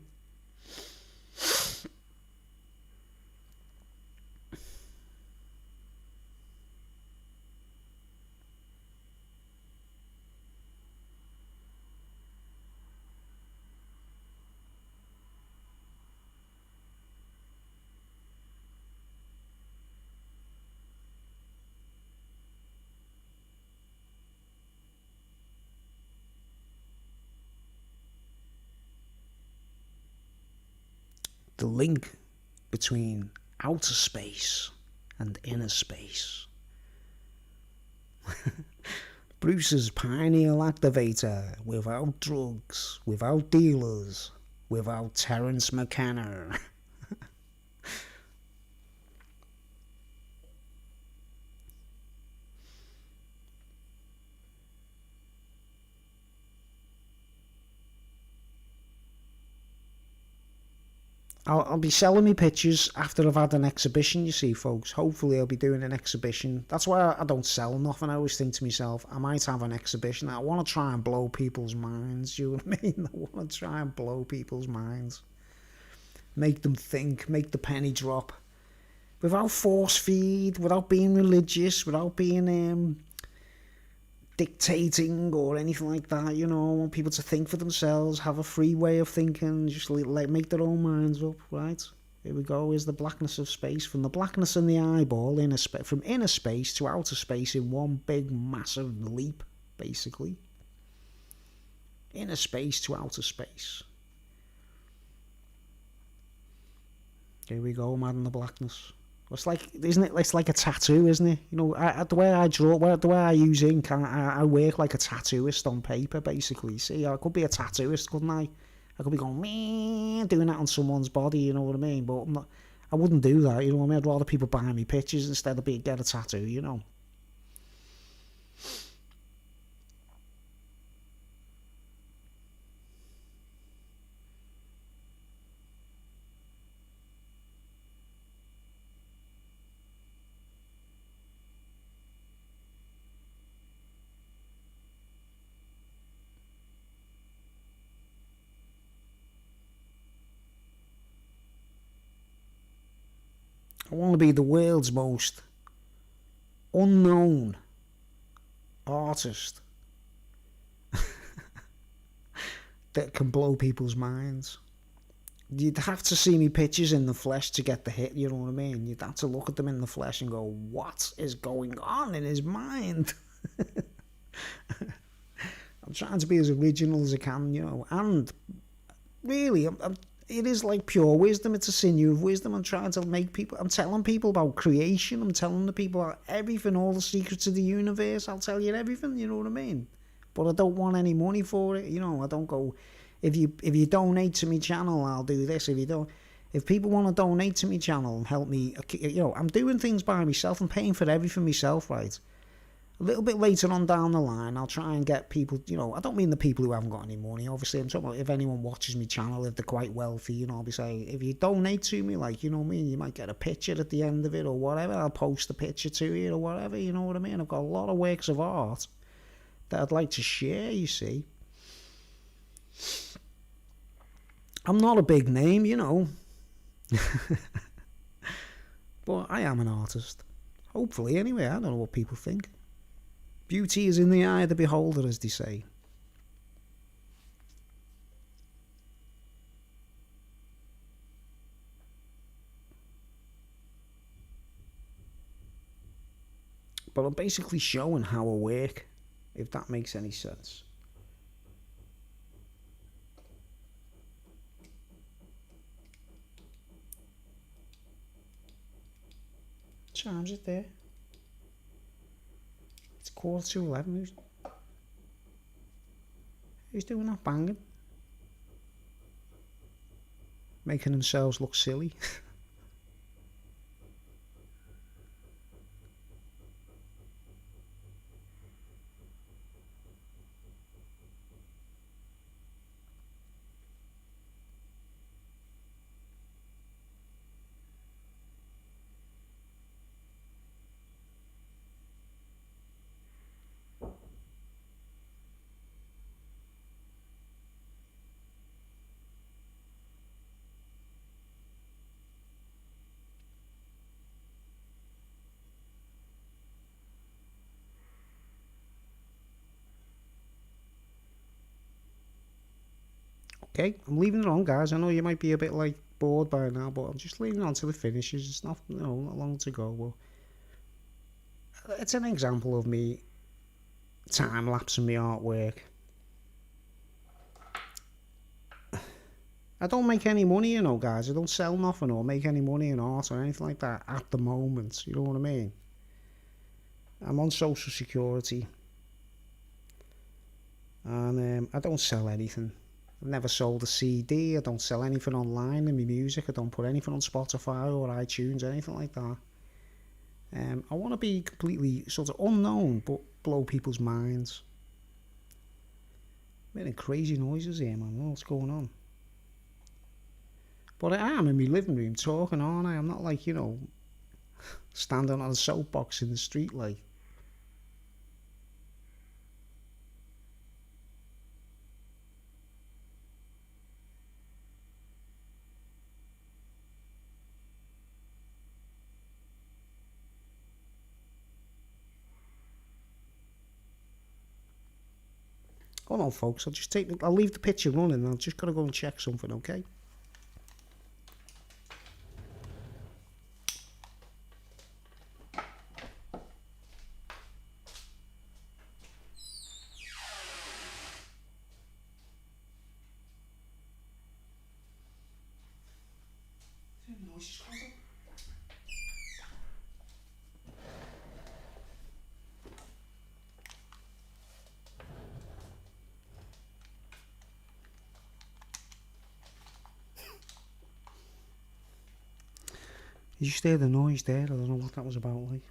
The link between outer space and inner space. Bruce's pineal activator, without drugs, without dealers, without Terence McKenna. I'll be selling me pictures after I've had an exhibition, you see, folks. Hopefully I'll be doing an exhibition. That's why I don't sell nothing. I always think to myself, I might have an exhibition. I want to try and blow people's minds, you know what I mean? I want to try and blow people's minds. Make them think, make the penny drop. Without force feed, without being religious, without being dictating or anything like that, you know. I want people to think for themselves, have a free way of thinking, just like make their own minds up, right? Here we go. Here's the blackness of space, from the blackness in the eyeball, from inner space to outer space in one big massive leap, basically. Inner space to outer space. Here we go. I'm adding the blackness. It's like, isn't it? It's like a tattoo, isn't it? You know, the way I draw, the way I use ink, I work like a tattooist on paper, basically. See, I could be a tattooist, couldn't I? I could be going, man, doing that on someone's body, you know what I mean? But I wouldn't do that, you know what I mean? I'd rather people buy me pictures instead of get a tattoo, you know. I want to be the world's most unknown artist that can blow people's minds. You'd have to see me pictures in the flesh to get the hit, you know what I mean? You'd have to look at them in the flesh and go, what is going on in his mind? I'm trying to be as original as I can, you know, and really, it is like pure wisdom. It's a sinew of wisdom. I'm trying to I'm telling people about creation. I'm telling the people about everything, all the secrets of the universe. I'll tell you everything, you know what I mean? But I don't want any money for it, you know. I don't go, if you donate to my channel, I'll do this. If people want to donate to my channel and help me, you know, I'm doing things by myself. I'm paying for everything myself, right? a little bit later on down the line, I'll try and get people, you know, I don't mean the people who haven't got any money, obviously, I'm talking about if anyone watches my channel, if they're quite wealthy, you know, I'll be saying, if you donate to me, like, you know what I mean, you might get a picture at the end of it or whatever, I'll post a picture to you or whatever, you know what I mean, I've got a lot of works of art that I'd like to share, you see. I'm not a big name, you know, but I am an artist. Hopefully, anyway, I don't know what people think. Beauty is in the eye of the beholder, as they say. But I'm basically showing how I work, if that makes any sense. Time's it there? It's 11:15. Who's doing that banging? Making themselves look silly. Okay, I'm leaving it on, guys. I know you might be a bit like bored by now, but I'm just leaving it on till it finishes. It's not, you know, not long to go. But it's an example of me time lapsing my artwork. I don't make any money, you know, guys. I don't sell nothing or make any money in art or anything like that at the moment. You know what I mean? I'm on social security, and I don't sell anything. I've never sold a CD, I don't sell anything online in my music, I don't put anything on Spotify or iTunes, anything like that. I want to be completely sort of unknown, but blow people's minds. I'm making crazy noises here, man, I don't know what's going on. But I am in my living room talking, aren't I? I'm not like, you know, standing on a soapbox in the street like. Hold on, folks. I'll leave the picture running. I've just got to go and check something, okay? You just hear the noise there. I don't know what that was about, like.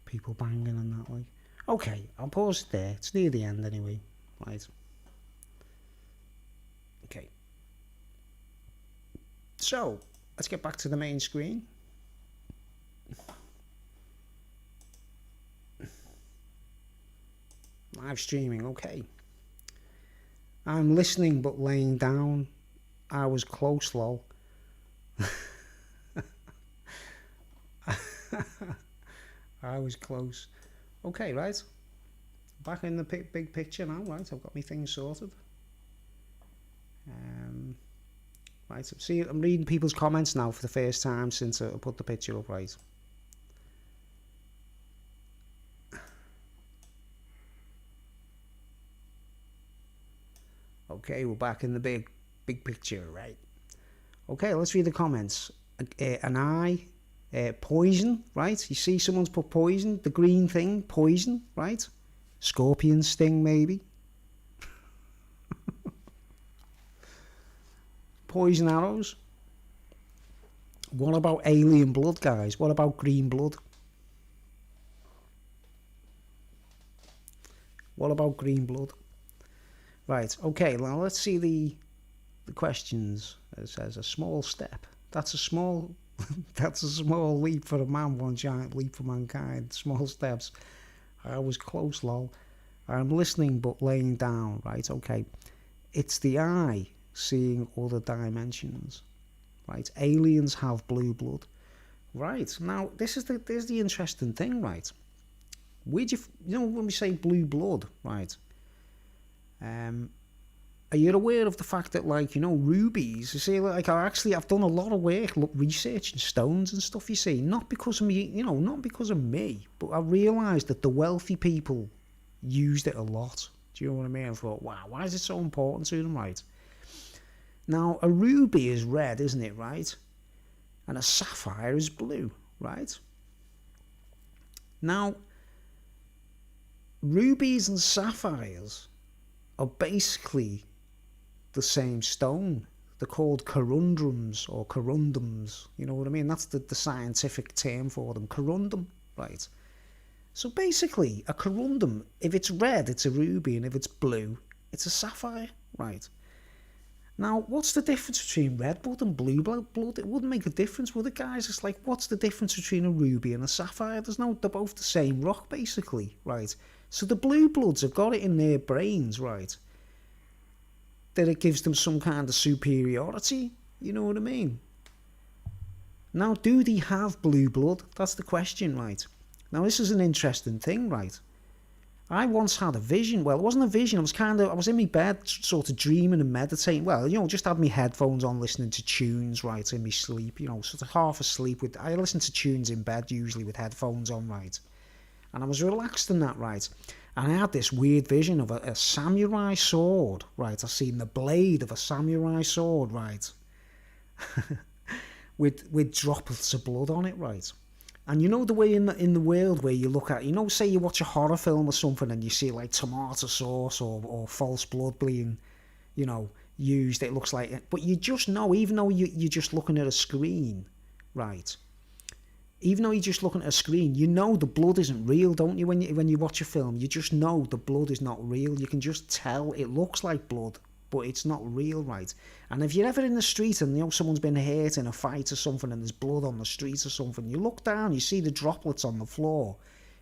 People banging and that, like. Okay, I'll pause it there. It's near the end anyway. Right. Okay. So, let's get back to the main screen. Live streaming, okay. I'm listening but laying down. I was close, lol. I was close. Okay, right. Back in the big picture now, right? I've got my things sorted. Right, see, I'm reading people's comments now for the first time since I put the picture up, right? Okay, we're back in the big picture, right? Okay, let's read the comments. An eye. Poison, right? You see someone's put poison, the green thing, poison, right? Scorpion sting, maybe. Poison arrows. What about alien blood, guys? What about green blood? What about green blood? Right, okay, now let's see the questions. It says a small step. That's a small that's a small leap for a man, one giant leap for mankind. Small steps. I was close, lol. I'm listening but laying down. Right, okay. It's the eye seeing other dimensions. Right, aliens have blue blood. Right, now there's the interesting thing, right? Where'd you know when we say blue blood, right? Are you aware of the fact that, like, you know, rubies, you see, like, I've done a lot of work researching stones and stuff, you see, not because of me, you know, not because of me, but I realised that the wealthy people used it a lot. Do you know what I mean? I thought, wow, why is it so important to them, right? Now, a ruby is red, isn't it, right? And a sapphire is blue, right? Now, rubies and sapphires are basically the same stone. They're called corundums or corundums. You know what I mean? That's the scientific term for them. Corundum, right? So basically, a corundum, if it's red, it's a ruby, and if it's blue, it's a sapphire, right? Now, what's the difference between red blood and blue blood? It wouldn't make a difference, would it, guys? It's like, what's the difference between a ruby and a sapphire? They're both the same rock, basically, right? So the blue bloods have got it in their brains, right, that it gives them some kind of superiority. You know what I mean? Now, do they have blue blood? That's the question, right? Now, this is an interesting thing, right? I once had a vision. Well, it wasn't a vision. I was in my bed, sort of dreaming and meditating. Well, you know, just had my headphones on, listening to tunes, right, in my sleep. You know, sort of half asleep. I listen to tunes in bed, usually with headphones on, right? And I was relaxed in that, right? And I had this weird vision of a samurai sword, right? I seen the blade of a samurai sword, right? with droplets of blood on it, right? And you know the way in the world where you look at, you know, say you watch a horror film or something and you see like tomato sauce or false blood being, you know, used, it looks like it. But you just know, even though you're just looking at a screen, right? Even though you're just looking at a screen, you know the blood isn't real, don't you? When you watch a film, you just know the blood is not real. You can just tell it looks like blood, but it's not real, right? And if you're ever in the street and, you know, someone's been hurt in a fight or something and there's blood on the street or something, you look down, you see the droplets on the floor,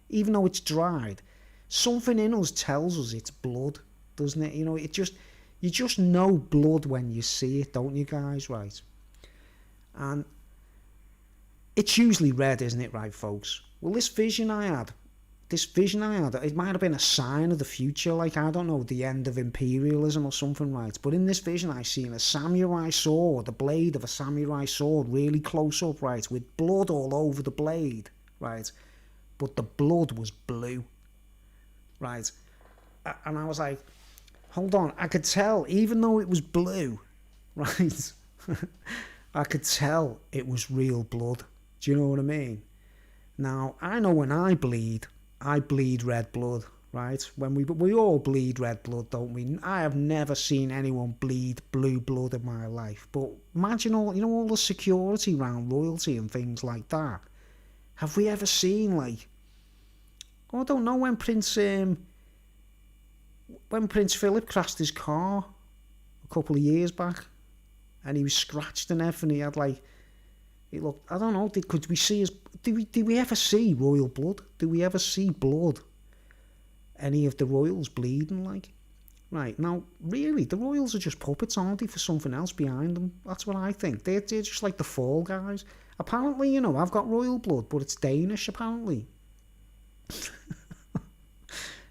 even though it's dried, something in us tells us it's blood, doesn't it? You know, you just know blood when you see it, don't you, guys, right? And it's usually red, isn't it, right, folks? Well, this vision I had, it might have been a sign of the future, like, I don't know, the end of imperialism or something, right? But in this vision, I seen a samurai sword, the blade of a samurai sword, really close up, right, with blood all over the blade, right? But the blood was blue, right? And I was like, hold on, I could tell, even though it was blue, right? I could tell it was real blood. Do you know what I mean? Now, I know when I bleed red blood, right? When we all bleed red blood, don't we? I have never seen anyone bleed blue blood in my life. But imagine all the security around royalty and things like that. Have we ever seen, like, I don't know, when Prince Philip crashed his car a couple of years back, and he was scratched and everything. He had, like, it looked, I don't know, could we see did we ever see royal blood? Do we ever see blood? Any of the royals bleeding, like? Right, now, really, the royals are just puppets, aren't they, for something else behind them? That's what I think. They're just like the Fall Guys. Apparently, you know, I've got royal blood, but it's Danish, apparently.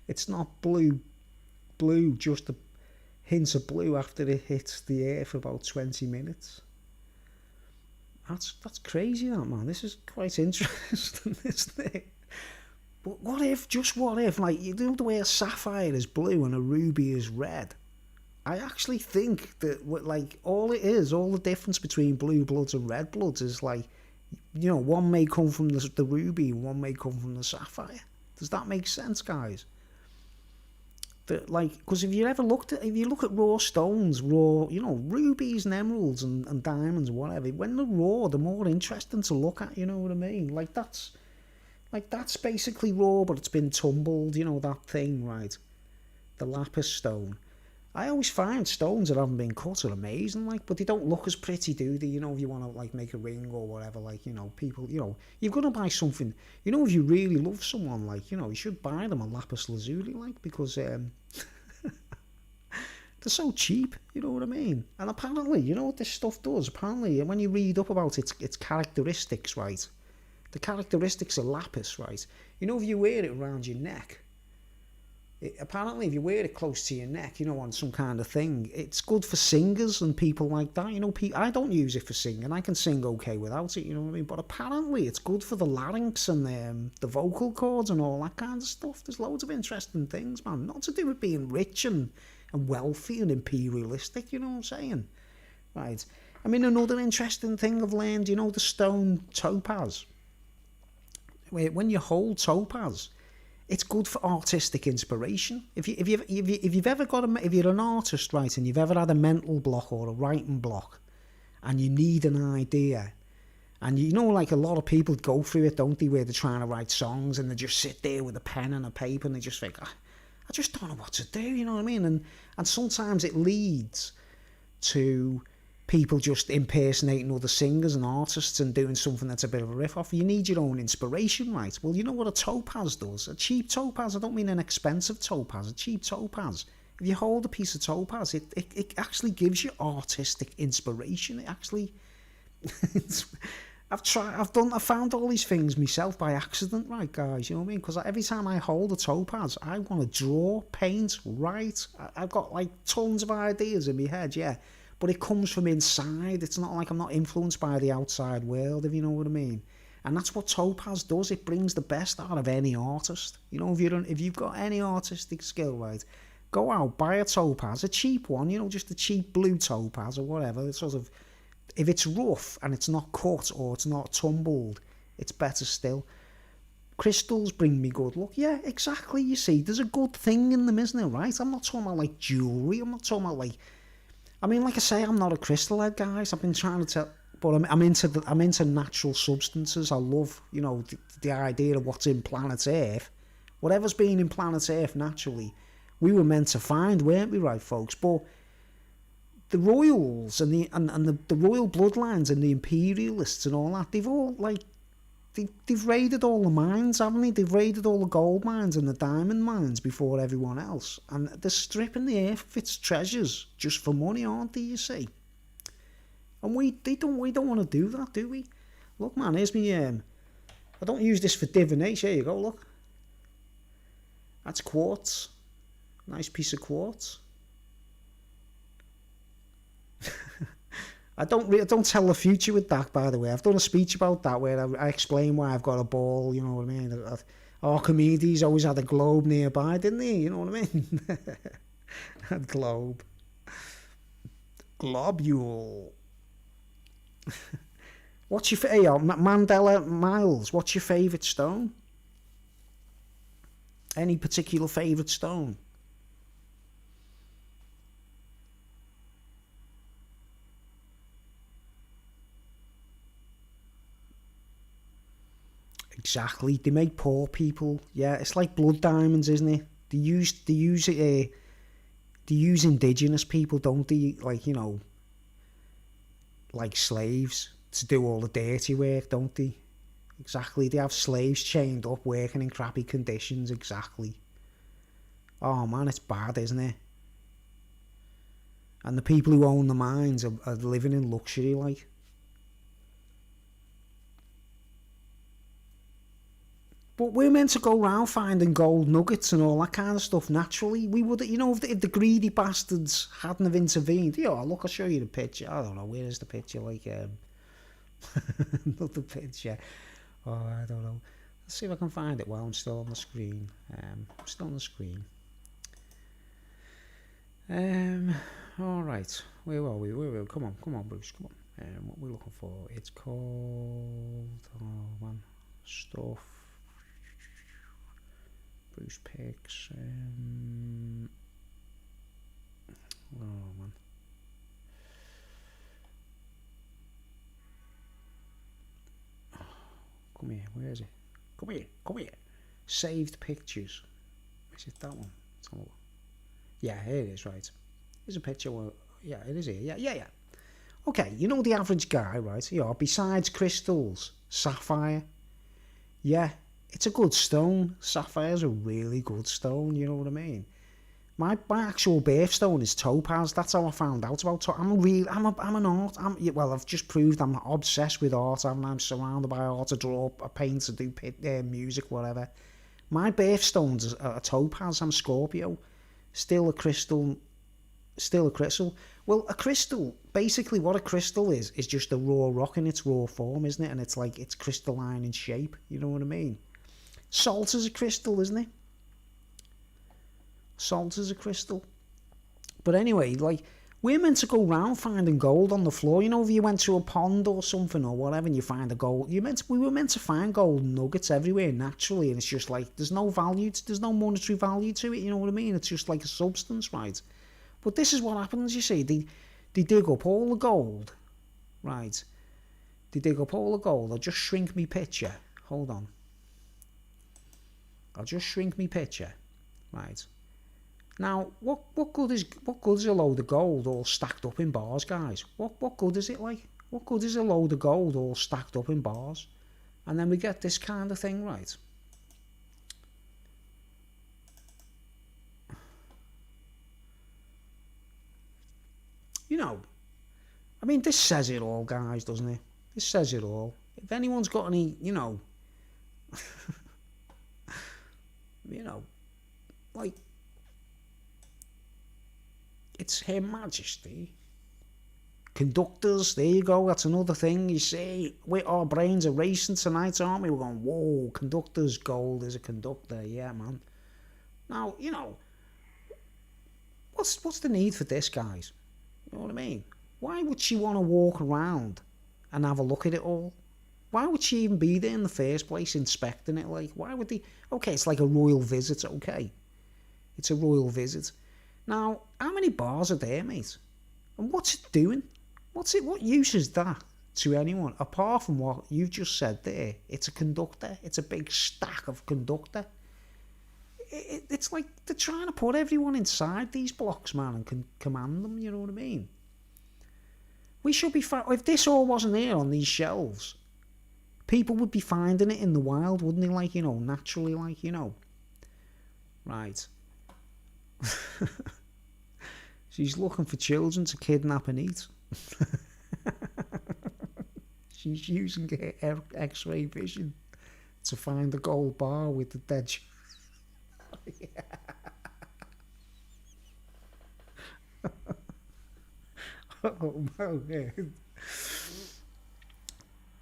It's not blue, just a hint of blue after it hits the air for about 20 minutes. That's crazy, that, man. This is quite interesting, isn't it? But what if, like, you know the way a sapphire is blue and a ruby is red? I actually think that, like, all the difference between blue bloods and red bloods is, like, you know, one may come from the ruby and one may come from the sapphire. Does that make sense, guys? That, like, because if you look at raw stones, you know, rubies and emeralds and diamonds and whatever, when they're raw, they're more interesting to look at, you know what I mean? Like, that's basically raw, but it's been tumbled, you know, that thing, right? the lapis stone. I always find stones that haven't been cut are amazing, like, but they don't look as pretty, do they? You know, if you want to, like, make a ring or whatever, like, you know, people, you know, you've got to buy something, you know, if you really love someone, like, you know, you should buy them a lapis lazuli, like, because they're so cheap, you know what I mean? And apparently, you know what this stuff does? Apparently, when you read up about its characteristics, right? The characteristics of lapis, right? You know, if you wear it around your neck, apparently if you wear it close to your neck, you know, on some kind of thing, it's good for singers and people like that, you know. I don't use it for singing, I can sing okay without it, you know what I mean, but apparently it's good for the larynx and the vocal cords and all that kind of stuff. There's loads of interesting things, man, not to do with being rich and wealthy and imperialistic, you know what I'm saying, right? I mean, another interesting thing I've learned, you know, the stone topaz, when you hold topaz, it's good for artistic inspiration. If you've ever got if you're an artist, right, and you've ever had a mental block or a writing block, and you need an idea, and you know, like, a lot of people go through it, don't they, where they're trying to write songs and they just sit there with a pen and a paper and they just think, I just don't know what to do, you know what I mean? And sometimes it leads to people just impersonating other singers and artists and doing something that's a bit of a riff-off. You need your own inspiration, right? Well, you know what a topaz does? A cheap topaz, I don't mean an expensive topaz, a cheap topaz. If you hold a piece of topaz, it actually gives you artistic inspiration. It actually... I found all these things myself by accident, right, guys, you know what I mean? Because every time I hold a topaz, I want to draw, paint, write. I've got, like, tons of ideas in my head, yeah. But it comes from inside. It's not like I'm not influenced by the outside world, if you know what I mean. And that's what topaz does. It brings the best out of any artist. You know, if you've got any artistic skill, right, go out, buy a topaz, a cheap one, you know, just a cheap blue topaz or whatever. It's sort of, if it's rough and it's not cut or it's not tumbled, it's better still. Crystals bring me good luck. Yeah, exactly, you see. There's a good thing in them, isn't it, right? I'm not talking about, like, jewellery. I'm not talking about, like... I mean, like I say, I'm not a crystal head, guys. I've been trying to tell... But I'm into natural substances. I love, you know, the idea of what's in planet Earth. Whatever's been in planet Earth naturally, we were meant to find, weren't we, right, folks? But the royals and the royal bloodlines and the imperialists and all that, they've all, like, they've raided all the mines, haven't they? They've raided all the gold mines and the diamond mines before everyone else, and they're stripping the earth of its treasures just for money, aren't they, you see? And we don't want to do that, do we? Look, man, here's me. I don't use this for divination. Here you go, look. That's quartz. Nice piece of quartz. I don't tell the future with that, by the way. I've done a speech about that where I explain why I've got a ball, you know what I mean? Archimedes always had a globe nearby, didn't he? You know what I mean? A globe. Globule. What's your Mandela Miles, what's your favourite stone? Any particular favourite stone? Exactly. They make poor people. Yeah, it's like blood diamonds, isn't it? They use indigenous people, don't they? Like, you know, like slaves to do all the dirty work, don't they? Exactly. They have slaves chained up, working in crappy conditions. Exactly. Oh man, it's bad, isn't it? And the people who own the mines are living in luxury, like. But we're meant to go around finding gold nuggets and all that kind of stuff naturally. We would, you know, if the greedy bastards hadn't have intervened. Yeah, look, I'll show you the picture. I don't know, where is the picture? Like, not the picture. Oh, I don't know. Let's see if I can find it while I'm still on the screen. I'm still on the screen. All right. Where were we? Come on, Bruce. Come on. What are we looking for? It's called. Oh man, stuff. Bruce picks. Oh man. Come here. Where is it? Come here. Saved pictures. Is it that one? Let's have a look. Yeah, here it is, right. There's a picture where, yeah, it is here. Yeah. Okay, you know the average guy, right? You know, besides crystals, sapphire. Yeah, it's a good stone. Sapphire's a really good stone, you know what I mean? My actual birthstone is topaz. That's how I found out about it. I'm an art. Well, I've just proved I'm obsessed with art. I'm surrounded by art. I draw, I paint, I do music, whatever. My birthstone's a topaz. I'm Scorpio. Still a crystal. Well, a crystal, basically what a crystal is just a raw rock in its raw form, isn't it? And it's like, it's crystalline in shape, you know what I mean? Salt is a crystal, isn't it? Salt is a crystal. But anyway, like, we're meant to go round finding gold on the floor. You know, if you went to a pond or something or whatever and you find a gold, we were meant to find gold nuggets everywhere naturally, and it's just like, there's no monetary value to it, you know what I mean? It's just like a substance, right? But this is what happens, you see. They dig up all the gold, right? They dig up all the gold. I'll just shrink me picture. Hold on. I'll just shrink me picture, right? Now, what good is a load of gold all stacked up in bars, guys? What good is it like? What good is a load of gold all stacked up in bars? And then we get this kind of thing, right? You know, I mean, this says it all, guys, doesn't it? This says it all. If anyone's got any, you know, like, it's Her Majesty. Conductors, there you go, that's another thing. You see, our brains are racing tonight, aren't we? We're going, whoa, conductors, gold is a conductor, yeah, man. Now, you know, what's the need for this, guys? You know what I mean? Why would she want to walk around and have a look at it all? Why would she even be there in the first place, inspecting it? Like, why would they? Okay, it's like a royal visit, okay. It's a royal visit. Now, how many bars are there, mate? And what's it doing? What use is that to anyone? Apart from what you've just said there, it's a conductor. It's a big stack of conductor. It's like they're trying to put everyone inside these blocks, man, and command them, you know what I mean? We should be... If this all wasn't there on these shelves, people would be finding it in the wild, wouldn't they? Like, you know, naturally, like, you know. Right. She's looking for children to kidnap and eat. She's using her X-ray vision to find the gold bar with the dead child. Oh my God.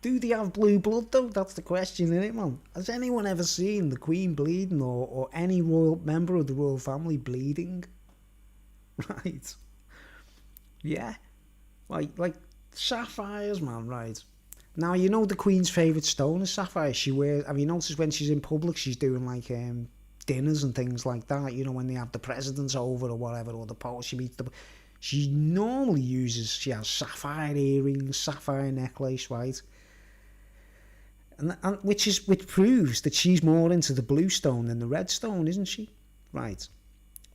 Do they have blue blood though? That's the question, isn't it, man? Has anyone ever seen the Queen bleeding or any royal member of the royal family bleeding? Right. Yeah. Like sapphires, man, right. Now, you know the Queen's favourite stone is sapphire. She wears... Have you noticed when she's in public, she's doing like dinners and things like that, you know, when they have the presidents over or whatever, or the pope, she meets the... She normally she has sapphire earrings, sapphire necklace, right? And which proves that she's more into the blue stone than the red stone, isn't she? Right.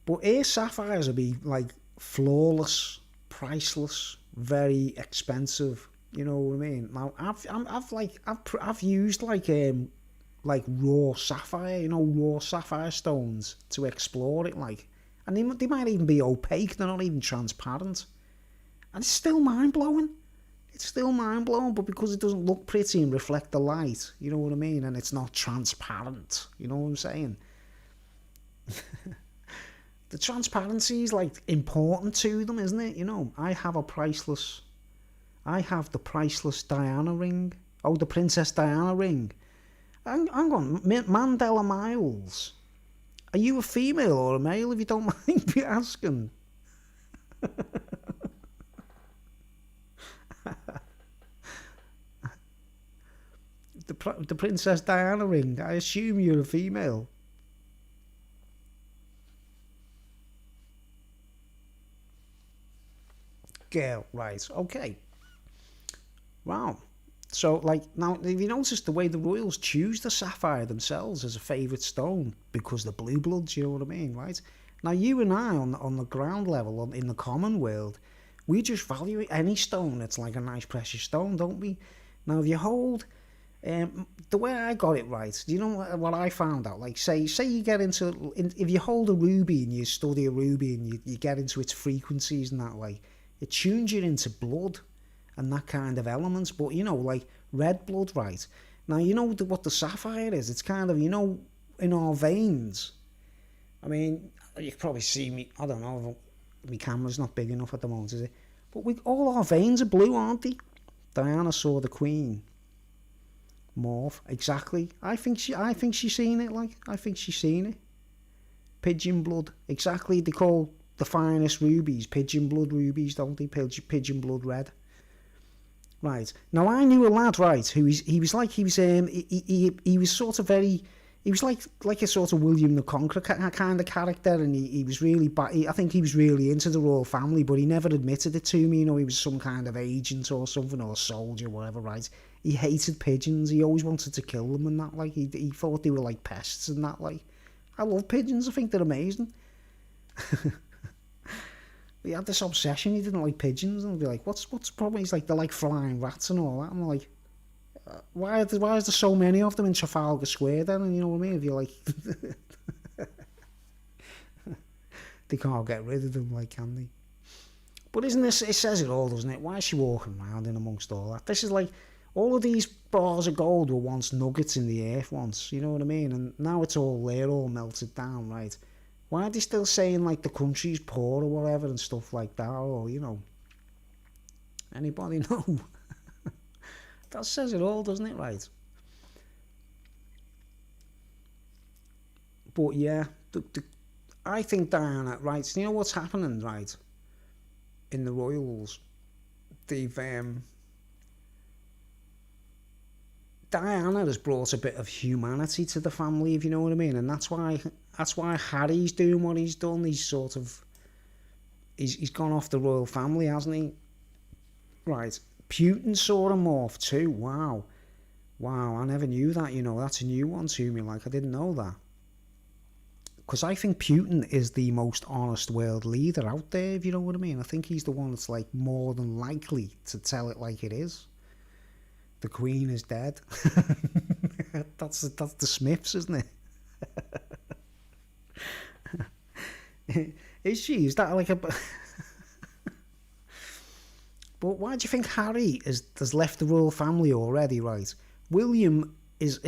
But her sapphires will be like flawless, priceless, very expensive. You know what I mean? Now I've used like raw sapphire, you know, raw sapphire stones to explore it, like, and they might even be opaque. They're not even transparent, and it's still mind blowing. It's still mind blowing, but because it doesn't look pretty and reflect the light, you know what I mean, and it's not transparent. You know what I'm saying? The transparency is like important to them, isn't it? You know, I have the priceless Diana ring. Oh, the Princess Diana ring. Hang on, Mandela Miles. Are you a female or a male, if you don't mind me asking? The Princess Diana ring. I assume you're a female. Girl, right, okay. Wow. So, like, now, have you noticed the way the royals choose the sapphire themselves as a favourite stone? Because the blue bloods, you know what I mean, right? Now, you and I, on the ground level, in the common world, we just value any stone. It's like a nice precious stone, don't we? Now, if you hold, the way I got it right, do you know what I found out? Like, say you get if you hold a ruby and you study a ruby and you get into its frequencies and that, like, it tunes you into blood and that kind of elements. But, like red blood, right? Now, what the sapphire is? It's kind of, in our veins. I mean, you can probably see me, I don't know, my camera's not big enough at the moment, is it? But all our veins are blue, aren't they? Diana saw the Queen morph, exactly. I think she's seen it, like, I think she's seen it. Pigeon blood, exactly. They call the finest rubies pigeon blood rubies, don't they? Pigeon blood red. Right. Now, I knew a lad, right, he was sort of very, he was like a sort of William the Conqueror kind of character, and he was really, I think he was really into the royal family, but he never admitted it to me. He was some kind of agent or something, or soldier, whatever, right? He hated pigeons. He always wanted to kill them and that, like, he thought they were like pests and that, like. I love pigeons. I think they're amazing. He had this obsession. He didn't like pigeons, and I'd be like, "What's the problem?" He's like, "They're like flying rats and all that." I'm like, "Why is there so many of them in Trafalgar Square then?" And you know what I mean? If you're like, they can't get rid of them, like, can they? But isn't this? It says it all, doesn't it? Why is she walking around in amongst all that? This is like, all of these bars of gold were once nuggets in the earth once. You know what I mean? And now it's all there, all melted down, right? Why are they still saying, like, the country's poor or whatever and stuff like that? Or, anybody know? That says it all, doesn't it, right? But yeah, I think Diana, right, so you know what's happening, right, in the royals? They've, Diana has brought a bit of humanity to the family, if you know what I mean, and that's why Harry's doing what he's done. He's sort of, he's gone off the royal family, hasn't he? Right. Putin saw him morph too. Wow, I never knew that. That's a new one to me. Like, I didn't know that. Because I think Putin is the most honest world leader out there, if you know what I mean. I think he's the one that's, like, more than likely to tell it like it is. The Queen is dead. That's the Smiths, isn't it? Is she? Is that like a? But why do you think Harry has left the royal family already? Right, William is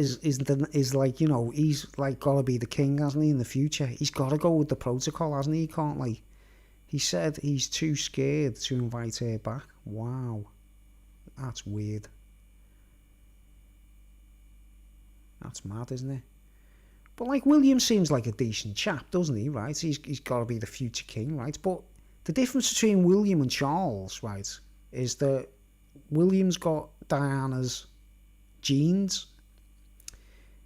like, he's like got to be the king, hasn't he? In the future, he's got to go with the protocol, hasn't he? He can't, like. He said he's too scared to invite her back. Wow, that's weird. That's mad, isn't it? But, like, William seems like a decent chap, doesn't he, right? He's got to be the future king, right? But the difference between William and Charles, right, is that William's got Diana's genes.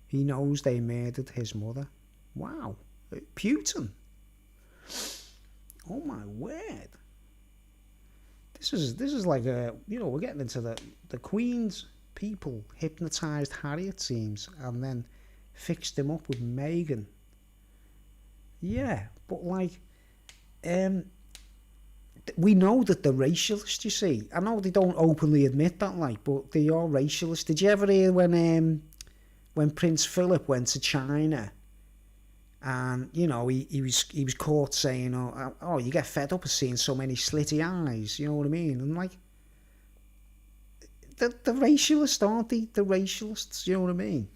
He knows they murdered his mother. Wow. Putin. Oh, my word. This is like a, we're getting into the Queen's people hypnotised Harry, it seems, and then fixed him up with Meghan. Yeah, but, like, we know that they're racialist, you see. I know they don't openly admit that, like, but they are racialist. Did you ever hear when Prince Philip went to China, and, he was caught saying, oh, you get fed up of seeing so many slitty eyes, you know what I mean? And, like, the racialists, aren't they? The racialists, you know what I mean?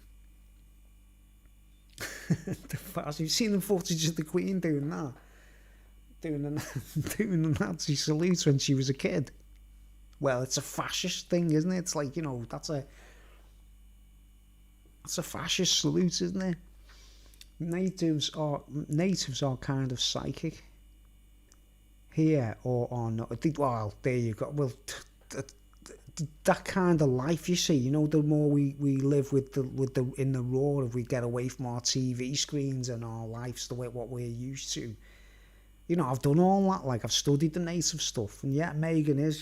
You've seen the footage of the Queen doing that, doing the Nazi salute when she was a kid. Well, it's a fascist thing, isn't it? It's like, that's a fascist salute, isn't it? Natives are kind of psychic here, or not. Well, there you go. Well, that kind of life, you see, the more we live with the in the raw, if we get away from our TV screens and our lives, the way what we're used to. I've done all that. Like, I've studied the native stuff, and yeah, Meghan is,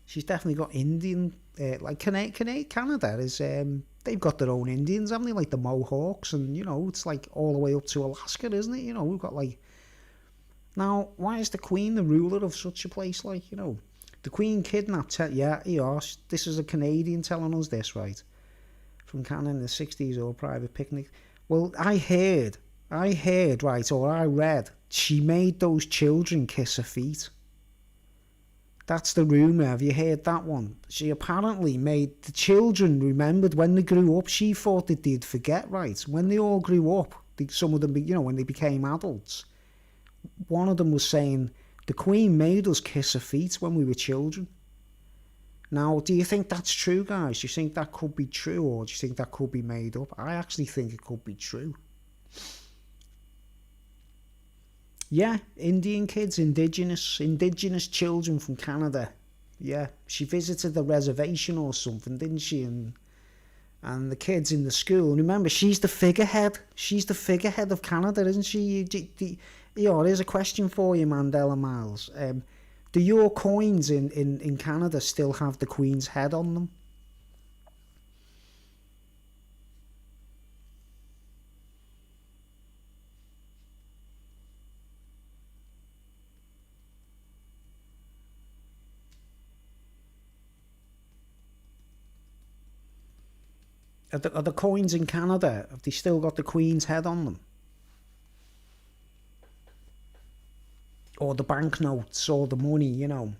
she's definitely got Indian, like Canada is they've got their own Indians, haven't they? Like the Mohawks, and, you know, it's like all the way up to Alaska, isn't it? You know, we've got like... Now, why is the Queen the ruler of such a place? Like, you know, the Queen kidnapped... Yeah, this is a Canadian telling us this, right? From Canada in the 60s, or private picnic. Well, I heard, right, or I read, she made those children kiss her feet. That's the rumour. Have you heard that one? She apparently made the children, remembered when they grew up, she thought that they'd forget, right? When they all grew up, some of them, you know, when they became adults, one of them was saying, the Queen made us kiss her feet when we were children. Now, do you think that's true, guys? Do you think that could be true, or do you think that could be made up? I actually think it could be true. Yeah, Indian kids, indigenous children from Canada. Yeah, she visited the reservation or something, didn't she? And the kids in the school. And remember, she's the figurehead. She's the figurehead of Canada, isn't she? Here's a question for you, Mandela Miles. Do your coins in Canada still have the Queen's head on them? Are the coins in Canada, have they still got the Queen's head on them? Or the banknotes, or the money, you know?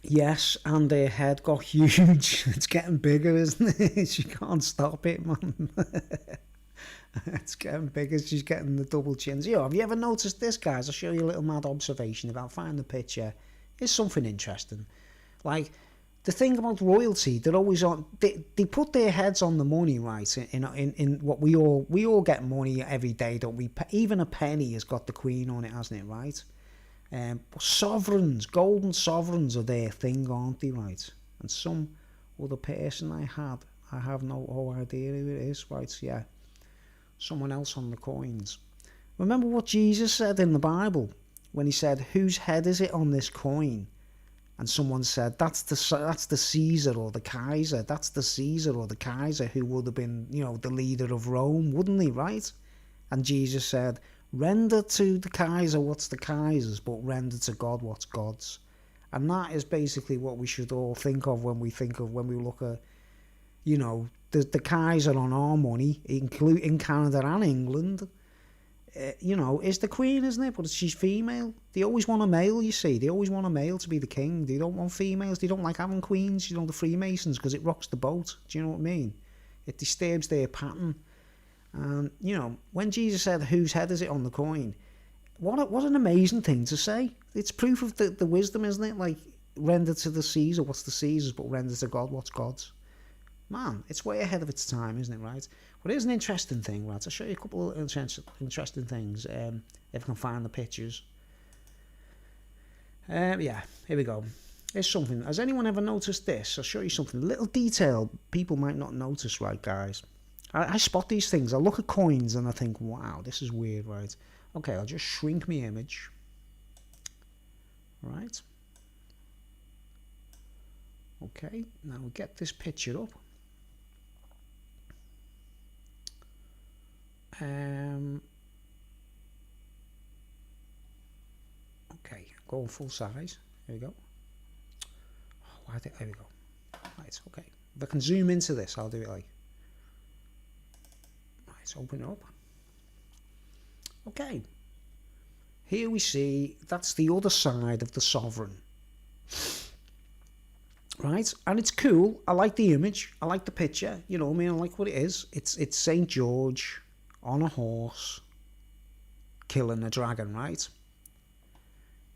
Yes, and their head got huge. It's getting bigger, isn't it? She can't stop it, man. It's getting bigger. She's getting the double chins. Have you ever noticed this, guys? I'll show you a little mad observation. If I'll find the picture, it's something interesting. Like, the thing about royalty, they're always on. They put their heads on the money, right? In what we all get money every day, don't we? Even a penny has got the Queen on it, hasn't it? Right? Sovereigns, golden sovereigns are their thing, aren't they? Right? And some other person I have no idea who it is. Right? Yeah, someone else on the coins. Remember what Jesus said in the Bible when he said, "Whose head is it on this coin?" And someone said, that's the Caesar or the Kaiser. That's the Caesar or the Kaiser who would have been, you know, the leader of Rome, wouldn't he, right? And Jesus said, render to the Kaiser what's the Kaiser's, but render to God what's God's. And that is basically what we should all think of when we look at, you know, the Kaiser on our money, in Canada and England. You know, is the Queen, isn't it? But she's female. They always want a male, you see. They always want a male to be the king. They don't want females. They don't like having queens, you know, the Freemasons, because it rocks the boat. Do you know what I mean? It disturbs their pattern. And, you know, when Jesus said, whose head is it on the coin? What an amazing thing to say. It's proof of the wisdom, isn't it? Like, render to the Caesar what's the Caesar's, but render to God what's God's. Man, it's way ahead of its time, isn't it, right? Well, here's an interesting thing, right? I'll show you a couple of interesting things, if I can find the pictures. Yeah, here we go. Here's something. Has anyone ever noticed this? I'll show you something. A little detail people might not notice, right, guys? I spot these things. I look at coins and I think, wow, this is weird, right? Okay, I'll just shrink my image. Right. Okay, now we get this picture up. Okay, going full size. Here we go. Oh, there we go. Right, okay. If I can zoom into this, I'll do it like. Right, open it up. Okay. Here we see that's the other side of the sovereign. Right, and it's cool. I like the image. I like the picture. You know what I mean? I like what it is. It's St. George on a horse killing a dragon, right?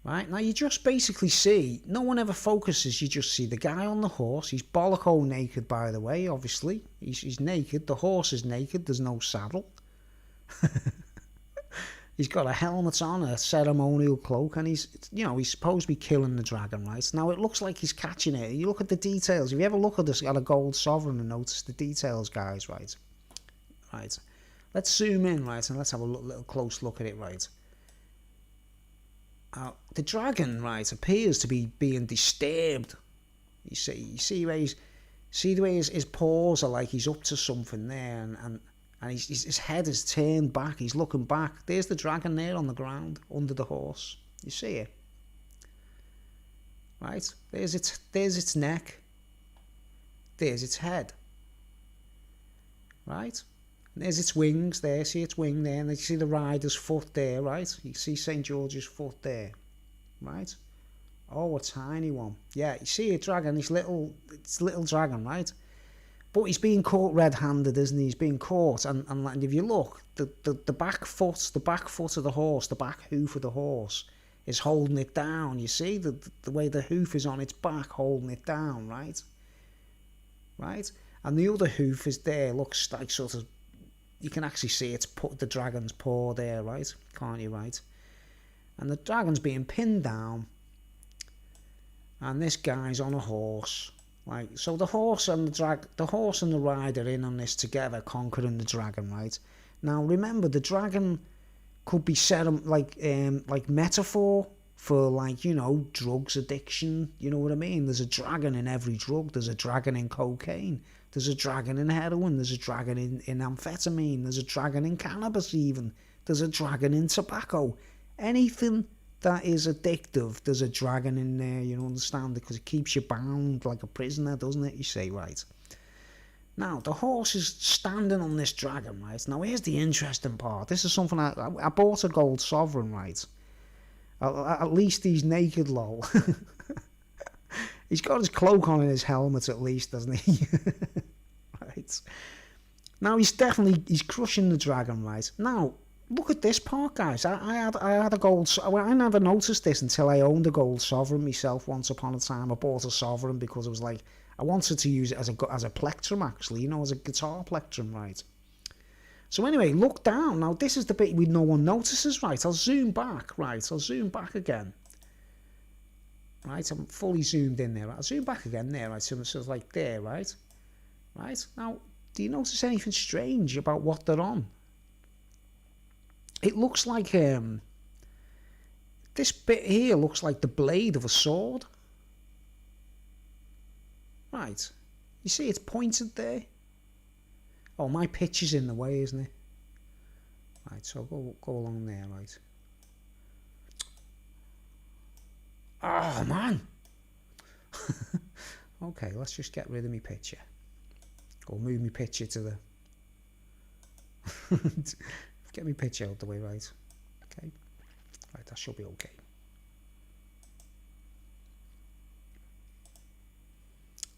Right, now you just basically see, no one ever focuses, you just see the guy on the horse. He's bollock-o naked, by the way, obviously. He's naked. The horse is naked. There's no saddle. He's got a helmet on, a ceremonial cloak, and he's supposed to be killing the dragon, right? Now, it looks like he's catching it. You look at the details. If you ever look at this, at a gold sovereign and notice the details, guys, right? Right. Let's zoom in, right, and let's have a little close look at it, right? The dragon, right, appears to be being disturbed. You see where see the way his paws are like he's up to something there, and his head is turned back. He's looking back. There's the dragon there on the ground under the horse. You see it, right? There's its neck. There's its head, right? And there's its wings there. See its wing there, and you see the rider's foot there, right? You see St. George's foot there, right? Oh, a tiny one. Yeah, you see a dragon, it's little dragon, right? But he's being caught red-handed, isn't he? He's being caught, and if you look, the back foot of the horse, the back hoof of the horse, is holding it down. You see the way the hoof is on its back, holding it down, right? Right, and the other hoof is there. Looks like sort of, you can actually see the dragon's paw there, right? Can't you, right? And the dragon's being pinned down. And this guy's on a horse, like, so the horse and the rider in on this together, conquering the dragon, right? Now remember, the dragon could be set up like metaphor for, like, you know, drugs addiction. You know what I mean? There's a dragon in every drug. There's a dragon in cocaine. There's a dragon in heroin. There's a dragon in amphetamine. There's a dragon in cannabis even. There's a dragon in tobacco. Anything that is addictive, there's a dragon in there, you understand? Because it keeps you bound like a prisoner, doesn't it? You say, right? Now, the horse is standing on this dragon, right? Now, here's the interesting part. This is something I bought a gold sovereign, right? At least he's naked, lol. He's got his cloak on and his helmet, at least, doesn't he? Right. Now, he's crushing the dragon, right? Now, look at this part, guys. I had a gold. I never noticed this until I owned a gold sovereign myself. Once upon a time, I bought a sovereign because it was like I wanted to use it as a plectrum, actually. You know, as a guitar plectrum, right? So anyway, look down. Now this is the bit no one notices, right? I'll zoom back, right? I'll zoom back again. Right, I'm fully zoomed in there. I'll zoom back again there, right? So it's like there, right? Right. Now, do you notice anything strange about what they're on? It looks like this bit here looks like the blade of a sword. Right. You see it's pointed there? Oh, my picture's in the way, isn't it? Right, so go along there, right. Oh, man! Okay, let's just get rid of my picture. Or move my picture to the... Get my picture out the way, right? Okay. Right, that should be okay.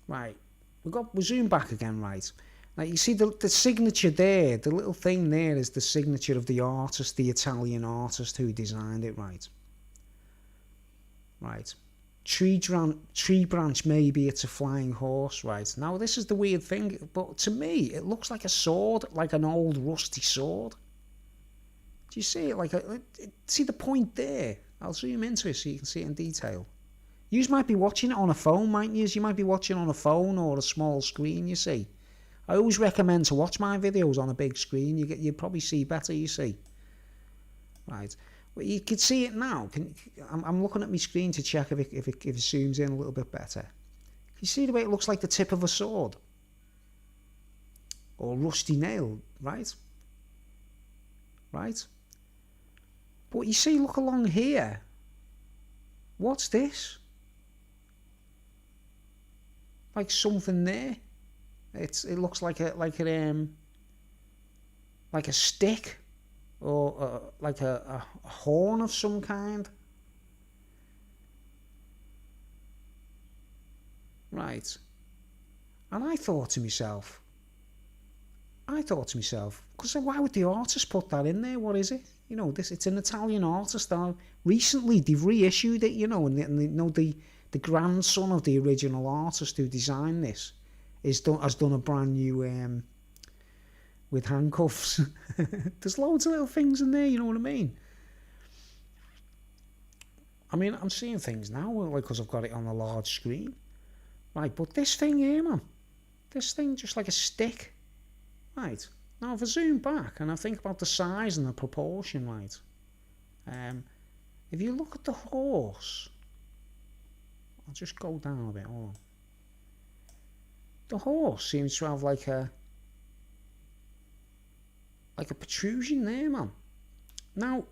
Right. We zoom back again, right? Now you see the signature there, the little thing there is the signature of the artist, the Italian artist who designed it, right? Right. Tree branch, maybe it's a flying horse, right? Now this is the weird thing, but to me it looks like a sword, like an old rusty sword. Do you see it? See the point there? I'll zoom into it so you can see it in detail. You might be watching it on a phone, mightn't you? You might be watching on a phone or a small screen, you see. I always recommend to watch my videos on a big screen. You probably see better, you see. Right. Well, you can see it now. I'm looking at my screen to check if it zooms in a little bit better. You see the way it looks like the tip of a sword? Or rusty nail, right? Right? But you see, look along here. What's this? Like something there. It looks like a stick, or like a horn of some kind. Right. And I thought to myself, because why would the artist put that in there? What is it? You know, it's an Italian artist. Recently they've reissued it, you know, and the grandson of the original artist who designed this has done a brand new with handcuffs. There's loads of little things in there, you know what I mean? I'm seeing things now, like, because I've got it on a large screen. Right, but this thing here, man, this thing just like a stick. Right, now if I zoom back and I think about the size and the proportion, right, if you look at the horse, I'll just go down a bit, hold on. The horse seems to have like a protrusion there, man. Now,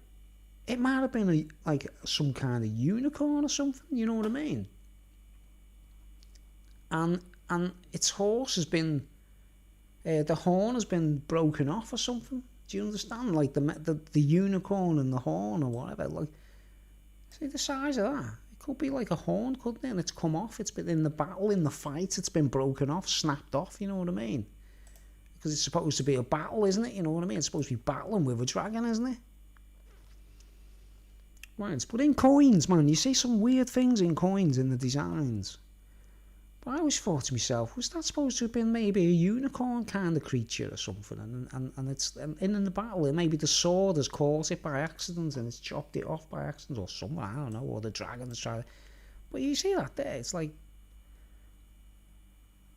it might have been like some kind of unicorn or something, you know what I mean? And its horse has been, the horn has been broken off or something. Do you understand? Like the unicorn and the horn or whatever. Like, see the size of that? It could be like a horn, couldn't it? And it's come off. It's been in the battle, in the fight. It's been broken off, snapped off. You know what I mean? Because it's supposed to be a battle, isn't it? You know what I mean? It's supposed to be battling with a dragon, isn't it? Right, but in coins, man, you see some weird things in coins in the designs. But I always thought to myself, was that supposed to have been maybe a unicorn kind of creature or something? And it's in the battle, maybe the sword has caught it by accident and it's chopped it off by accident or something, I don't know, or the dragon has tried. But you see that there, it's like,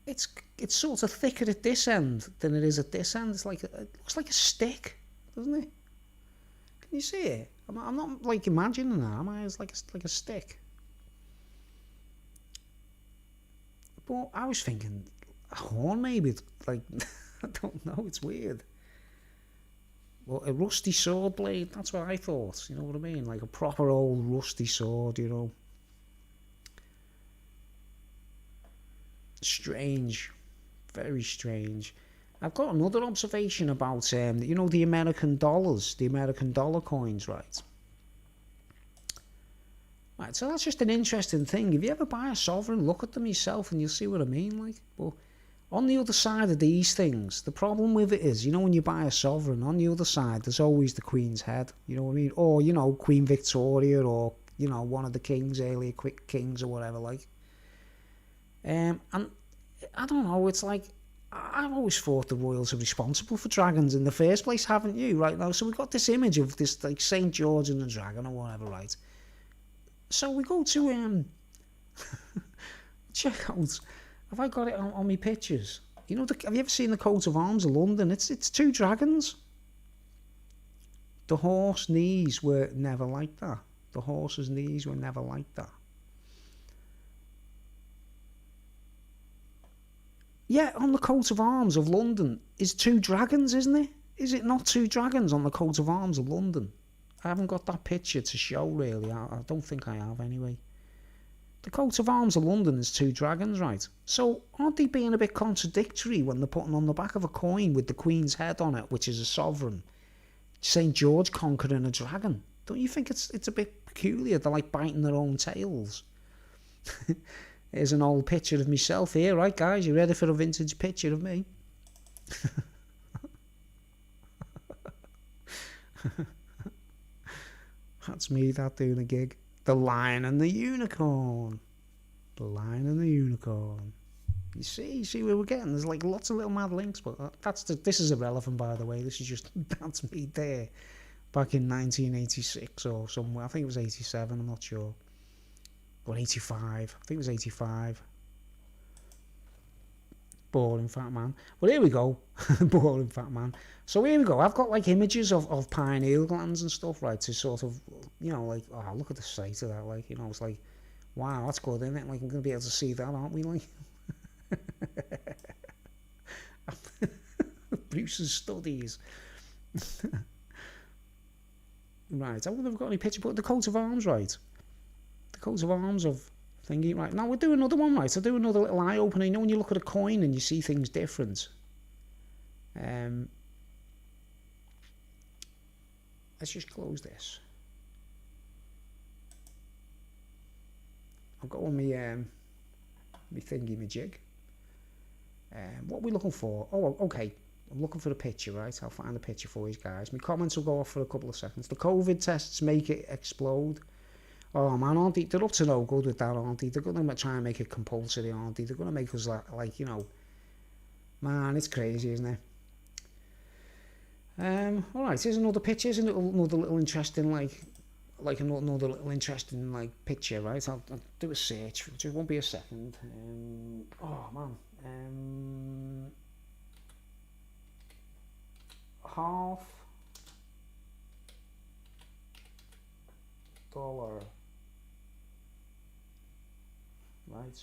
it's sort of thicker at this end than it is at this end. It's like, it looks like a stick, doesn't it? Can you see it? I'm not like imagining that, am I? It's like a stick. But I was thinking a horn maybe, like, I don't know, it's weird. Well, a rusty sword blade, that's what I thought, you know what I mean? Like a proper old rusty sword, you know. Strange, very strange. I've got another observation about, you know, the American dollars, the American dollar coins, right? Right, so that's just an interesting thing. If you ever buy a sovereign, look at them yourself and you'll see what I mean, like. But on the other side of these things, the problem with it is, you know, when you buy a sovereign, on the other side, there's always the Queen's head, you know what I mean? Or, you know, Queen Victoria, or, you know, one of the kings, earlier quick kings or whatever, like. And I don't know, it's like, I've always thought the royals are responsible for dragons in the first place, haven't you, right now? So we've got this image of this, like, St. George and the dragon or whatever, right? So we go to, check out, have I got it on my pictures? You know, have you ever seen the coat of arms of London? It's two dragons. The horse knees were never like that. The horse's knees were never like that. Yeah, on the coat of arms of London is two dragons, isn't it? Is it not two dragons on the coat of arms of London? I haven't got that picture to show, really. I don't think I have, anyway. The coat of arms of London is two dragons, right? So, aren't they being a bit contradictory when they're putting on the back of a coin with the Queen's head on it, which is a sovereign, St. George conquering a dragon? Don't you think it's a bit peculiar? They're like biting their own tails. Here's an old picture of myself here, right, guys? You ready for a vintage picture of me? That's me, that doing a gig. The Lion and the Unicorn. The Lion and the Unicorn. You see where we're getting? There's like lots of little mad links, but this is irrelevant, by the way. This is just, that's me there. Back in 1986 or somewhere. I think it was 87, I'm not sure. Or 85. I think it was 85. Boring fat man. Well, here we go. Boring fat man. So here we go. I've got like images of pineal glands and stuff, right, to sort of, you know, like, oh, look at the sight of that, like, you know, it's like, wow, that's good, isn't it? Like, we're going to be able to see that, aren't we, like? Bruce's studies. Right, I wouldn't have got any picture, but the coat of arms, right? The coat of arms of thingy, right? Now we'll do another one, right? I'll do another little eye opener. You know when you look at a coin and you see things different. Let's just close this. I've got on my thingy, my jig. What are we looking for? Oh, okay. I'm looking for a picture, right? I'll find the picture for you guys. My comments will go off for a couple of seconds. The COVID tests make it explode. Oh man, aren't they? They're up to no good with that, aren't they? They're going to try and make it compulsory, aren't they? They're going to make us like, you know, man, it's crazy, isn't it? Alright, here's another picture. Here's another little interesting, another little interesting, picture, right? I'll do a search. It just won't be a second. Oh man. $50 right,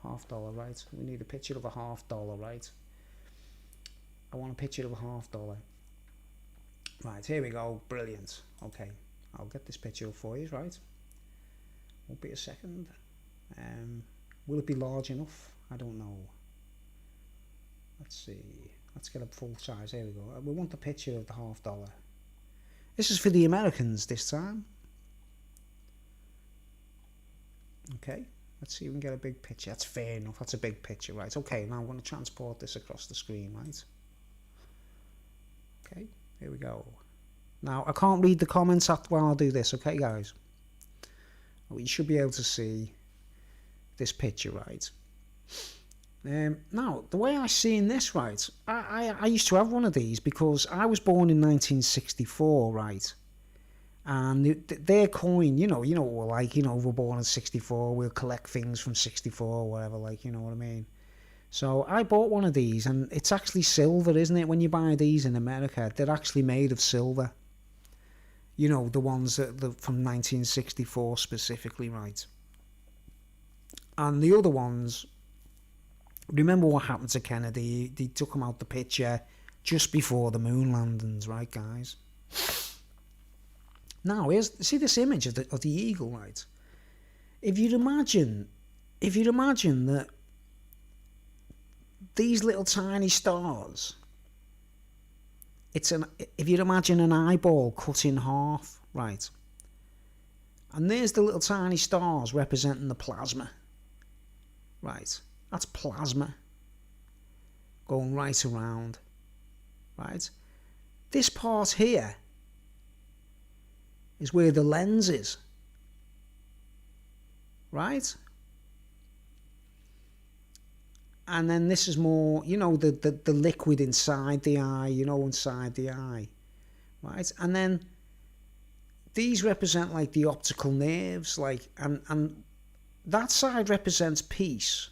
$half, right? We need a picture of a $half, right? I want a picture of a $half. Right, here we go. Brilliant. Okay, I'll get this picture up for you, right? Won't be a second. Will it be large enough? I don't know. Let's see. Let's get a full size. Here we go. We want the picture of the $half. This is for the Americans this time. Okay, let's see if we can get a big picture. That's fair enough. That's a big picture, right? Okay, now I'm going to transport this across the screen, right? Okay, here we go. Now, I can't read the comments while I do this, okay, guys? Well, you should be able to see this picture, right? Now, the way I seen this, right, I used to have one of these because I was born in 1964, right? And their coin, you know what we're like, we're born in 64, we'll collect things from 64 or whatever, like, you know what I mean? So I bought one of these, and it's actually silver, isn't it? When you buy these in America, they're actually made of silver. You know, the ones that from 1964 specifically, right? And the other ones, remember what happened to Kennedy? They took him out the picture just before the moon landings, right, guys? Now, see this image of the eagle, right? If you'd imagine that these little tiny stars, if you'd imagine an eyeball cut in half, right? And there's the little tiny stars representing the plasma, right? That's plasma going right around, right? This part here is where the lens is, right? And then this is more, the liquid inside the eye, inside the eye, right? And then these represent like the optical nerves, like, and that side represents peace,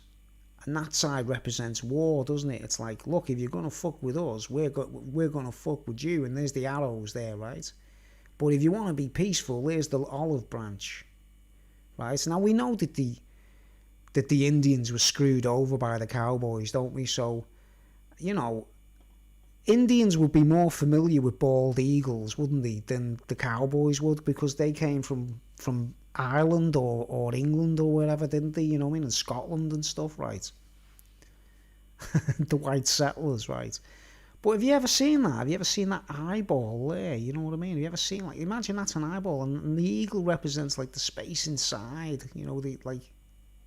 and that side represents war, doesn't it? It's like, look, if you're gonna fuck with us, we're gonna fuck with you, and there's the arrows there, right? But if you want to be peaceful, there's the olive branch, right? Now we know that the Indians were screwed over by the cowboys, don't we? So, Indians would be more familiar with bald eagles, wouldn't they, than the cowboys would, because they came from Ireland or England or wherever, didn't they? You know what I mean? And Scotland and stuff, right? The white settlers, right? But have you ever seen that? Have you ever seen that eyeball there? You know what I mean? Have you ever seen, like, imagine that's an eyeball, and the eagle represents like the space inside, the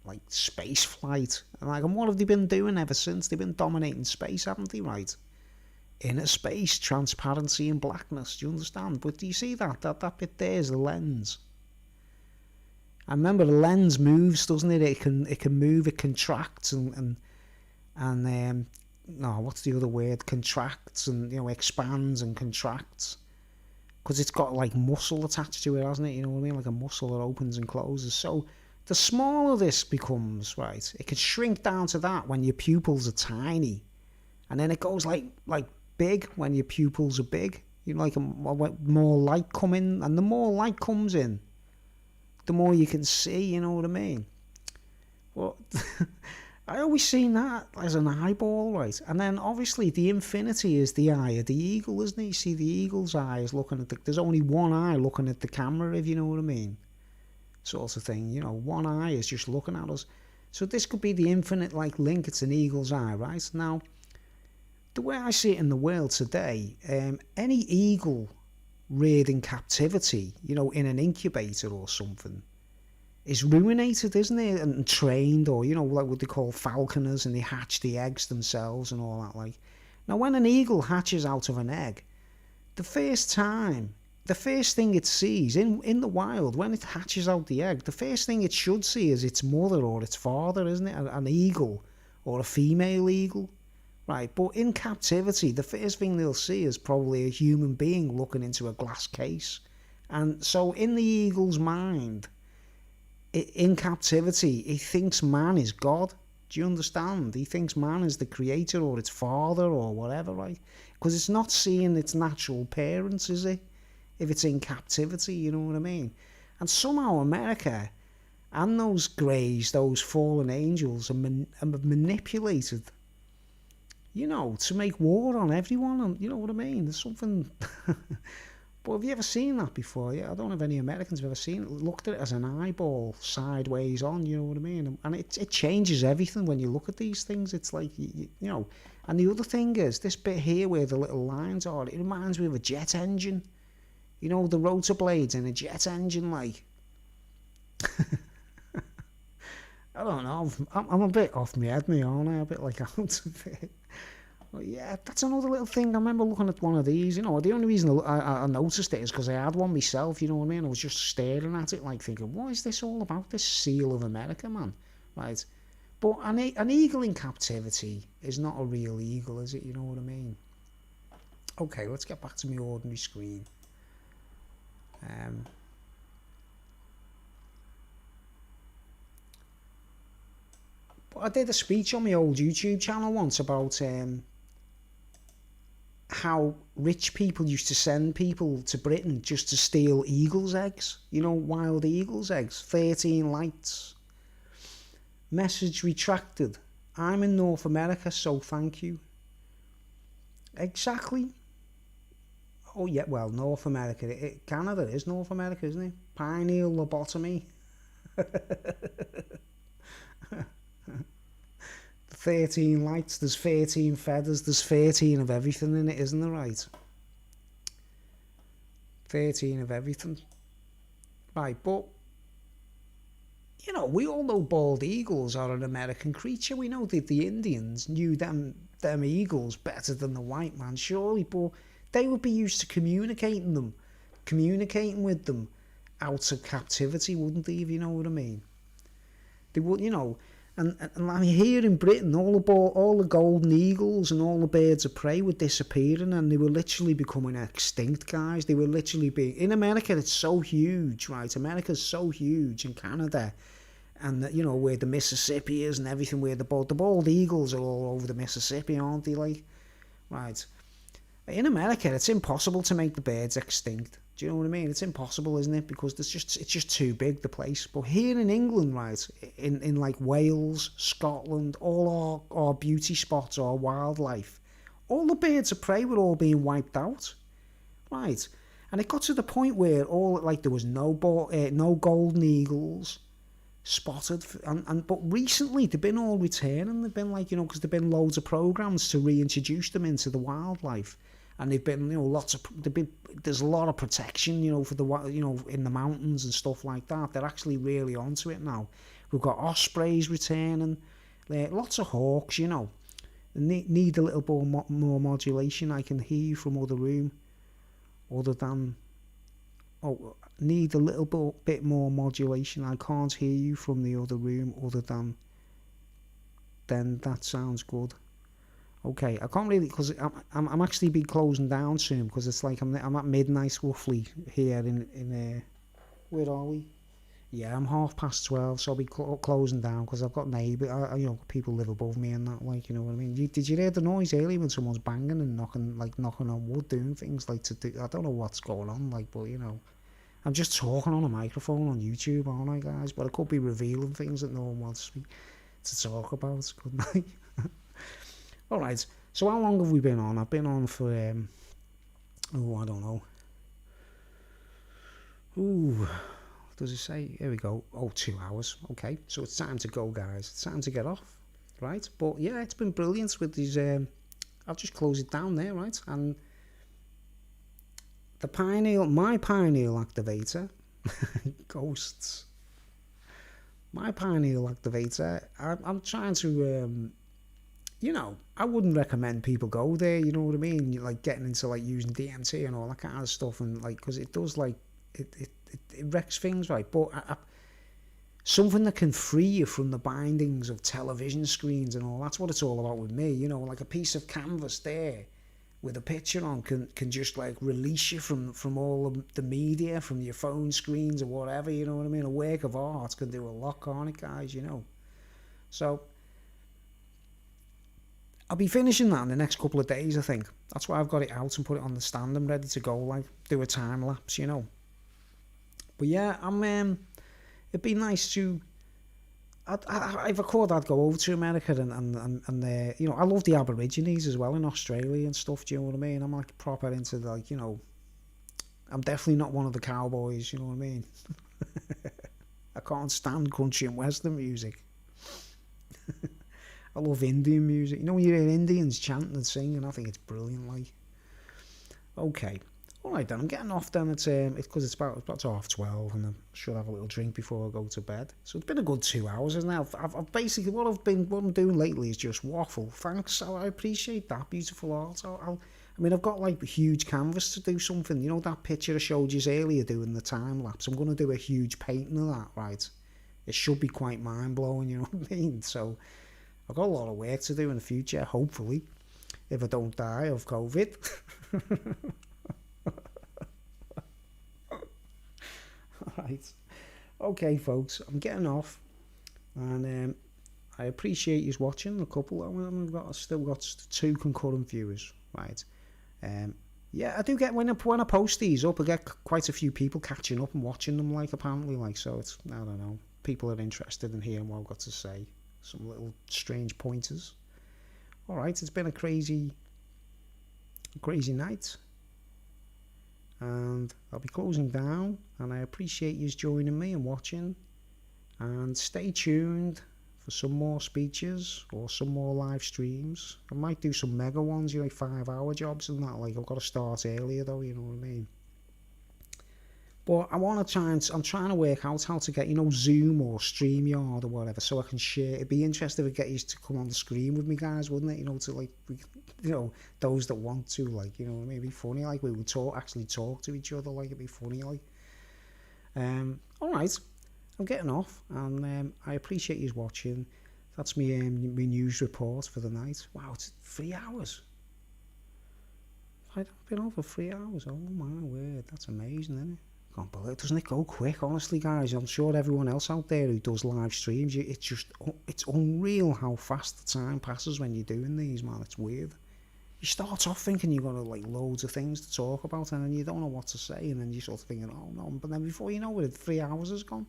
like space flight. And what have they been doing ever since? They've been dominating space, haven't they, right? Inner space, transparency and blackness, do you understand? But do you see that bit there is the lens. I remember the lens moves, doesn't it? It can move, it contracts and what's the other word? Contracts and, expands and contracts. Because it's got like muscle attached to it, hasn't it? You know what I mean? Like a muscle that opens and closes. So the smaller this becomes, right, it can shrink down to that when your pupils are tiny. And then it goes like big when your pupils are big. More light come in. And the more light comes in, the more you can see, you know what I mean? Well, I always seen that as an eyeball, right? And then obviously the infinity is the eye of the eagle, isn't it? You see the eagle's eye is looking at there's only one eye looking at the camera, if you know what I mean. Sort of thing, one eye is just looking at us. So this could be the infinite like link, it's an eagle's eye, right? Now, the way I see it in the world today, any eagle reared in captivity, in an incubator or something, is ruinated, isn't it? And trained, or, like what they call falconers, and they hatch the eggs themselves and all that, like. Now, when an eagle hatches out of an egg, the first thing it sees in the wild, when it hatches out the egg, the first thing it should see is its mother or its father, isn't it? An eagle or a female eagle, right? But in captivity, the first thing they'll see is probably a human being looking into a glass case. And so in the eagle's mind, in captivity, he thinks man is God. Do you understand? He thinks man is the creator or its father or whatever, right? Because it's not seeing its natural parents, is it? If it's in captivity, you know what I mean? And somehow America And those greys, those fallen angels, are manipulated, to make war on everyone. And you know what I mean? There's something. But have you ever seen that before? Yeah, I don't know if any Americans have ever seen it. Looked at it as an eyeball sideways on. You know what I mean? And it changes everything when you look at these things. It's like And the other thing is this bit here where the little lines are. It reminds me of a jet engine. The rotor blades in a jet engine, like. I don't know. I'm a bit off my head, aren't I? A bit like out of it. Well, yeah, that's another little thing. I remember looking at one of these. The only reason I noticed it is because I had one myself. You know what I mean? I was just staring at it, like thinking, "What is this all about? This seal of America, man?" Right? But an eagle in captivity is not a real eagle, is it? You know what I mean? Okay, let's get back to my ordinary screen. But I did a speech on my old YouTube channel once about how rich people used to send people to Britain just to steal eagles' eggs. Wild eagles' eggs. 13 lights. Message retracted. I'm in North America, so thank you. Exactly. Oh, yeah, well, North America. Canada is North America, isn't it? Pineal lobotomy. 13 lights, there's 13 feathers, there's 13 of everything in it, isn't there, right? 13 of everything. Right, but, we all know bald eagles are an American creature. We know that the Indians knew them eagles better than the white man, surely, but they would be used to communicating with them out of captivity, wouldn't they, if you know what I mean? They would, And I mean, here in Britain, all the golden eagles and all the birds of prey were disappearing, and they were literally becoming extinct, guys. They were literally being... In America, it's so huge, right? America's so huge, in Canada, and where the Mississippi is and everything, where the bald eagles are all over the Mississippi, aren't they? Like, right? In America, it's impossible to make the birds extinct. Do you know what I mean? It's impossible, isn't it? Because it's just too big, the place. But here in England, right, in like Wales, Scotland, all our beauty spots, our wildlife, all the birds of prey were all being wiped out, right? And it got to the point where there was no golden eagles spotted, but recently they've been all returning. They've been because there've been loads of programs to reintroduce them into the wildlife. And they've been, there's a lot of protection, for the, in the mountains and stuff like that. They're actually really onto it now. We've got ospreys returning, lots of hawks, Need a little bit more modulation. I can hear you from other room, other than, need a little bit more modulation. I can't hear you from the other room, other than, then that sounds good. Okay, I can't really, because I'm actually be closing down soon, because it's like I'm at midnight roughly here in where are we? Yeah, I'm 12:30, so I'll be closing down, because I've got neighbours, people live above me and that, like, you know what I mean? Did you hear the noise earlier when someone's banging and knocking on wood, doing things like I don't know what's going on, like, but I'm just talking on a microphone on YouTube, aren't I, guys? But I could be revealing things that no one wants me to talk about, couldn't I? Alright, so how long have we been on? I've been on for, I don't know. Ooh, does it say? Here we go. 2 hours. Okay, so it's time to go, guys. It's time to get off, right? But yeah, it's been brilliant with these, I'll just close it down there, right? And my pineal activator, ghosts. My pineal activator, I'm trying to, I wouldn't recommend people go there, you know what I mean? Like getting into using DMT and all that kind of stuff, and because it does it wrecks things, right? But something that can free you from the bindings of television screens and all, that's what it's all about with me, like a piece of canvas there with a picture on can just release you from all of the media, from your phone screens or whatever, you know what I mean? A work of art can do a lot, can't it, guys, So I'll be finishing that in the next couple of days, I think. That's why I've got it out and put it on the stand. I'm ready to go, do a time lapse, But yeah, it'd be nice to. If I could, I'd go over to America and you know, I love the Aborigines as well in Australia and stuff. Do you know what I mean? I'm like proper into like, you know, I'm definitely not one of the cowboys. You know what I mean? I can't stand country and western music. I love Indian music. You know, when you hear Indians chanting and singing, I think it's brilliant. Like, okay, all right then. I'm getting off then. It's because it's about 12:30, and I should have a little drink before I go to bed. So it's been a good 2 hours, isn't it? I've basically what I'm doing lately is just waffle. Thanks, I appreciate that. Beautiful art. I mean, I've got like a huge canvas to do something. You know that picture I showed you earlier doing the time lapse. I'm going to do a huge painting of that, right? It should be quite mind blowing. You know what I mean? So I've got a lot of work to do in the future. Hopefully, if I don't die of COVID. Right. Okay, folks, I'm getting off, and I appreciate you watching. A couple, I've still got 2 concurrent viewers, right? Yeah, I do get when I post these up, I get quite a few people catching up and watching them. Like apparently, like so, it's I don't know. People are interested in hearing what I've got to say. Some little strange pointers. All right, it's been a crazy night. And I'll be closing down, and I appreciate you joining me and watching, and stay tuned for some more speeches or some more live streams. I might do some mega ones, you know, like 5-hour jobs and that. Like, I've got to start earlier though, you know what I mean? But I want to I'm trying to work out how to get, you know, Zoom or StreamYard or whatever, so I can share. It'd be interesting to get you to come on the screen with me, guys, wouldn't it? You know, to like, you know, those that want to, like, you know, maybe funny, like we would actually talk to each other, like it'd be funny, like. All right, I'm getting off, and I appreciate you watching. That's me news report for the night. Wow, it's 3 hours. I've been on for 3 hours. Oh my word, that's amazing, isn't it? Can't believe it. Doesn't it go quick, honestly, guys? I'm sure everyone else out there who does live streams, it's unreal how fast the time passes when you're doing these, man. It's weird. You start off thinking you've got like loads of things to talk about, and then you don't know what to say, and then you sort of thinking, oh no, but then before you know it, 3 hours has gone.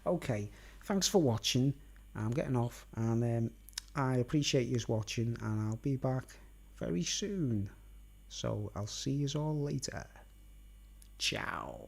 Okay, thanks for watching. I'm getting off, and I appreciate you watching, and I'll be back very soon. So I'll see you all later. Ciao.